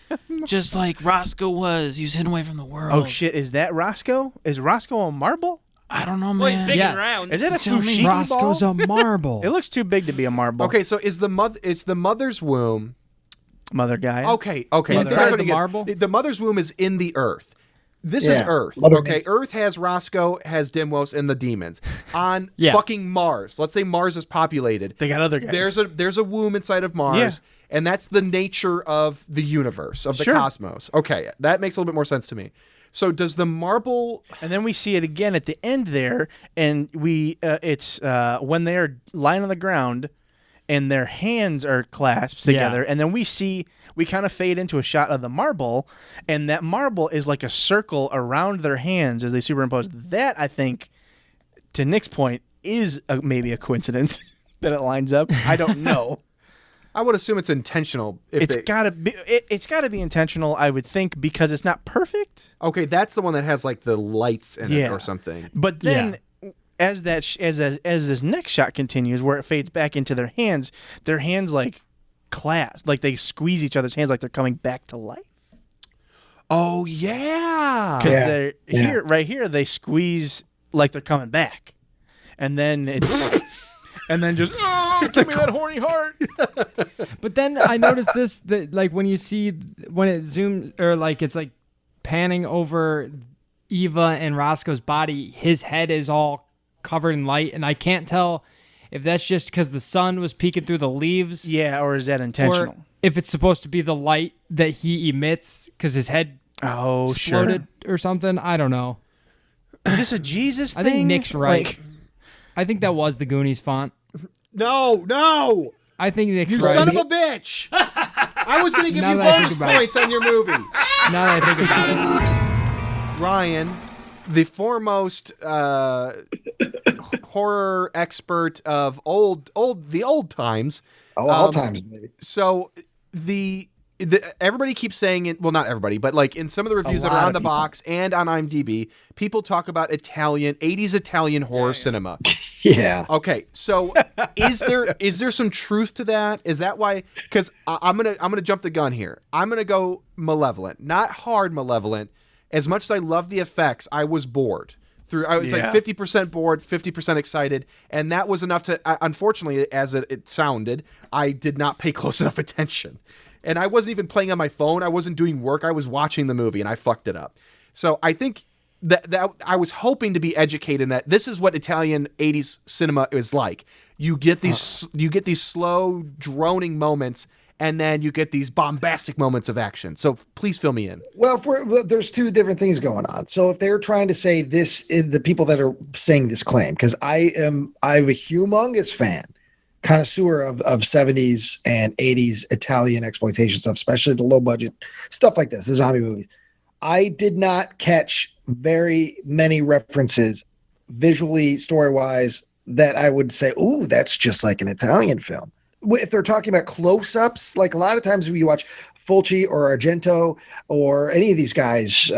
Roscoe was. He was hidden away from the world. Oh shit! Is that Roscoe? Is Roscoe a marble? I don't know, Well, he's man. big Yes. and round. Is it a Tell me. fushigi Roscoe's ball? a marble. It looks too big to be a marble. Okay, so it's the mother's womb. Mother guy. Okay. Inside That's what I the get. marble? The mother's womb is in the earth. This is Earth. Mother Okay, Nature. Earth has Roscoe, has Dimwos, and the demons. On Yeah. fucking Mars, let's say Mars is populated. They got other guys. There's a womb inside of Mars, and that's the nature of the universe, of the cosmos. Okay, that makes a little bit more sense to me. So does the marble? And then we see it again at the end there, and it's when they're lying on the ground, and their hands are clasped together, and then we kind of fade into a shot of the marble, and that marble is like a circle around their hands as they superimpose. That, I think, to Nick's point, is maybe a coincidence that it lines up. I don't know. I would assume it's intentional. It's gotta be intentional, I would think, because it's not perfect. Okay, that's the one that has like the lights in it or something. But then, as this next shot continues, where it fades back into their hands like clasped, like they squeeze each other's hands, like they're coming back to life. Oh yeah, Because they're here, right here, they squeeze like they're coming back, and then it's, and then just give me that horny heart. But then I noticed this, that like when it zooms, or like it's like panning over Eva and Roscoe's body, his head is all covered in light, and I can't tell if that's just because the sun was peeking through the leaves. Yeah, or is that intentional? Or if it's supposed to be the light that he emits because his head exploded or something. I don't know. Is this a Jesus thing? I think Nick's right. Like, I think that was the Goonies font. No. I think Nick's You right. son of a bitch! I was going to give Now you that I bonus think about it. points on your movie. Now that I think about it. Ryan, the foremost horror expert of the old times. Oh, all times, maybe. So everybody keeps saying it. Well, not everybody, but like in some of the reviews that are on the box and on IMDb, people talk about 80s Italian horror cinema. Yeah. Okay, so is there some truth to that? Is that why? Because I'm gonna jump the gun here. I'm gonna go Malevolent, not hard Malevolent. As much as I love the effects, I was bored. I was like 50% bored, 50% excited, and that was enough to. Unfortunately, as it sounded, I did not pay close enough attention, and I wasn't even playing on my phone. I wasn't doing work. I was watching the movie, and I fucked it up. So I think that I was hoping to be educated in that this is what Italian 80s cinema is like. You get these slow droning moments, and then you get these bombastic moments of action. So please fill me in. Well, there's two different things going on. So if they're trying to say this, the people that are saying this claim, because I'm a humongous fan, connoisseur of 70s and 80s Italian exploitation stuff, especially the low budget stuff like this, the zombie movies. I did not catch very many references visually, story-wise, that I would say, ooh, that's just like an Italian film. If they're talking about close-ups, like a lot of times when you watch Fulci or Argento or any of these guys,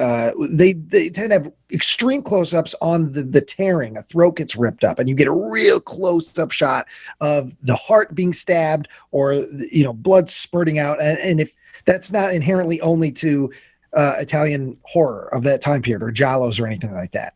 they tend to have extreme close-ups on the tearing. A throat gets ripped up, and you get a real close-up shot of the heart being stabbed or blood spurting out. And if that's not inherently only to Italian horror of that time period or giallos or anything like that.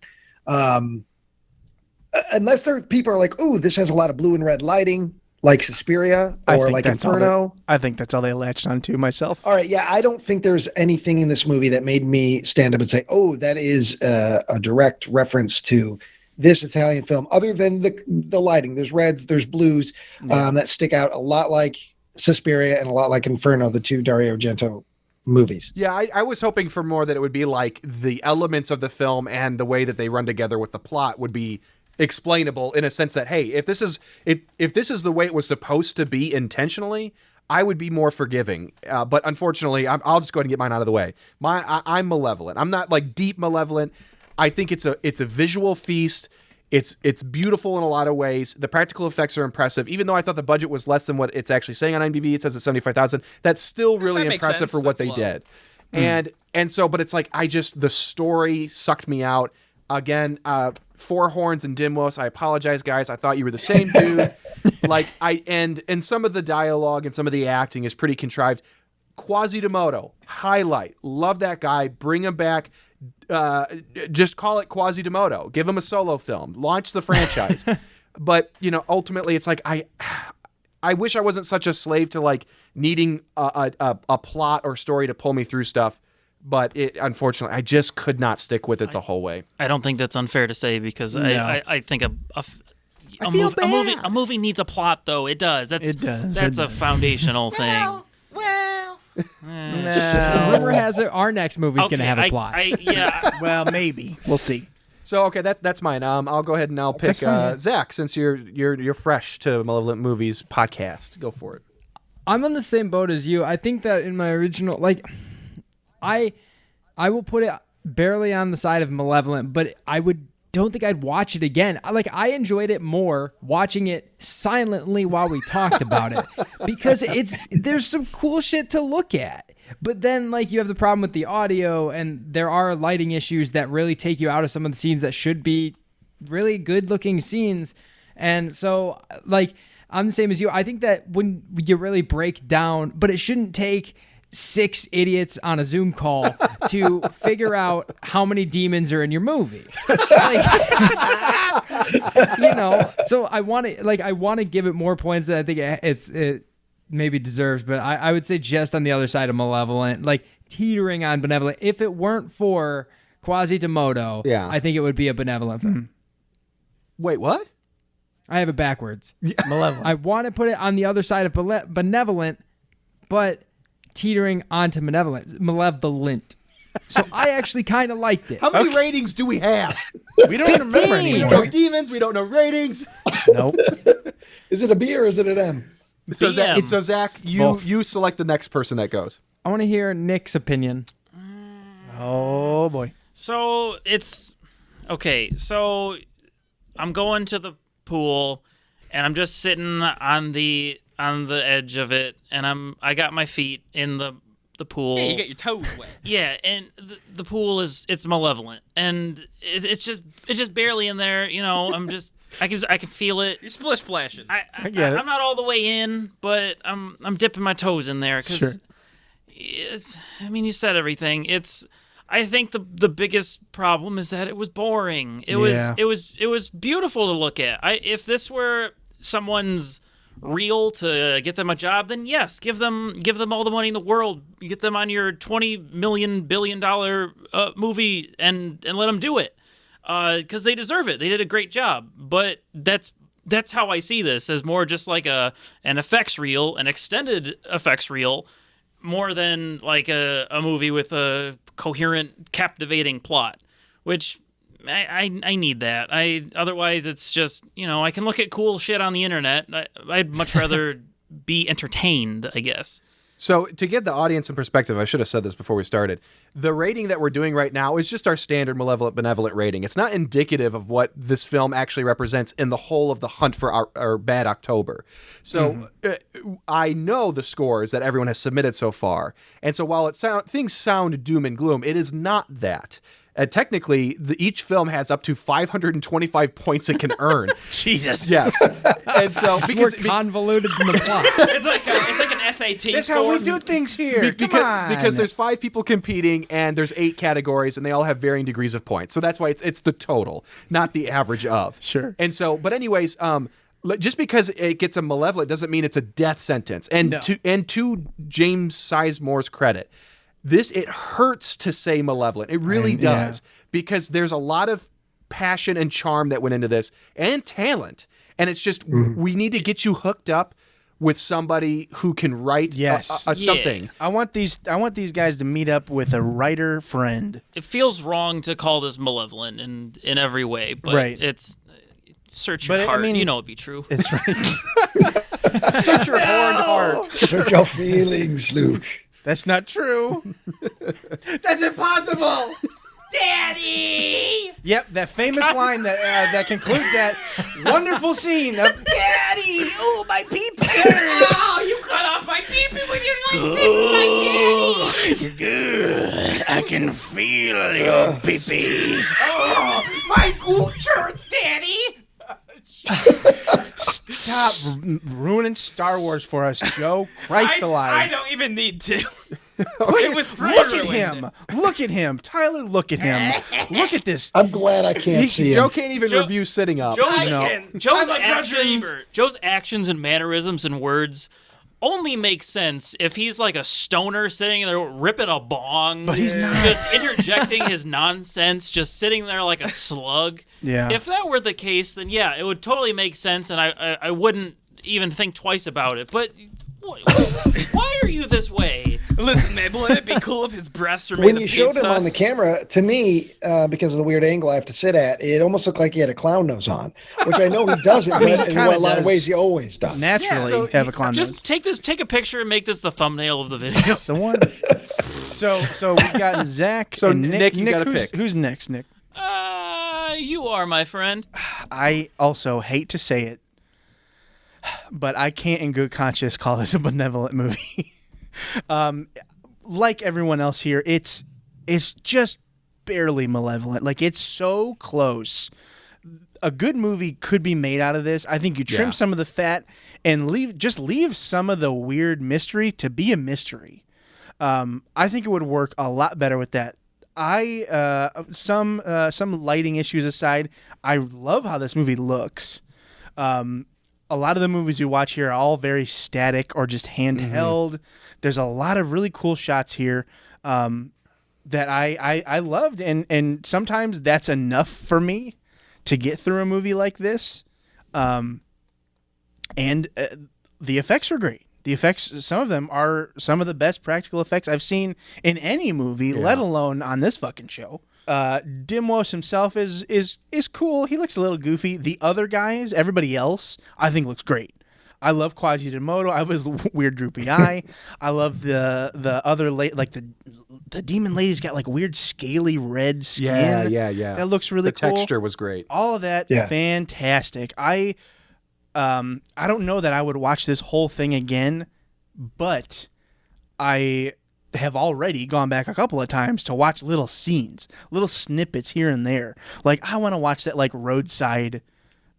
Unless people are like, ooh, this has a lot of blue and red lighting, like Suspiria or like Inferno. I think that's all they latched onto myself. All right, yeah, I don't think there's anything in this movie that made me stand up and say, oh, that is a direct reference to this Italian film, other than the lighting. There's reds, there's blues that stick out a lot like Suspiria and a lot like Inferno, the two Dario Argento movies. Yeah, I was hoping for more, that it would be like the elements of the film and the way that they run together with the plot would be explainable, in a sense that, hey, if this is the way it was supposed to be intentionally, I would be more forgiving. But unfortunately, I'll just go ahead and get mine out of the way. I'm Malevolent. I'm not like deep Malevolent. I think it's a visual feast. It's beautiful in a lot of ways. The practical effects are impressive. Even though I thought the budget was less than what it's actually saying on IMDb, it says it's $75,000. That's still really impressive for what they did. And so, but it's like, the story sucked me out. Again, Four Horns and Dimwos, I apologize, guys. I thought you were the same dude. And some of the dialogue and some of the acting is pretty contrived. Quasimodo, highlight. Love that guy. Bring him back. Just call it Quasimodo. Give him a solo film. Launch the franchise. But, ultimately it's like, I wish I wasn't such a slave to like needing a plot or story to pull me through stuff. but unfortunately, I just could not stick with it the whole way. I don't think that's unfair to say because No. I think a feel movie needs a plot, though. It does. It does. That's a foundational thing. Rumor has it our next movie's going to have a plot. Yeah. Well, maybe. We'll see. So okay, that's mine. I'll go ahead and I'll pick Zach, since you're fresh to Malevolent Movies podcast. Go for it. I'm on the same boat as you. I think that in my original, I will put it barely on the side of Malevolent, but don't think I'd watch it again. I enjoyed it more watching it silently while we talked about it because there's some cool shit to look at. But then you have the problem with the audio, and there are lighting issues that really take you out of some of the scenes that should be really good looking scenes. And so I'm the same as you. I think that when you really break down, but it shouldn't take 6 idiots on a Zoom call to figure out how many demons are in your movie. So I want to give it more points than I think it maybe deserves, but I would say just on the other side of Malevolent, teetering on Benevolent. If it weren't for Quasimodo, I think it would be a Benevolent film. Wait, what? I have it backwards. Malevolent. I want to put it on the other side of Benevolent, but teetering onto Malevolent. So I actually kind of liked it. How many ratings do we have? We don't even remember We anymore. don't know demons. We don't know ratings. Nope. Is it a B or is it an M? So BM. Zach, Both. you select the next person that goes. I want to hear Nick's opinion. Oh boy. So it's okay. So I'm going to the pool, and I'm just sitting on the edge of it, and I got my feet in the pool. Yeah, you get your toes wet. Yeah, and the pool it's malevolent, and it's just barely in there. I can feel it. You're splish splashing. I get it. I'm not all the way in, but I'm dipping my toes in there because. Sure. You said everything. I think the biggest problem is that it was boring. It was beautiful to look at. If this were someone's reel to get them a job, then yes, give them all the money in the world. You get them on your $20 billion movie and let them do it because they deserve it. They did a great job. But that's how I see this, as more just like an effects reel, an extended effects reel, more than like a movie with a coherent, captivating plot, which I need that. Otherwise it's just, I can look at cool shit on the internet. I'd much rather be entertained, I guess. So to get the audience in perspective, I should have said this before we started. The rating that we're doing right now is just our standard Malevolent Benevolent rating. It's not indicative of what this film actually represents in the whole of the hunt for our Bad October. So I know the scores that everyone has submitted so far. And so while things sound doom and gloom, it is not that. Technically, each film has up to 525 points it can earn. Jesus. Yes. And so It's more convoluted than the plot. It's like an SAT That's score. how we do things here. because there's 5 people competing and there's 8 categories and they all have varying degrees of points. So that's why it's the total, not the average of. Sure. And so, but anyways, just because it gets a Malevolent doesn't mean it's a death sentence. And No. to James Sizemore's credit, it hurts to say Malevolent. It really does, because there's a lot of passion and charm that went into this, and talent. And it's just we need to get you hooked up with somebody who can write something. I want these guys to meet up with a writer friend. It feels wrong to call this malevolent in every way, but Right. it's search your But, I heart. mean- It'd be true. It's right. Such your horned heart. Search your feelings, Luke. That's not true. That's impossible. Daddy! Yep, that famous line that concludes that wonderful scene of Daddy, oh my pee-pee hurts. Oh, you cut off my pee-pee with your lightsaber, my daddy! Good, I can feel your pee-pee. Oh, my gooch hurts, daddy! Stop ruining Star Wars for us, Joe. Christ alive. I don't even need to. Look, was look at ruined. him. Look at him. Tyler, look at him. Look at this. I'm glad I can't see Joe him. can't even Joe- review sitting up. Joe's, No. I'm like Roger actions, Ebert. Joe's actions and mannerisms and words only makes sense if he's like a stoner sitting there ripping a bong, But he's not. just interjecting his nonsense, just sitting there like a slug. Yeah. If that were the case, then yeah, it would totally make sense, and I wouldn't even think twice about it. But why are you this way? Listen, man, wouldn't it be cool if his breasts were made When of you showed him pizza? on the camera, to me, because of the weird angle I have to sit at, it almost looked like he had a clown nose on, which I know he doesn't, but he in kinda a lot of does. ways he always does. Naturally So have a clown nose. Just take a picture and make this the thumbnail of the video. The one. So we've got Zach. So, and Nick, you gotta pick. Who's next, Nick? You are, my friend. I also hate to say it, but I can't in good conscience call this a Malevolent movie. Like everyone else here, it's just barely Malevolent. Like, it's so close. A good movie could be made out of this. I think you trim some of the fat and leave some of the weird mystery to be a mystery. I think it would work a lot better with that. Some lighting issues aside, I love how this movie looks. A lot of the movies we watch here are all very static or just handheld. There's a lot of really cool shots here that I loved, and sometimes that's enough for me to get through a movie like this. And the effects are great. The effects, some of them are some of the best practical effects I've seen in any movie, let alone on this fucking show. Dimwos himself is cool. He looks a little goofy. The other guys, everybody else, I think looks great. I love Quasimodo. I was weird droopy eye. I love the other like the demon lady's got like weird scaly red skin. Yeah. That looks really the cool. texture was great. All of that, fantastic. I don't know that I would watch this whole thing again, but I have already gone back a couple of times to watch little scenes, little snippets here and there. Like, I want to watch that like roadside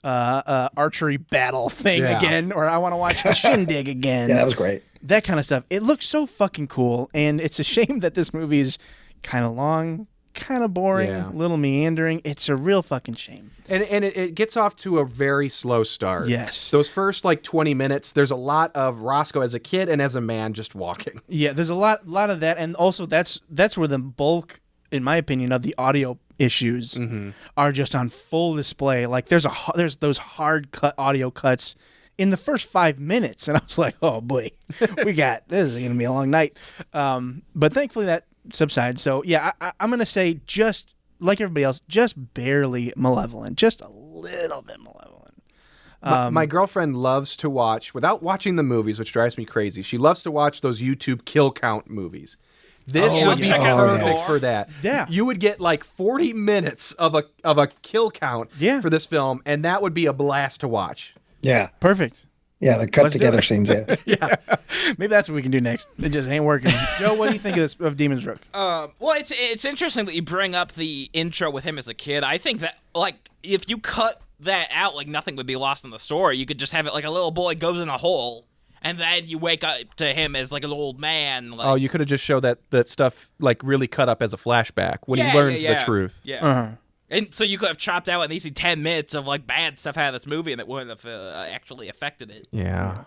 archery battle thing again, or I want to watch the shindig again. Yeah, that was great. That kind of stuff. It looks so fucking cool, and it's a shame that this movie is kind of long, kind of boring, a little meandering. It's a real fucking shame. And it gets off to a very slow start. Yes. Those first like 20 minutes, there's a lot of Roscoe as a kid and as a man just walking. Yeah, there's a lot of that, and also that's where the bulk, in my opinion, of the audio issues are just on full display. Like, there's those hard cut audio cuts in the first 5 minutes, and I was like, oh boy, this is gonna be a long night. But thankfully that subsides. So yeah, I'm gonna say, just like everybody else, just barely Malevolent, just a little bit Malevolent. My girlfriend loves to watch, without watching the movies, which drives me crazy, she loves to watch those YouTube kill count movies. This would be perfect for that. Yeah. You would get like 40 minutes of a kill count for this film, and that would be a blast to watch. Yeah. Perfect. Yeah, the cut Let's do together it. scenes. Yeah. Maybe that's what we can do next. It just ain't working. Joe, what do you think of Demon's Rook? Well, it's interesting that you bring up the intro with him as a kid. I think that, like, if you cut that out, like, nothing would be lost in the story. You could just have it like a little boy goes in a hole, and then you wake up to him as like an old man. Like, Oh, you could have just showed that stuff like really cut up as a flashback when he learns the truth. Yeah. And so you could have chopped out at least 10 minutes of like bad stuff out of this movie, and that wouldn't have actually affected it. Yeah.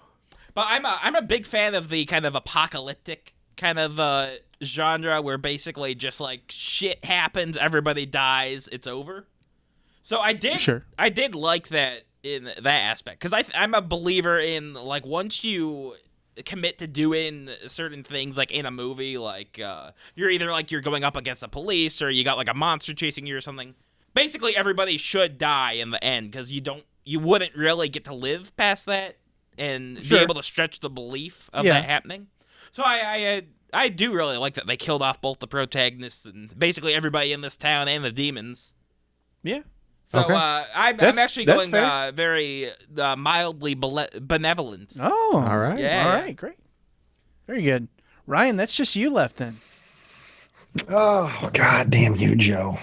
But I'm a big fan of the kind of apocalyptic kind of genre where basically just like shit happens, everybody dies, it's over. So I did like that in that aspect, because I'm a believer in, like, once you commit to doing certain things, like in a movie, like you're either like you're going up against the police or you got like a monster chasing you or something. Basically, everybody should die in the end, because you wouldn't really get to live past that and be able to stretch the belief of that happening. So I do really like that they killed off both the protagonists and basically everybody in this town and the demons. Yeah. So Okay. I'm actually going very mildly benevolent. Oh, All right. Yeah. All right, great. Very good. Ryan, that's just you left then. Oh, God damn you, Joe.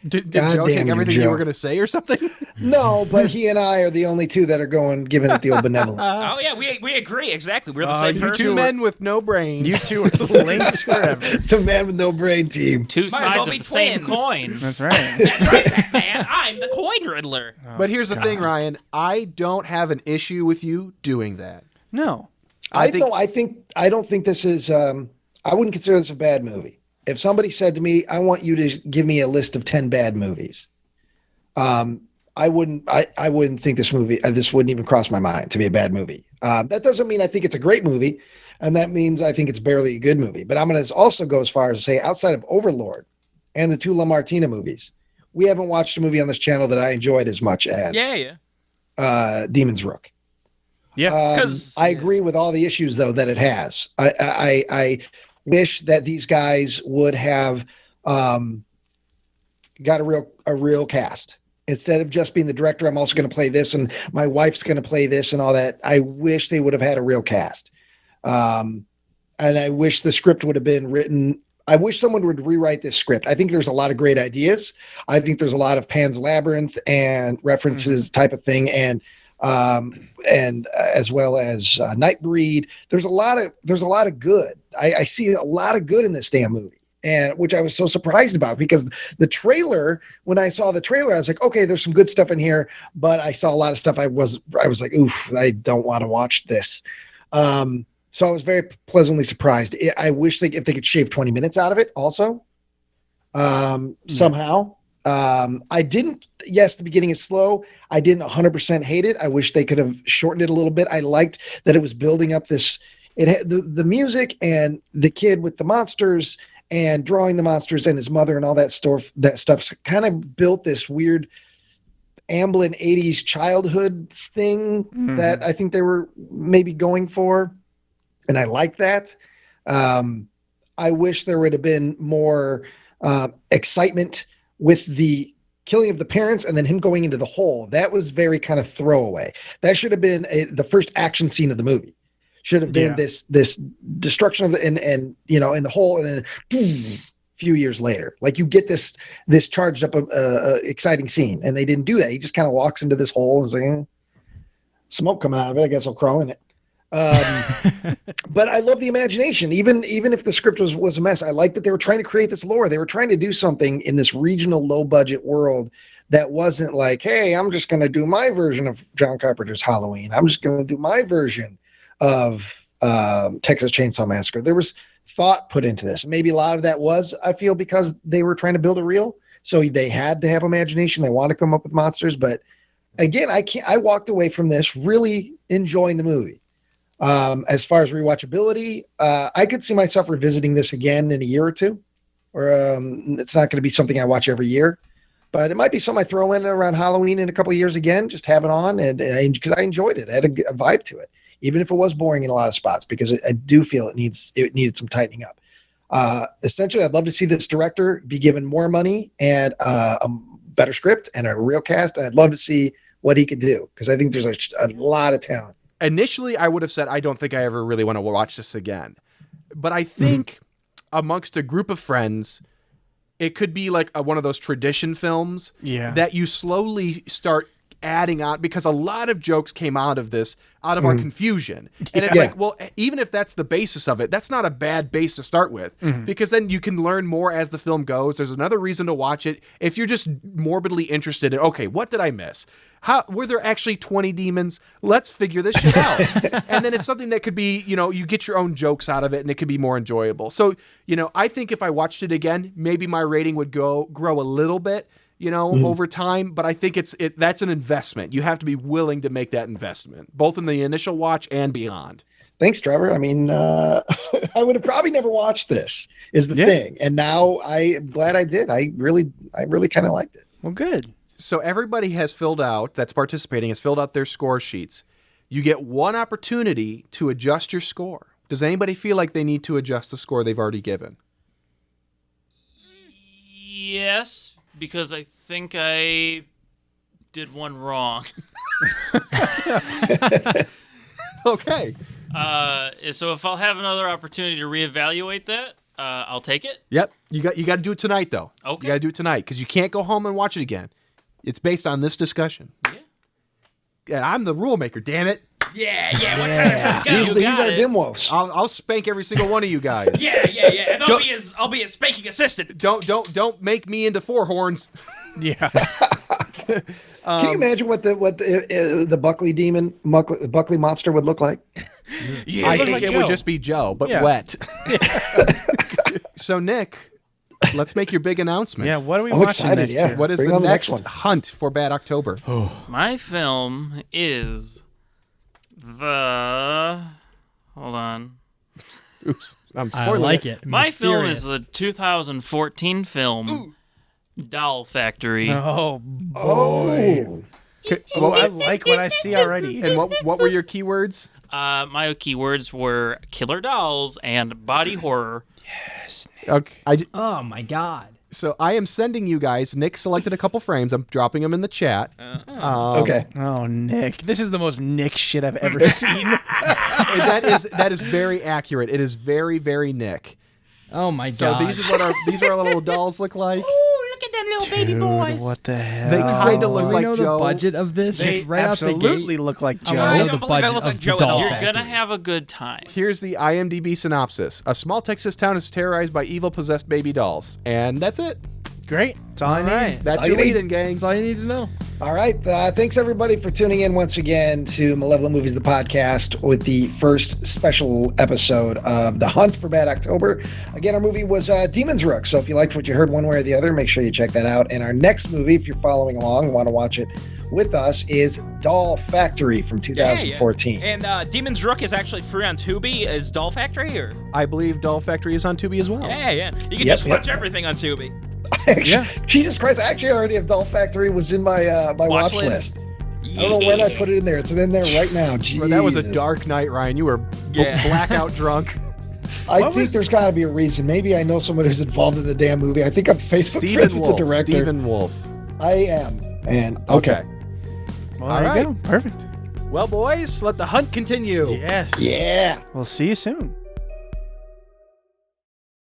Did God Joe damn take you, everything Joe. you were going to say or something? No, but he and I are the only two that are giving it the old benevolent. Oh yeah, we agree exactly. We're the same You person. two men with no brains. You two are linked forever. The man with no brain team. Two Might as well sides of be the same twins. coin. That's right. That's right, Batman. I'm the coin riddler. But here's the thing, Ryan. I don't have an issue with you doing that. No. I don't think this is. I wouldn't consider this a bad movie. If somebody said to me, "I want you to give me a list of 10 bad movies," I wouldn't. I wouldn't think this movie. This wouldn't even cross my mind to be a bad movie. That doesn't mean I think it's a great movie, and that means I think it's barely a good movie. But I'm going to also go as far as to say, outside of Overlord and the two LaMartina movies, we haven't watched a movie on this channel that I enjoyed as much as Demon's Rook. Yeah. I agree with all the issues though that it has. I wish that these guys would have got a real cast instead of just being the director. I'm also going to play this, and my wife's going to play this, and all that. I wish they would have had a real cast, and I wish the script would have been written. I wish someone would rewrite this script. I think there's a lot of great ideas. I think there's a lot of Pan's Labyrinth and references type of thing, and as well as Nightbreed. There's a lot of good. I see a lot of good in this damn movie, and which I was so surprised about, because the trailer, when I saw the trailer, I was like, okay, there's some good stuff in here, but I saw a lot of stuff I was like, oof, I don't want to watch this. So I was very pleasantly surprised. I wish if they could shave 20 minutes out of it also, somehow. I didn't, yes, the beginning is slow. I didn't 100% hate it. I wish they could have shortened it a little bit. I liked that it was building up this, it had the music and the kid with the monsters and drawing the monsters and his mother and all that stuff kind of built this weird Amblin 80s childhood thing that I think they were maybe going for. And I like that. I wish there would have been more excitement with the killing of the parents and then him going into the hole. That was very kind of throwaway. That should have been the first action scene of the movie. Should have been this destruction of and in the hole, and then few years later, like you get this charged up exciting scene, and they didn't do that. He just kind of walks into this hole and is like, smoke coming out of it. I guess I'll crawl in it. But I love the imagination. Even if the script was a mess, I like that they were trying to create this lore. They were trying to do something in this regional low budget world that wasn't like, hey, I'm just going to do my version of John Carpenter's Halloween. I'm just going to do my version of Texas Chainsaw Massacre. There was thought put into this. Maybe a lot of that was, I feel, because they were trying to build a reel. So they had to have imagination. They wanted to come up with monsters. But again, I walked away from this really enjoying the movie. As far as rewatchability, I could see myself revisiting this again in a year or two, or it's not going to be something I watch every year, but it might be something I throw in around Halloween in a couple of years again, just have it on, and because I enjoyed it. It had a vibe to it, even if it was boring in a lot of spots, because I do feel it needed some tightening up. Essentially, I'd love to see this director be given more money and a better script and a real cast, and I'd love to see what he could do, because I think there's a lot of talent. Initially, I would have said, I don't think I ever really want to watch this again. But I think amongst a group of friends, it could be like one of those tradition films that you slowly start adding on, because a lot of jokes came out of this, out of our confusion. And it's like, well, even if that's the basis of it, that's not a bad base to start with, because then you can learn more as the film goes. There's another reason to watch it. If you're just morbidly interested in, okay, what did I miss? How were there actually 20 demons? Let's figure this shit out. And then it's something that could be, you get your own jokes out of it, and it could be more enjoyable. So, I think if I watched it again, maybe my rating would grow a little bit, over time. But I think that's an investment. You have to be willing to make that investment, both in the initial watch and beyond. Thanks, Trevor. I mean, I would have probably never watched this, is the thing. And now I'm glad I did. I really kind of liked it. Well, good. So everybody that's participating has filled out their score sheets. You get one opportunity to adjust your score. Does anybody feel like they need to adjust the score they've already given? Yes, because I think I did one wrong. Okay. So if I'll have another opportunity to reevaluate that, I'll take it. Yep. You got to do it tonight, though. Okay. You got to do it tonight because you can't go home and watch it again. It's based on this discussion. Yeah. I'm the rule maker. Damn it. Yeah. Let's go. These are dimwos. I'll spank every single one of you guys. Yeah. And I'll be his spanking assistant. Don't make me into four horns. Yeah. Can you imagine what the Buckley demon, Buckley monster would look like? Yeah, I think like it Joe. would just be Joe, but Yeah. wet. So Nick, let's make your big announcement. Yeah, what are we I'm watching excited, next yeah. year? What is Bring the on the next next one. hunt for Bad October? My film is the. Hold on. Oops, I'm I spoiling like it. My film Mysterious. is the 2014 film Doll Factory. Oh boy! Oh, I like what I see already. And what were your keywords? My keywords were killer dolls and body horror. Okay. Oh my god. So I am sending you guys. Nick selected a couple frames. I'm dropping them in the chat. Okay. Oh, Nick, this is the most Nick shit I've ever seen. And that is very accurate. It is very, very Nick. Oh my So god. these are our little dolls look like. Dude, what the hell? They kind of Do look we like know Joe. the budget of this? They Just right out the absolutely gate. look like I Joe. wanna know don't the believe I budget look of like the Joe at doll all. You're factory. gonna have a good time. Here's the IMDb synopsis. A small Texas town is terrorized by evil possessed baby dolls. And that's it. Great. That's all I need. Alright. That's all your you need. lead-in, gang. That's all you need to know. All right. Thanks, everybody, for tuning in once again to Malevolent Movies, the podcast, with the first special episode of The Hunt for Bad October. Again, our movie was Demon's Rook. So if you liked what you heard one way or the other, make sure you check that out. And our next movie, if you're following along and want to watch it with us, is Doll Factory from 2014. And Demon's Rook is actually free on Tubi. Is Doll Factory or? I believe Doll Factory is on Tubi as well. Yeah. You can Yep, just yep. watch everything on Tubi. Jesus Christ, I actually already have Doll Factory was in my my watch list. I don't know when I put it in there. It's in there right now. Well, that was a Jesus. dark night, Ryan. You were blackout drunk. I think there's got to be a reason. Maybe I know someone who's involved in the damn movie. I think I'm Facebook friends Stephen with Wolf. the director. Stephen Wolf. I am. And okay. Well, All there right. you go. Perfect. Well, boys, let the hunt continue. Yes. Yeah. We'll see you soon.